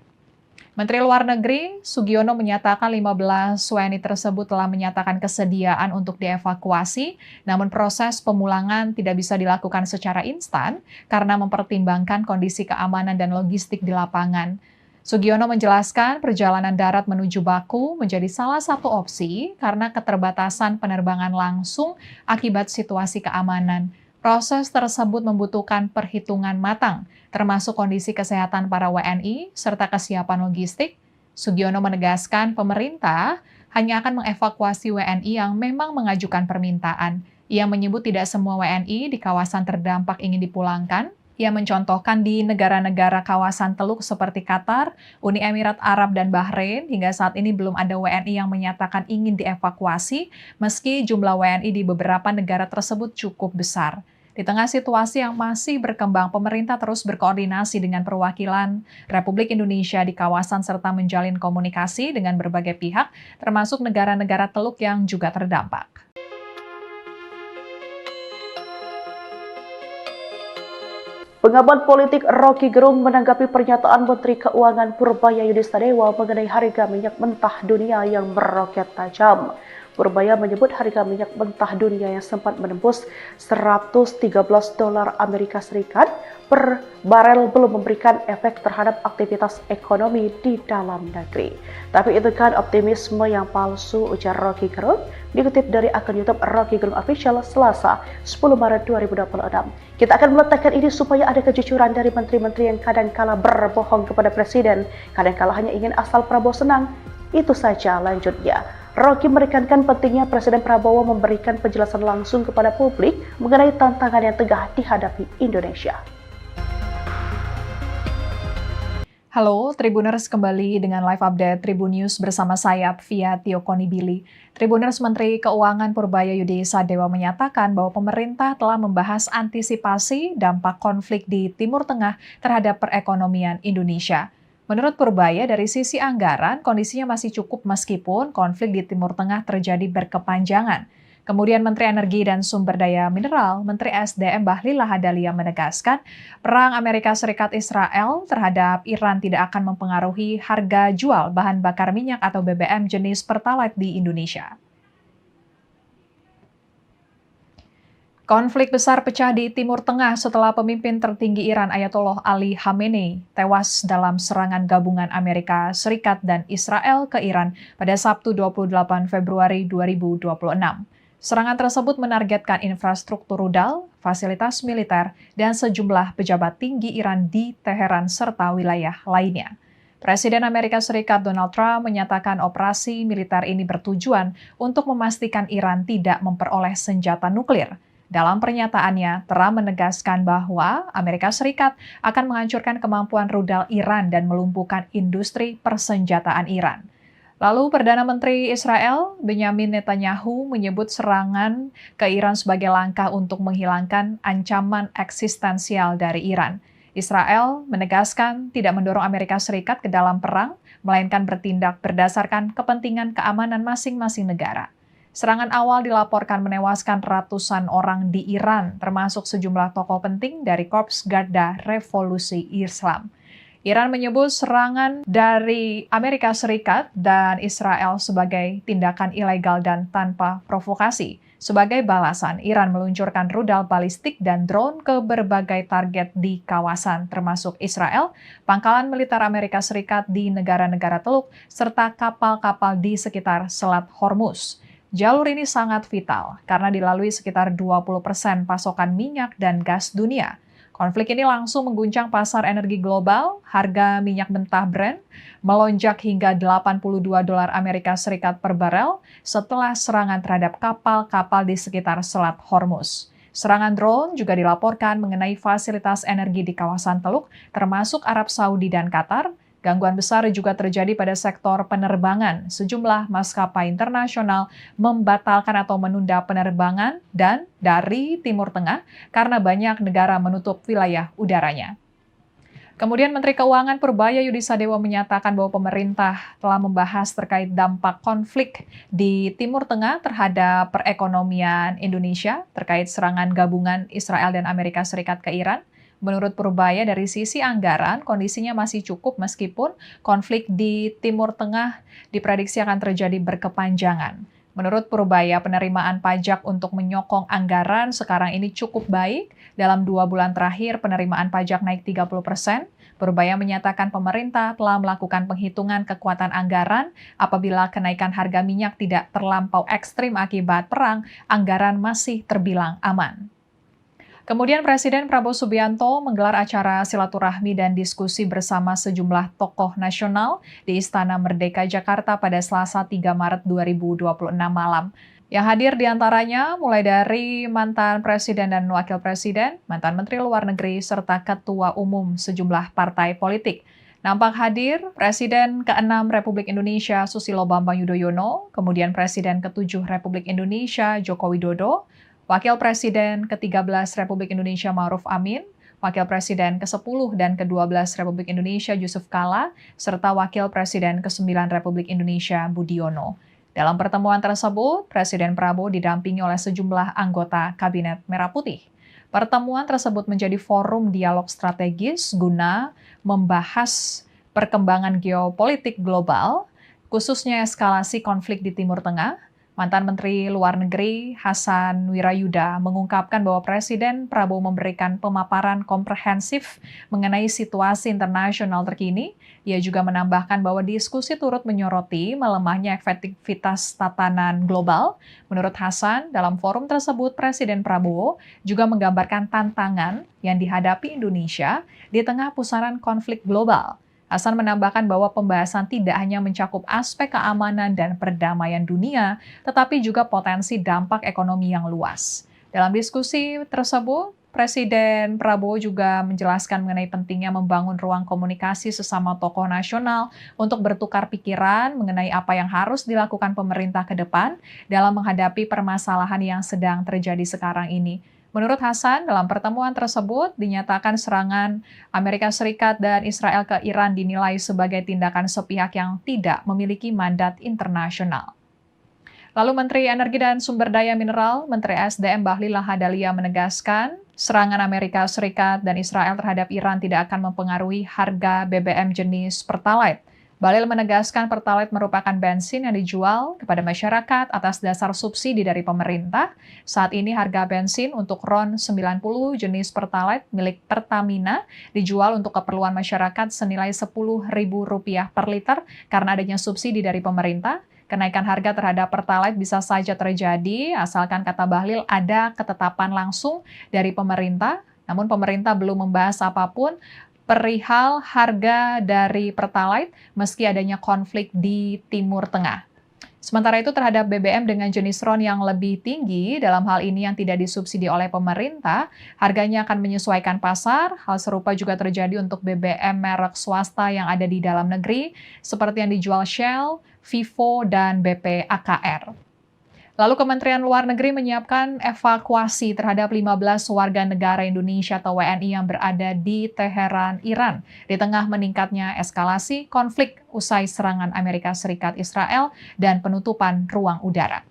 Menteri Luar Negeri Sugiono menyatakan 15 WNI tersebut telah menyatakan kesediaan untuk dievakuasi, namun proses pemulangan tidak bisa dilakukan secara instan karena mempertimbangkan kondisi keamanan dan logistik di lapangan. Sugiono menjelaskan perjalanan darat menuju Baku menjadi salah satu opsi karena keterbatasan penerbangan langsung akibat situasi keamanan. Proses tersebut membutuhkan perhitungan matang, termasuk kondisi kesehatan para WNI serta kesiapan logistik. Sugiono menegaskan pemerintah hanya akan mengevakuasi WNI yang memang mengajukan permintaan. Ia menyebut tidak semua WNI di kawasan terdampak ingin dipulangkan. Ia mencontohkan di negara-negara kawasan Teluk seperti Qatar, Uni Emirat Arab, dan Bahrain, hingga saat ini belum ada WNI yang menyatakan ingin dievakuasi, meski jumlah WNI di beberapa negara tersebut cukup besar. Di tengah situasi yang masih berkembang, pemerintah terus berkoordinasi dengan perwakilan Republik Indonesia di kawasan serta menjalin komunikasi dengan berbagai pihak, termasuk negara-negara Teluk yang juga terdampak. Pengamat politik Rocky Gerung menanggapi pernyataan Menteri Keuangan Purbaya Yudistadewa mengenai harga minyak mentah dunia yang meroket tajam. Purbaya menyebut harga minyak mentah dunia yang sempat menembus $113 Amerika Serikat per barel belum memberikan efek terhadap aktivitas ekonomi di dalam negeri. Tapi itu kan optimisme yang palsu, ujar Rocky Gerung, dikutip dari akun YouTube Rocky Gerung Official Selasa 10 Maret 2026. Kita akan meletakkan ini supaya ada kejujuran dari menteri-menteri yang kadang-kala berbohong kepada presiden, kadang-kala hanya ingin asal Prabowo senang. Itu saja, lanjutnya. Rocky menekankan pentingnya Presiden Prabowo memberikan penjelasan langsung kepada publik mengenai tantangan yang tengah dihadapi Indonesia. Halo Tribuners, kembali dengan live update Tribun News bersama saya via Tio Konibili. Tribuners, Menteri Keuangan Purbaya Yudisadewa menyatakan bahwa pemerintah telah membahas antisipasi dampak konflik di Timur Tengah terhadap perekonomian Indonesia. Menurut Purbaya, dari sisi anggaran, kondisinya masih cukup meskipun konflik di Timur Tengah terjadi berkepanjangan. Kemudian Menteri Energi dan Sumber Daya Mineral, Menteri SDM Bahlil Lahadalia menegaskan, perang Amerika Serikat Israel terhadap Iran tidak akan mempengaruhi harga jual bahan bakar minyak atau BBM jenis Pertalite di Indonesia. Konflik besar pecah di Timur Tengah setelah pemimpin tertinggi Iran Ayatollah Ali Khamenei tewas dalam serangan gabungan Amerika Serikat dan Israel ke Iran pada Sabtu 28 Februari 2026. Serangan tersebut menargetkan infrastruktur rudal, fasilitas militer, dan sejumlah pejabat tinggi Iran di Teheran serta wilayah lainnya. Presiden Amerika Serikat Donald Trump menyatakan operasi militer ini bertujuan untuk memastikan Iran tidak memperoleh senjata nuklir. Dalam pernyataannya, Trump menegaskan bahwa Amerika Serikat akan menghancurkan kemampuan rudal Iran dan melumpuhkan industri persenjataan Iran. Lalu Perdana Menteri Israel Benyamin Netanyahu menyebut serangan ke Iran sebagai langkah untuk menghilangkan ancaman eksistensial dari Iran. Israel menegaskan tidak mendorong Amerika Serikat ke dalam perang, melainkan bertindak berdasarkan kepentingan keamanan masing-masing negara. Serangan awal dilaporkan menewaskan ratusan orang di Iran, termasuk sejumlah tokoh penting dari Korps Garda Revolusi Islam. Iran menyebut serangan dari Amerika Serikat dan Israel sebagai tindakan ilegal dan tanpa provokasi. Sebagai balasan, Iran meluncurkan rudal balistik dan drone ke berbagai target di kawasan, termasuk Israel, pangkalan militer Amerika Serikat di negara-negara Teluk, serta kapal-kapal di sekitar Selat Hormuz. Jalur ini sangat vital karena dilalui sekitar 20% pasokan minyak dan gas dunia. Konflik ini langsung mengguncang pasar energi global, harga minyak mentah Brent melonjak hingga $82 Amerika Serikat per barel setelah serangan terhadap kapal-kapal di sekitar Selat Hormuz. Serangan drone juga dilaporkan mengenai fasilitas energi di kawasan Teluk, termasuk Arab Saudi dan Qatar. Gangguan besar juga terjadi pada sektor penerbangan. Sejumlah maskapai internasional membatalkan atau menunda penerbangan dan dari Timur Tengah karena banyak negara menutup wilayah udaranya. Kemudian Menteri Keuangan Purbaya Yudisadewa menyatakan bahwa pemerintah telah membahas terkait dampak konflik di Timur Tengah terhadap perekonomian Indonesia terkait serangan gabungan Israel dan Amerika Serikat ke Iran. Menurut Purbaya, dari sisi anggaran, kondisinya masih cukup meskipun konflik di Timur Tengah diprediksi akan terjadi berkepanjangan. Menurut Purbaya, penerimaan pajak untuk menyokong anggaran sekarang ini cukup baik. Dalam 2 bulan terakhir, penerimaan pajak naik 30%. Purbaya menyatakan pemerintah telah melakukan penghitungan kekuatan anggaran. Apabila kenaikan harga minyak tidak terlampau ekstrim akibat perang, anggaran masih terbilang aman. Kemudian Presiden Prabowo Subianto menggelar acara silaturahmi dan diskusi bersama sejumlah tokoh nasional di Istana Merdeka Jakarta pada Selasa 3 Maret 2026 malam. Yang hadir diantaranya mulai dari mantan Presiden dan Wakil Presiden, mantan Menteri Luar Negeri, serta Ketua Umum sejumlah partai politik. Nampak hadir Presiden ke-6 Republik Indonesia Susilo Bambang Yudhoyono, kemudian Presiden ke-7 Republik Indonesia Joko Widodo, Wakil Presiden ke-13 Republik Indonesia Ma'ruf Amin, Wakil Presiden ke-10 dan ke-12 Republik Indonesia Yusuf Kala, serta Wakil Presiden ke-9 Republik Indonesia Budiono. Dalam pertemuan tersebut, Presiden Prabowo didampingi oleh sejumlah anggota Kabinet Merah Putih. Pertemuan tersebut menjadi forum dialog strategis guna membahas perkembangan geopolitik global, khususnya eskalasi konflik di Timur Tengah. Mantan Menteri Luar Negeri Hasan Wirayuda mengungkapkan bahwa Presiden Prabowo memberikan pemaparan komprehensif mengenai situasi internasional terkini. Ia juga menambahkan bahwa diskusi turut menyoroti melemahnya efektivitas tatanan global. Menurut Hasan, dalam forum tersebut Presiden Prabowo juga menggambarkan tantangan yang dihadapi Indonesia di tengah pusaran konflik global. Hasan menambahkan bahwa pembahasan tidak hanya mencakup aspek keamanan dan perdamaian dunia, tetapi juga potensi dampak ekonomi yang luas. Dalam diskusi tersebut, Presiden Prabowo juga menjelaskan mengenai pentingnya membangun ruang komunikasi sesama tokoh nasional untuk bertukar pikiran mengenai apa yang harus dilakukan pemerintah ke depan dalam menghadapi permasalahan yang sedang terjadi sekarang ini. Menurut Hasan, dalam pertemuan tersebut dinyatakan serangan Amerika Serikat dan Israel ke Iran dinilai sebagai tindakan sepihak yang tidak memiliki mandat internasional. Lalu Menteri Energi dan Sumber Daya Mineral, Menteri SDM Bahlil Lahadalia menegaskan, serangan Amerika Serikat dan Israel terhadap Iran tidak akan mempengaruhi harga BBM jenis Pertalite. Bahlil menegaskan Pertalite merupakan bensin yang dijual kepada masyarakat atas dasar subsidi dari pemerintah. Saat ini harga bensin untuk RON 90 jenis Pertalite milik Pertamina dijual untuk keperluan masyarakat senilai Rp10.000 per liter karena adanya subsidi dari pemerintah. Kenaikan harga terhadap Pertalite bisa saja terjadi asalkan, kata Bahlil, ada ketetapan langsung dari pemerintah. Namun pemerintah belum membahas apapun perihal harga dari Pertalite meski adanya konflik di Timur Tengah. Sementara itu terhadap BBM dengan jenis RON yang lebih tinggi, dalam hal ini yang tidak disubsidi oleh pemerintah, harganya akan menyesuaikan pasar. Hal serupa juga terjadi untuk BBM merek swasta yang ada di dalam negeri, seperti yang dijual Shell, Vivo, dan BP AKR. Lalu Kementerian Luar Negeri menyiapkan evakuasi terhadap 15 warga negara Indonesia atau WNI yang berada di Teheran, Iran, di tengah meningkatnya eskalasi konflik usai serangan Amerika Serikat Israel dan penutupan ruang udara.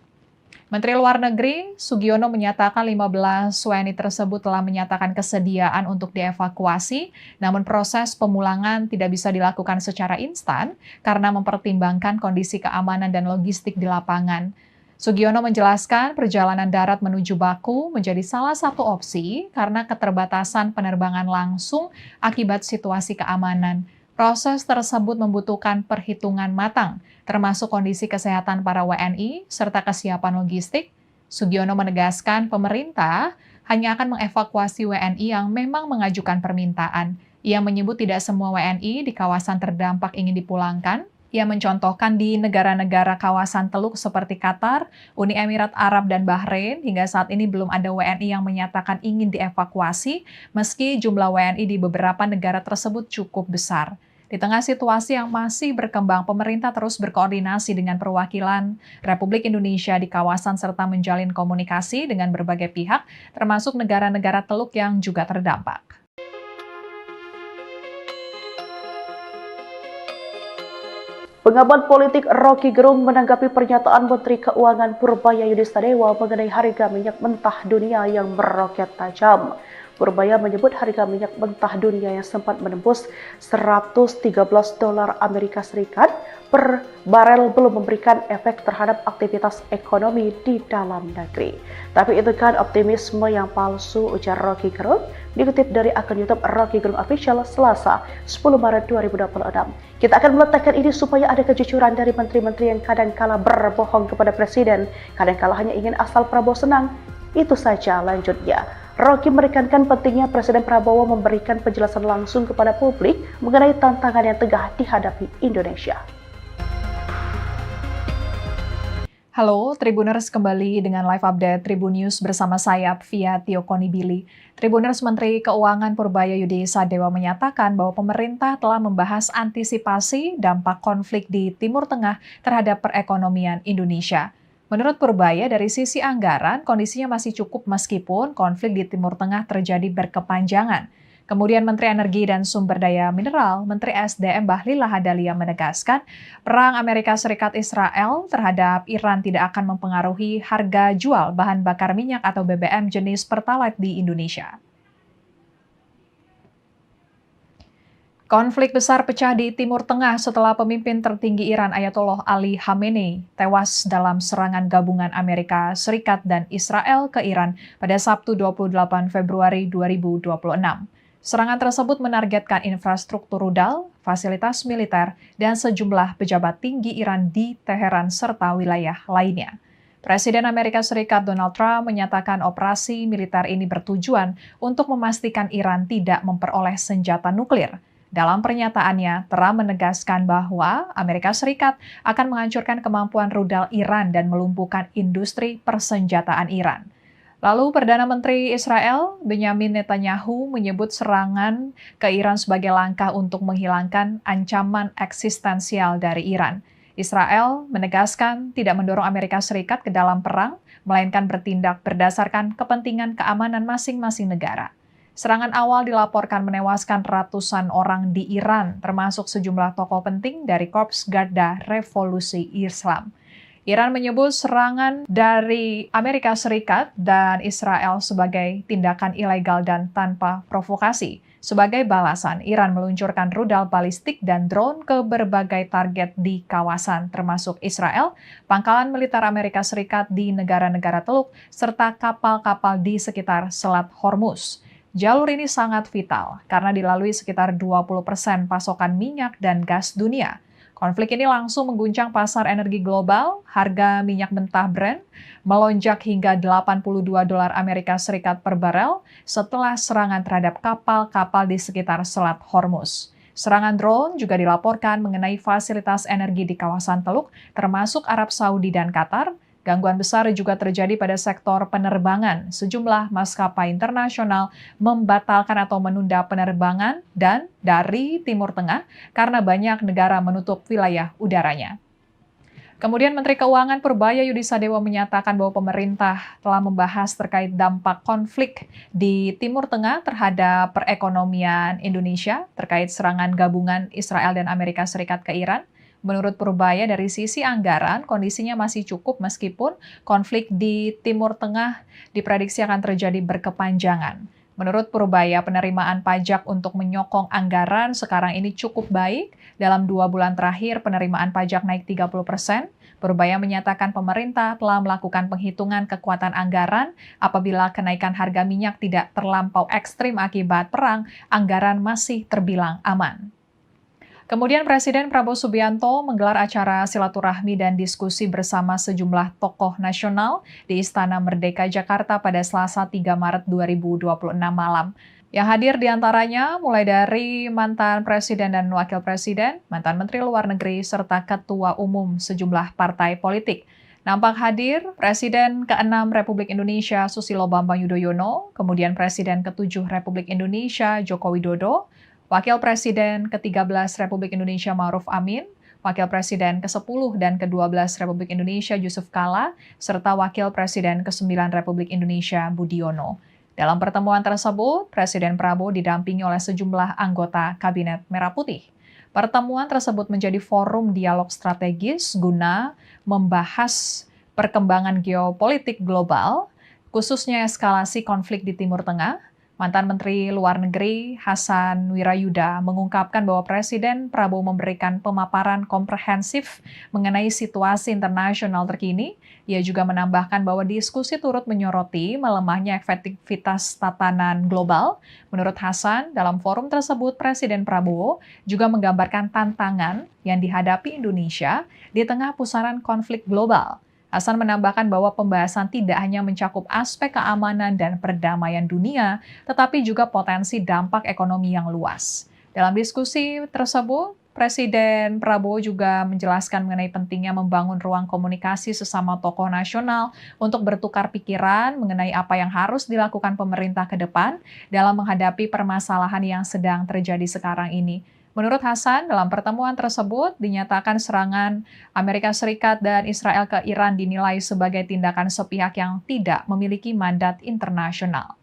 Menteri Luar Negeri Sugiono menyatakan 15 WNI tersebut telah menyatakan kesediaan untuk dievakuasi, namun proses pemulangan tidak bisa dilakukan secara instan karena mempertimbangkan kondisi keamanan dan logistik di lapangan. Sugiono menjelaskan perjalanan darat menuju Baku menjadi salah satu opsi karena keterbatasan penerbangan langsung akibat situasi keamanan. Proses tersebut membutuhkan perhitungan matang, termasuk kondisi kesehatan para WNI serta kesiapan logistik. Sugiono menegaskan pemerintah hanya akan mengevakuasi WNI yang memang mengajukan permintaan. Ia menyebut tidak semua WNI di kawasan terdampak ingin dipulangkan. Ia mencontohkan di negara-negara kawasan Teluk seperti Qatar, Uni Emirat Arab, dan Bahrain, hingga saat ini belum ada WNI yang menyatakan ingin dievakuasi, meski jumlah WNI di beberapa negara tersebut cukup besar. Di tengah situasi yang masih berkembang, pemerintah terus berkoordinasi dengan perwakilan Republik Indonesia di kawasan serta menjalin komunikasi dengan berbagai pihak, termasuk negara-negara Teluk yang juga terdampak. Pengamat politik Rocky Gerung menanggapi pernyataan Menteri Keuangan Purbaya Yudhistadewa mengenai harga minyak mentah dunia yang meroket tajam. Purbaya menyebut harga minyak mentah dunia yang sempat menembus $113 Amerika Serikat per barel belum memberikan efek terhadap aktivitas ekonomi di dalam negeri. Tapi itu kan optimisme yang palsu, ujar Rocky Gerung, dikutip dari akun YouTube Rocky Gerung Official Selasa 10 Maret 2026. Kita akan meletakkan ini supaya ada kejujuran dari menteri-menteri yang kadang-kala berbohong kepada presiden, kadang-kala hanya ingin asal Prabowo senang. Itu saja lanjutnya. Rocky menekankan pentingnya Presiden Prabowo memberikan penjelasan langsung kepada publik mengenai tantangan yang tengah dihadapi Indonesia. Halo, Tribuners, kembali dengan live update Tribun News bersama saya, Via Tio Konibili. Tribuners, Menteri Keuangan Purbaya Yudi Sadewa menyatakan bahwa pemerintah telah membahas antisipasi dampak konflik di Timur Tengah terhadap perekonomian Indonesia. Menurut Purbaya, dari sisi anggaran, kondisinya masih cukup meskipun konflik di Timur Tengah terjadi berkepanjangan. Kemudian Menteri Energi dan Sumber Daya Mineral, Menteri SDM Bahlil Lahadalia menegaskan, perang Amerika Serikat Israel terhadap Iran tidak akan mempengaruhi harga jual bahan bakar minyak atau BBM jenis Pertalite di Indonesia. Konflik besar pecah di Timur Tengah setelah pemimpin tertinggi Iran Ayatollah Ali Khamenei tewas dalam serangan gabungan Amerika Serikat dan Israel ke Iran pada Sabtu 28 Februari 2026. Serangan tersebut menargetkan infrastruktur rudal, fasilitas militer, dan sejumlah pejabat tinggi Iran di Teheran serta wilayah lainnya. Presiden Amerika Serikat Donald Trump menyatakan operasi militer ini bertujuan untuk memastikan Iran tidak memperoleh senjata nuklir. Dalam pernyataannya, Trump menegaskan bahwa Amerika Serikat akan menghancurkan kemampuan rudal Iran dan melumpuhkan industri persenjataan Iran. Lalu Perdana Menteri Israel Benyamin Netanyahu menyebut serangan ke Iran sebagai langkah untuk menghilangkan ancaman eksistensial dari Iran. Israel menegaskan tidak mendorong Amerika Serikat ke dalam perang, melainkan bertindak berdasarkan kepentingan keamanan masing-masing negara. Serangan awal dilaporkan menewaskan ratusan orang di Iran, termasuk sejumlah tokoh penting dari Korps Garda Revolusi Islam. Iran menyebut serangan dari Amerika Serikat dan Israel sebagai tindakan ilegal dan tanpa provokasi. Sebagai balasan, Iran meluncurkan rudal balistik dan drone ke berbagai target di kawasan, termasuk Israel, pangkalan militer Amerika Serikat di negara-negara Teluk, serta kapal-kapal di sekitar Selat Hormuz. Jalur ini sangat vital karena dilalui sekitar 20% pasokan minyak dan gas dunia. Konflik ini langsung mengguncang pasar energi global, harga minyak mentah Brent melonjak hingga $82 Amerika Serikat per barel setelah serangan terhadap kapal-kapal di sekitar Selat Hormuz. Serangan drone juga dilaporkan mengenai fasilitas energi di kawasan Teluk, termasuk Arab Saudi dan Qatar. Gangguan besar juga terjadi pada sektor penerbangan. Sejumlah maskapai internasional membatalkan atau menunda penerbangan dan dari Timur Tengah karena banyak negara menutup wilayah udaranya. Kemudian Menteri Keuangan Purbaya Yudi Sadewa menyatakan bahwa pemerintah telah membahas terkait dampak konflik di Timur Tengah terhadap perekonomian Indonesia terkait serangan gabungan Israel dan Amerika Serikat ke Iran. Menurut Purbaya, dari sisi anggaran, kondisinya masih cukup meskipun konflik di Timur Tengah diprediksi akan terjadi berkepanjangan. Menurut Purbaya, penerimaan pajak untuk menyokong anggaran sekarang ini cukup baik. Dalam 2 bulan terakhir, penerimaan pajak naik 30%. Purbaya menyatakan pemerintah telah melakukan penghitungan kekuatan anggaran apabila kenaikan harga minyak tidak terlampau ekstrim akibat perang, anggaran masih terbilang aman. Kemudian Presiden Prabowo Subianto menggelar acara silaturahmi dan diskusi bersama sejumlah tokoh nasional di Istana Merdeka Jakarta pada Selasa 3 Maret 2026 malam. Yang hadir diantaranya mulai dari mantan Presiden dan Wakil Presiden, mantan Menteri Luar Negeri, serta Ketua Umum sejumlah partai politik. Nampak hadir Presiden ke-6 Republik Indonesia Susilo Bambang Yudhoyono, kemudian Presiden ke-7 Republik Indonesia Joko Widodo, Wakil Presiden ke-13 Republik Indonesia Ma'ruf Amin, Wakil Presiden ke-10 dan ke-12 Republik Indonesia Yusuf Kala, serta Wakil Presiden ke-9 Republik Indonesia Budiono. Dalam pertemuan tersebut, Presiden Prabowo didampingi oleh sejumlah anggota Kabinet Merah Putih. Pertemuan tersebut menjadi forum dialog strategis guna membahas perkembangan geopolitik global, khususnya eskalasi konflik di Timur Tengah, Mantan Menteri Luar Negeri Hasan Wirayuda mengungkapkan bahwa Presiden Prabowo memberikan pemaparan komprehensif mengenai situasi internasional terkini. Ia juga menambahkan bahwa diskusi turut menyoroti melemahnya efektivitas tatanan global. Menurut Hasan, dalam forum tersebut Presiden Prabowo juga menggambarkan tantangan yang dihadapi Indonesia di tengah pusaran konflik global. Hasan menambahkan bahwa pembahasan tidak hanya mencakup aspek keamanan dan perdamaian dunia, tetapi juga potensi dampak ekonomi yang luas. Dalam diskusi tersebut, Presiden Prabowo juga menjelaskan mengenai pentingnya membangun ruang komunikasi sesama tokoh nasional untuk bertukar pikiran mengenai apa yang harus dilakukan pemerintah ke depan dalam menghadapi permasalahan yang sedang terjadi sekarang ini. Menurut Hasan, dalam pertemuan tersebut dinyatakan serangan Amerika Serikat dan Israel ke Iran dinilai sebagai tindakan sepihak yang tidak memiliki mandat internasional.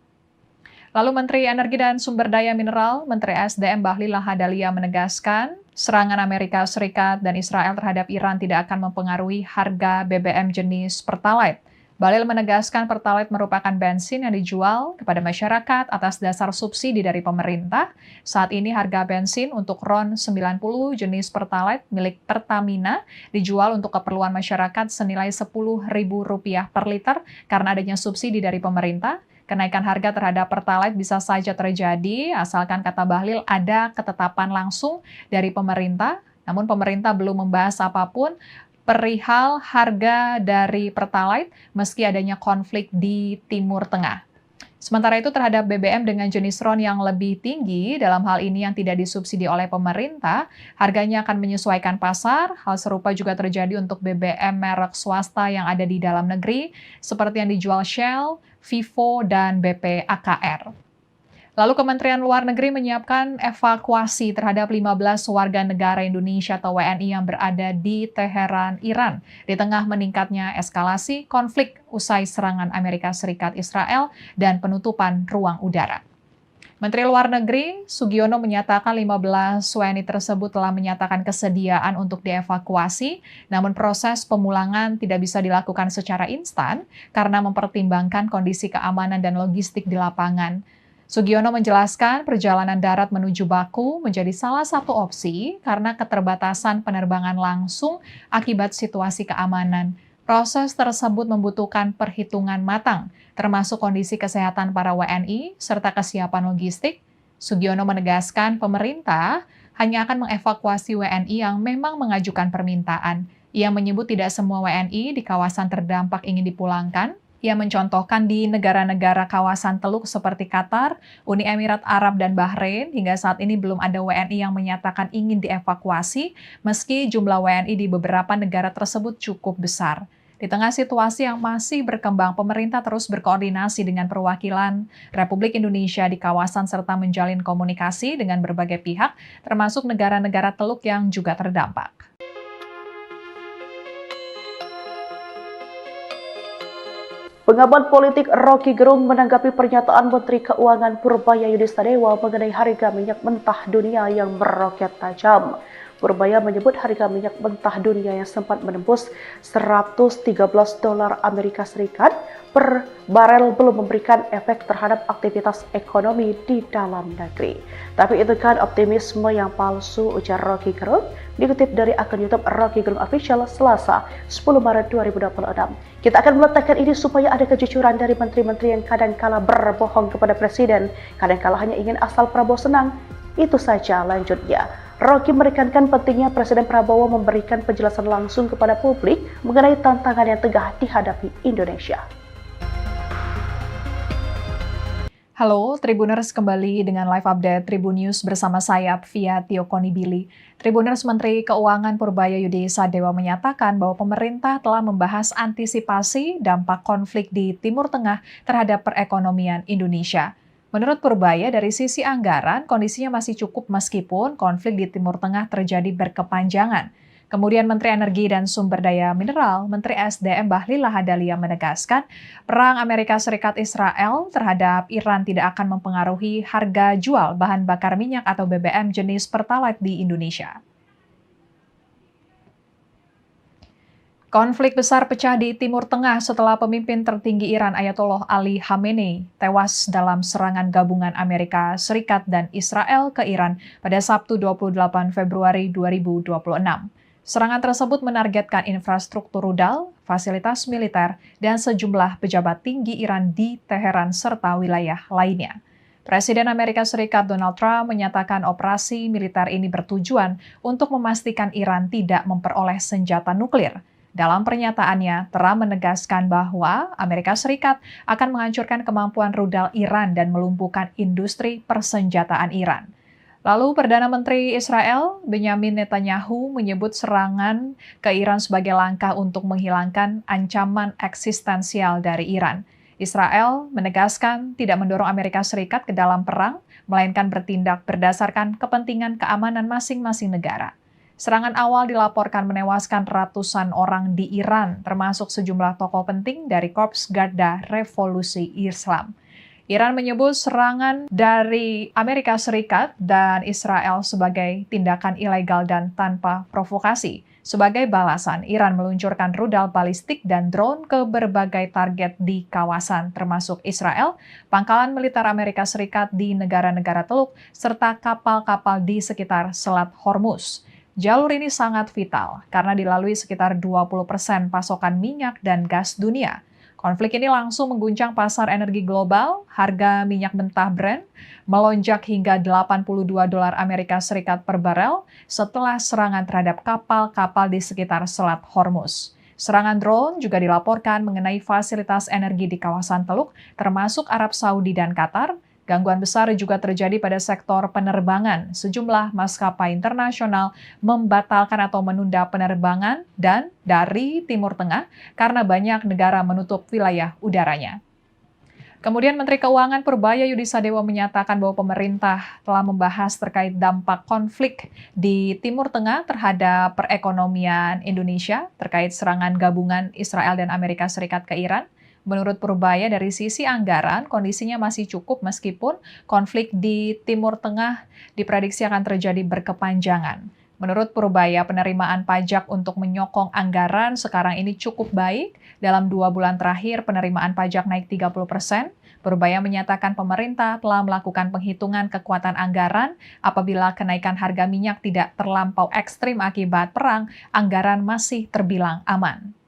Lalu Menteri Energi dan Sumber Daya Mineral, Menteri SDM Bahlil Lahadalia menegaskan, serangan Amerika Serikat dan Israel terhadap Iran tidak akan mempengaruhi harga BBM jenis Pertalite. Bahlil menegaskan Pertalite merupakan bensin yang dijual kepada masyarakat atas dasar subsidi dari pemerintah. Saat ini harga bensin untuk RON 90 jenis Pertalite milik Pertamina dijual untuk keperluan masyarakat senilai Rp10.000 per liter karena adanya subsidi dari pemerintah. Kenaikan harga terhadap Pertalite bisa saja terjadi asalkan, kata Bahlil, ada ketetapan langsung dari pemerintah. Namun pemerintah belum membahas apapun perihal harga dari Pertalite meski adanya konflik di Timur Tengah. Sementara itu terhadap BBM dengan jenis RON yang lebih tinggi, dalam hal ini yang tidak disubsidi oleh pemerintah, harganya akan menyesuaikan pasar. Hal serupa juga terjadi untuk BBM merek swasta yang ada di dalam negeri, seperti yang dijual Shell, Vivo, dan BP AKR. Lalu Kementerian Luar Negeri menyiapkan evakuasi terhadap 15 warga negara Indonesia atau WNI yang berada di Teheran, Iran, di tengah meningkatnya eskalasi konflik usai serangan Amerika Serikat Israel dan penutupan ruang udara. Menteri Luar Negeri Sugiono menyatakan 15 WNI tersebut telah menyatakan kesediaan untuk dievakuasi, namun proses pemulangan tidak bisa dilakukan secara instan karena mempertimbangkan kondisi keamanan dan logistik di lapangan. Sugiono menjelaskan perjalanan darat menuju Baku menjadi salah satu opsi karena keterbatasan penerbangan langsung akibat situasi keamanan. Proses tersebut membutuhkan perhitungan matang, termasuk kondisi kesehatan para WNI serta kesiapan logistik. Sugiono menegaskan pemerintah hanya akan mengevakuasi WNI yang memang mengajukan permintaan. Ia menyebut tidak semua WNI di kawasan terdampak ingin dipulangkan. Ia mencontohkan di negara-negara kawasan Teluk seperti Qatar, Uni Emirat Arab, dan Bahrain, hingga saat ini belum ada WNI yang menyatakan ingin dievakuasi, meski jumlah WNI di beberapa negara tersebut cukup besar. Di tengah situasi yang masih berkembang, pemerintah terus berkoordinasi dengan perwakilan Republik Indonesia di kawasan serta menjalin komunikasi dengan berbagai pihak, termasuk negara-negara Teluk yang juga terdampak. Pengamat politik Rocky Gerung menanggapi pernyataan Menteri Keuangan Purbaya Yudistadewa mengenai harga minyak mentah dunia yang meroket tajam. Purbaya menyebut harga minyak mentah dunia yang sempat menembus $113 Amerika Serikat per barel belum memberikan efek terhadap aktivitas ekonomi di dalam negeri. Tapi itu kan optimisme yang palsu, ujar Rocky Gerung, dikutip dari akun YouTube Rocky Gerung Official Selasa 10 Maret 2026. Kita akan meletakkan ini supaya ada kejujuran dari menteri-menteri yang kadangkala berbohong kepada presiden, kadangkala hanya ingin asal Prabowo senang. Itu saja, lanjutnya. Rocky menekankan pentingnya Presiden Prabowo memberikan penjelasan langsung kepada publik mengenai tantangan yang tengah dihadapi Indonesia. Halo, Tribuners, kembali dengan live update Tribun News bersama saya, Pvia Tiokonibili. Tribuners, Menteri Keuangan Purbaya Yudistadewa menyatakan bahwa pemerintah telah membahas antisipasi dampak konflik di Timur Tengah terhadap perekonomian Indonesia. Menurut Purbaya, dari sisi anggaran, kondisinya masih cukup meskipun konflik di Timur Tengah terjadi berkepanjangan. Kemudian Menteri Energi dan Sumber Daya Mineral, Menteri SDM Bahlil Lahadalia menegaskan, perang Amerika Serikat Israel terhadap Iran tidak akan mempengaruhi harga jual bahan bakar minyak atau BBM jenis Pertalite di Indonesia. Konflik besar pecah di Timur Tengah setelah pemimpin tertinggi Iran Ayatollah Ali Khamenei tewas dalam serangan gabungan Amerika Serikat dan Israel ke Iran pada Sabtu 28 Februari 2026. Serangan tersebut menargetkan infrastruktur rudal, fasilitas militer, dan sejumlah pejabat tinggi Iran di Teheran serta wilayah lainnya. Presiden Amerika Serikat Donald Trump menyatakan operasi militer ini bertujuan untuk memastikan Iran tidak memperoleh senjata nuklir. Dalam pernyataannya, Trump menegaskan bahwa Amerika Serikat akan menghancurkan kemampuan rudal Iran dan melumpuhkan industri persenjataan Iran. Lalu Perdana Menteri Israel Benjamin Netanyahu menyebut serangan ke Iran sebagai langkah untuk menghilangkan ancaman eksistensial dari Iran. Israel menegaskan tidak mendorong Amerika Serikat ke dalam perang, melainkan bertindak berdasarkan kepentingan keamanan masing-masing negara. Serangan awal dilaporkan menewaskan ratusan orang di Iran, termasuk sejumlah tokoh penting dari Korps Garda Revolusi Islam. Iran menyebut serangan dari Amerika Serikat dan Israel sebagai tindakan ilegal dan tanpa provokasi. Sebagai balasan, Iran meluncurkan rudal balistik dan drone ke berbagai target di kawasan, termasuk Israel, pangkalan militer Amerika Serikat di negara-negara Teluk, serta kapal-kapal di sekitar Selat Hormuz. Jalur ini sangat vital karena dilalui sekitar 20% pasokan minyak dan gas dunia. Konflik ini langsung mengguncang pasar energi global, harga minyak mentah Brent melonjak hingga $82 Amerika Serikat per barel setelah serangan terhadap kapal-kapal di sekitar Selat Hormuz. Serangan drone juga dilaporkan mengenai fasilitas energi di kawasan Teluk, termasuk Arab Saudi dan Qatar. Gangguan besar juga terjadi pada sektor penerbangan. Sejumlah maskapai internasional membatalkan atau menunda penerbangan dan dari Timur Tengah karena banyak negara menutup wilayah udaranya. Kemudian Menteri Keuangan Purbaya Yudisadewo menyatakan bahwa pemerintah telah membahas terkait dampak konflik di Timur Tengah terhadap perekonomian Indonesia terkait serangan gabungan Israel dan Amerika Serikat ke Iran. Menurut Purbaya, dari sisi anggaran, kondisinya masih cukup meskipun konflik di Timur Tengah diprediksi akan terjadi berkepanjangan. Menurut Purbaya, penerimaan pajak untuk menyokong anggaran sekarang ini cukup baik. Dalam 2 bulan terakhir, penerimaan pajak naik 30%. Purbaya menyatakan pemerintah telah melakukan penghitungan kekuatan anggaran apabila kenaikan harga minyak tidak terlampau ekstrim akibat perang, anggaran masih terbilang aman.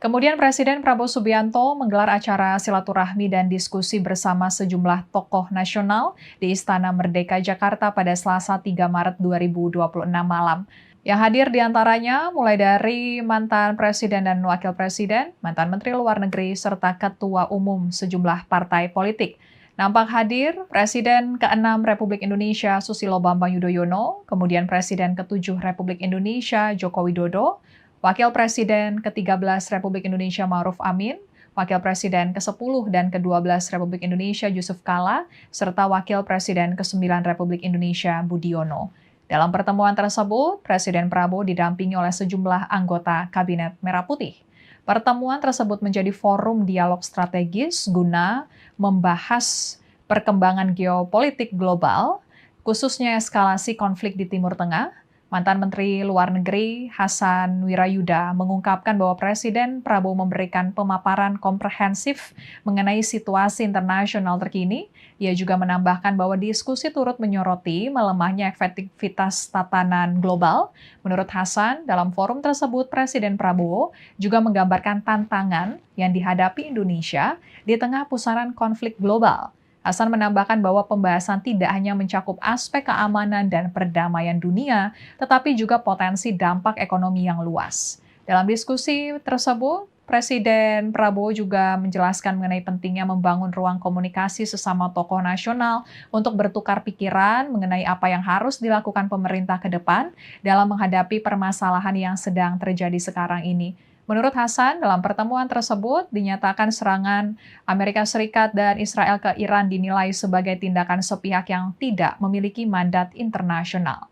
Kemudian Presiden Prabowo Subianto menggelar acara silaturahmi dan diskusi bersama sejumlah tokoh nasional di Istana Merdeka Jakarta pada Selasa 3 Maret 2026 malam. Yang hadir diantaranya mulai dari mantan Presiden dan Wakil Presiden, mantan Menteri Luar Negeri, serta Ketua Umum sejumlah partai politik. Nampak hadir Presiden ke-6 Republik Indonesia Susilo Bambang Yudhoyono, kemudian Presiden ke-7 Republik Indonesia Joko Widodo, Wakil Presiden ke-13 Republik Indonesia Ma'ruf Amin, Wakil Presiden ke-10 dan ke-12 Republik Indonesia Yusuf Kala, serta Wakil Presiden ke-9 Republik Indonesia Budiono. Dalam pertemuan tersebut, Presiden Prabowo didampingi oleh sejumlah anggota Kabinet Merah Putih. Pertemuan tersebut menjadi forum dialog strategis guna membahas perkembangan geopolitik global, khususnya eskalasi konflik di Timur Tengah. Mantan Menteri Luar Negeri Hasan Wirayuda mengungkapkan bahwa Presiden Prabowo memberikan pemaparan komprehensif mengenai situasi internasional terkini. Ia juga menambahkan bahwa diskusi turut menyoroti melemahnya efektivitas tatanan global. Menurut Hasan, dalam forum tersebut Presiden Prabowo juga menggambarkan tantangan yang dihadapi Indonesia di tengah pusaran konflik global. Hasan menambahkan bahwa pembahasan tidak hanya mencakup aspek keamanan dan perdamaian dunia, tetapi juga potensi dampak ekonomi yang luas. Dalam diskusi tersebut, Presiden Prabowo juga menjelaskan mengenai pentingnya membangun ruang komunikasi sesama tokoh nasional untuk bertukar pikiran mengenai apa yang harus dilakukan pemerintah ke depan dalam menghadapi permasalahan yang sedang terjadi sekarang ini. Menurut Hasan, dalam pertemuan tersebut dinyatakan serangan Amerika Serikat dan Israel ke Iran dinilai sebagai tindakan sepihak yang tidak memiliki mandat internasional.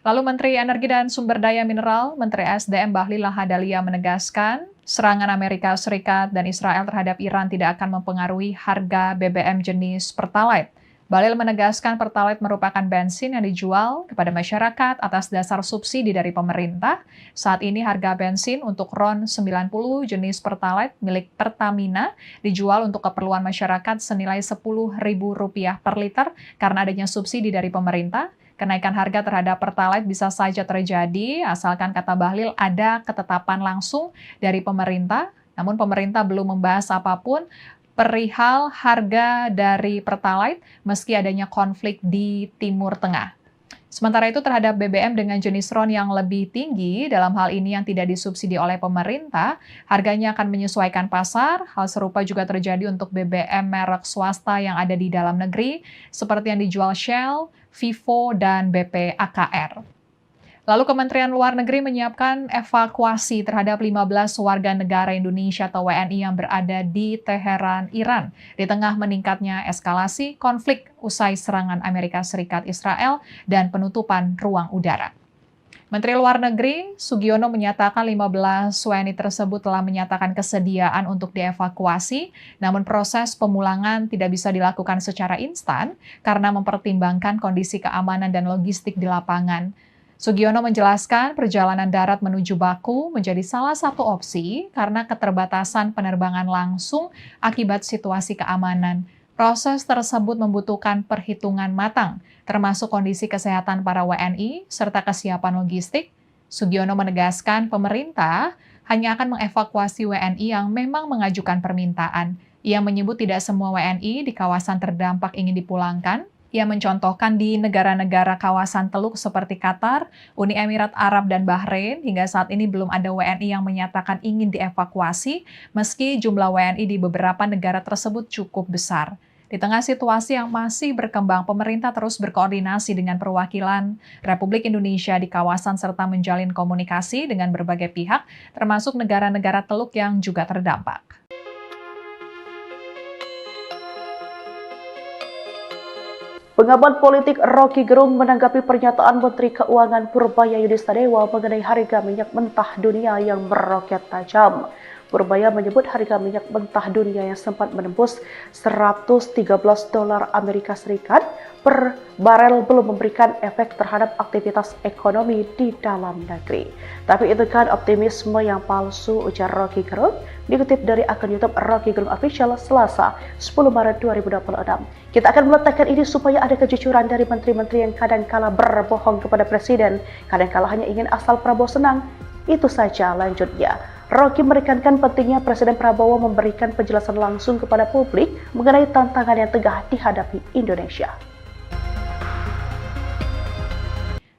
Lalu Menteri Energi dan Sumber Daya Mineral, Menteri SDM Bahlil Lahadalia menegaskan, serangan Amerika Serikat dan Israel terhadap Iran tidak akan mempengaruhi harga BBM jenis Pertalite. Bahlil menegaskan Pertalite merupakan bensin yang dijual kepada masyarakat atas dasar subsidi dari pemerintah. Saat ini harga bensin untuk RON 90 jenis Pertalite milik Pertamina dijual untuk keperluan masyarakat senilai Rp10.000 per liter karena adanya subsidi dari pemerintah. Kenaikan harga terhadap Pertalite bisa saja terjadi asalkan, kata Bahlil, ada ketetapan langsung dari pemerintah. Namun pemerintah belum membahas apapun perihal harga dari Pertalite meski adanya konflik di Timur Tengah. Sementara itu terhadap BBM dengan jenis RON yang lebih tinggi, dalam hal ini yang tidak disubsidi oleh pemerintah, harganya akan menyesuaikan pasar. Hal serupa juga terjadi untuk BBM merek swasta yang ada di dalam negeri, seperti yang dijual Shell, Vivo, dan BP AKR. Lalu Kementerian Luar Negeri menyiapkan evakuasi terhadap 15 warga negara Indonesia atau WNI yang berada di Teheran, Iran, di tengah meningkatnya eskalasi konflik usai serangan Amerika Serikat Israel dan penutupan ruang udara. Menteri Luar Negeri Sugiono menyatakan 15 WNI tersebut telah menyatakan kesediaan untuk dievakuasi, namun proses pemulangan tidak bisa dilakukan secara instan karena mempertimbangkan kondisi keamanan dan logistik di lapangan. Sugiono menjelaskan perjalanan darat menuju Baku menjadi salah satu opsi karena keterbatasan penerbangan langsung akibat situasi keamanan. Proses tersebut membutuhkan perhitungan matang, termasuk kondisi kesehatan para WNI serta kesiapan logistik. Sugiono menegaskan pemerintah hanya akan mengevakuasi WNI yang memang mengajukan permintaan. Ia menyebut tidak semua WNI di kawasan terdampak ingin dipulangkan. Ia mencontohkan di negara-negara kawasan Teluk seperti Qatar, Uni Emirat Arab, dan Bahrain, hingga saat ini belum ada WNI yang menyatakan ingin dievakuasi, meski jumlah WNI di beberapa negara tersebut cukup besar. Di tengah situasi yang masih berkembang, pemerintah terus berkoordinasi dengan perwakilan Republik Indonesia di kawasan serta menjalin komunikasi dengan berbagai pihak, termasuk negara-negara Teluk yang juga terdampak. Pengamat politik Rocky Gerung menanggapi pernyataan Menteri Keuangan Purbaya Yudistadewa mengenai harga minyak mentah dunia yang meroket tajam. Purbaya menyebut harga minyak mentah dunia yang sempat menembus $113 Amerika Serikat per barel belum memberikan efek terhadap aktivitas ekonomi di dalam negeri. Tapi itu kan optimisme yang palsu, ujar Rocky Gerung, dikutip dari akun YouTube Rocky Gerung Official Selasa 10 Maret 2026. Kita akan meletakkan ini supaya ada kejujuran dari menteri-menteri yang kadangkala berbohong kepada presiden, kadangkala hanya ingin asal Prabowo senang. Itu saja, lanjutnya. Rocky menekankan pentingnya Presiden Prabowo memberikan penjelasan langsung kepada publik mengenai tantangan yang tengah dihadapi Indonesia.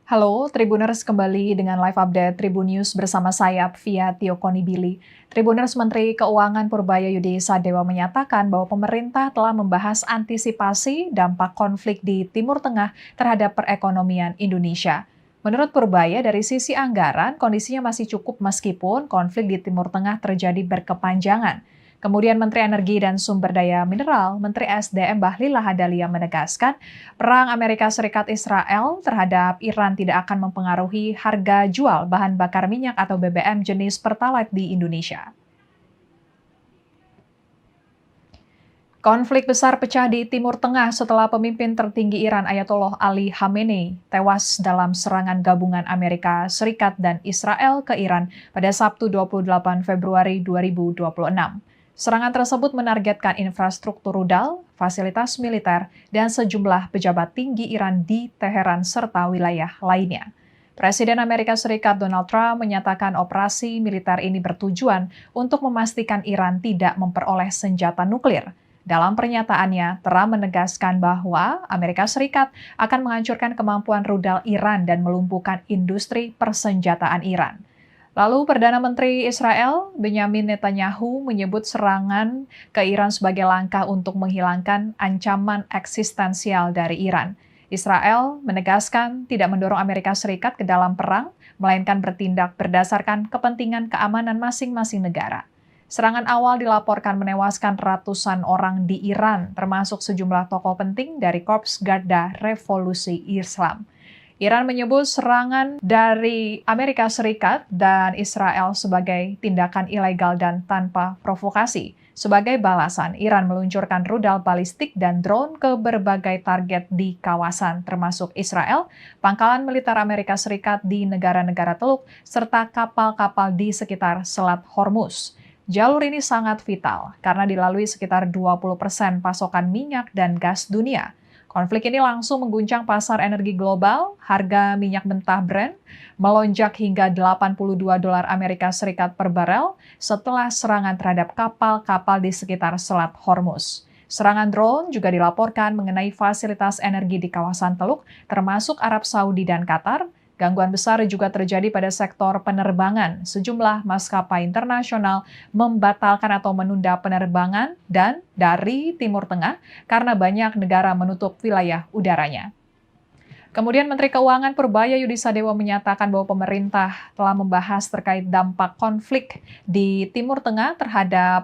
Halo, Tribuners, kembali dengan live update Tribun News bersama saya, Via Konibili. Tribuners, Menteri Keuangan Purbaya Yudistadewa menyatakan bahwa pemerintah telah membahas antisipasi dampak konflik di Timur Tengah terhadap perekonomian Indonesia. Menurut Purbaya, dari sisi anggaran, kondisinya masih cukup meskipun konflik di Timur Tengah terjadi berkepanjangan. Kemudian Menteri Energi dan Sumber Daya Mineral, Menteri SDM Bahlil Lahadalia menegaskan, perang Amerika Serikat Israel terhadap Iran tidak akan mempengaruhi harga jual bahan bakar minyak atau BBM jenis Pertalite di Indonesia. Konflik besar pecah di Timur Tengah setelah pemimpin tertinggi Iran Ayatollah Ali Khamenei tewas dalam serangan gabungan Amerika Serikat dan Israel ke Iran pada Sabtu 28 Februari 2026. Serangan tersebut menargetkan infrastruktur rudal, fasilitas militer, dan sejumlah pejabat tinggi Iran di Teheran serta wilayah lainnya. Presiden Amerika Serikat Donald Trump menyatakan operasi militer ini bertujuan untuk memastikan Iran tidak memperoleh senjata nuklir. Dalam pernyataannya, Trump menegaskan bahwa Amerika Serikat akan menghancurkan kemampuan rudal Iran dan melumpuhkan industri persenjataan Iran. Lalu Perdana Menteri Israel Benyamin Netanyahu menyebut serangan ke Iran sebagai langkah untuk menghilangkan ancaman eksistensial dari Iran. Israel menegaskan tidak mendorong Amerika Serikat ke dalam perang, melainkan bertindak berdasarkan kepentingan keamanan masing-masing negara. Serangan awal dilaporkan menewaskan ratusan orang di Iran, termasuk sejumlah tokoh penting dari Korps Garda Revolusi Islam. Iran menyebut serangan dari Amerika Serikat dan Israel sebagai tindakan ilegal dan tanpa provokasi. Sebagai balasan, Iran meluncurkan rudal balistik dan drone ke berbagai target di kawasan, termasuk Israel, pangkalan militer Amerika Serikat di negara-negara Teluk, serta kapal-kapal di sekitar Selat Hormuz. Jalur ini sangat vital karena dilalui sekitar 20% pasokan minyak dan gas dunia. Konflik ini langsung mengguncang pasar energi global. Harga minyak mentah Brent melonjak hingga $82 Amerika Serikat per barel setelah serangan terhadap kapal-kapal di sekitar Selat Hormuz. Serangan drone juga dilaporkan mengenai fasilitas energi di kawasan Teluk, termasuk Arab Saudi dan Qatar. Gangguan besar juga terjadi pada sektor penerbangan. Sejumlah maskapai internasional membatalkan atau menunda penerbangan dan dari Timur Tengah karena banyak negara menutup wilayah udaranya. Kemudian Menteri Keuangan Purbaya Yudisadewo menyatakan bahwa pemerintah telah membahas terkait dampak konflik di Timur Tengah terhadap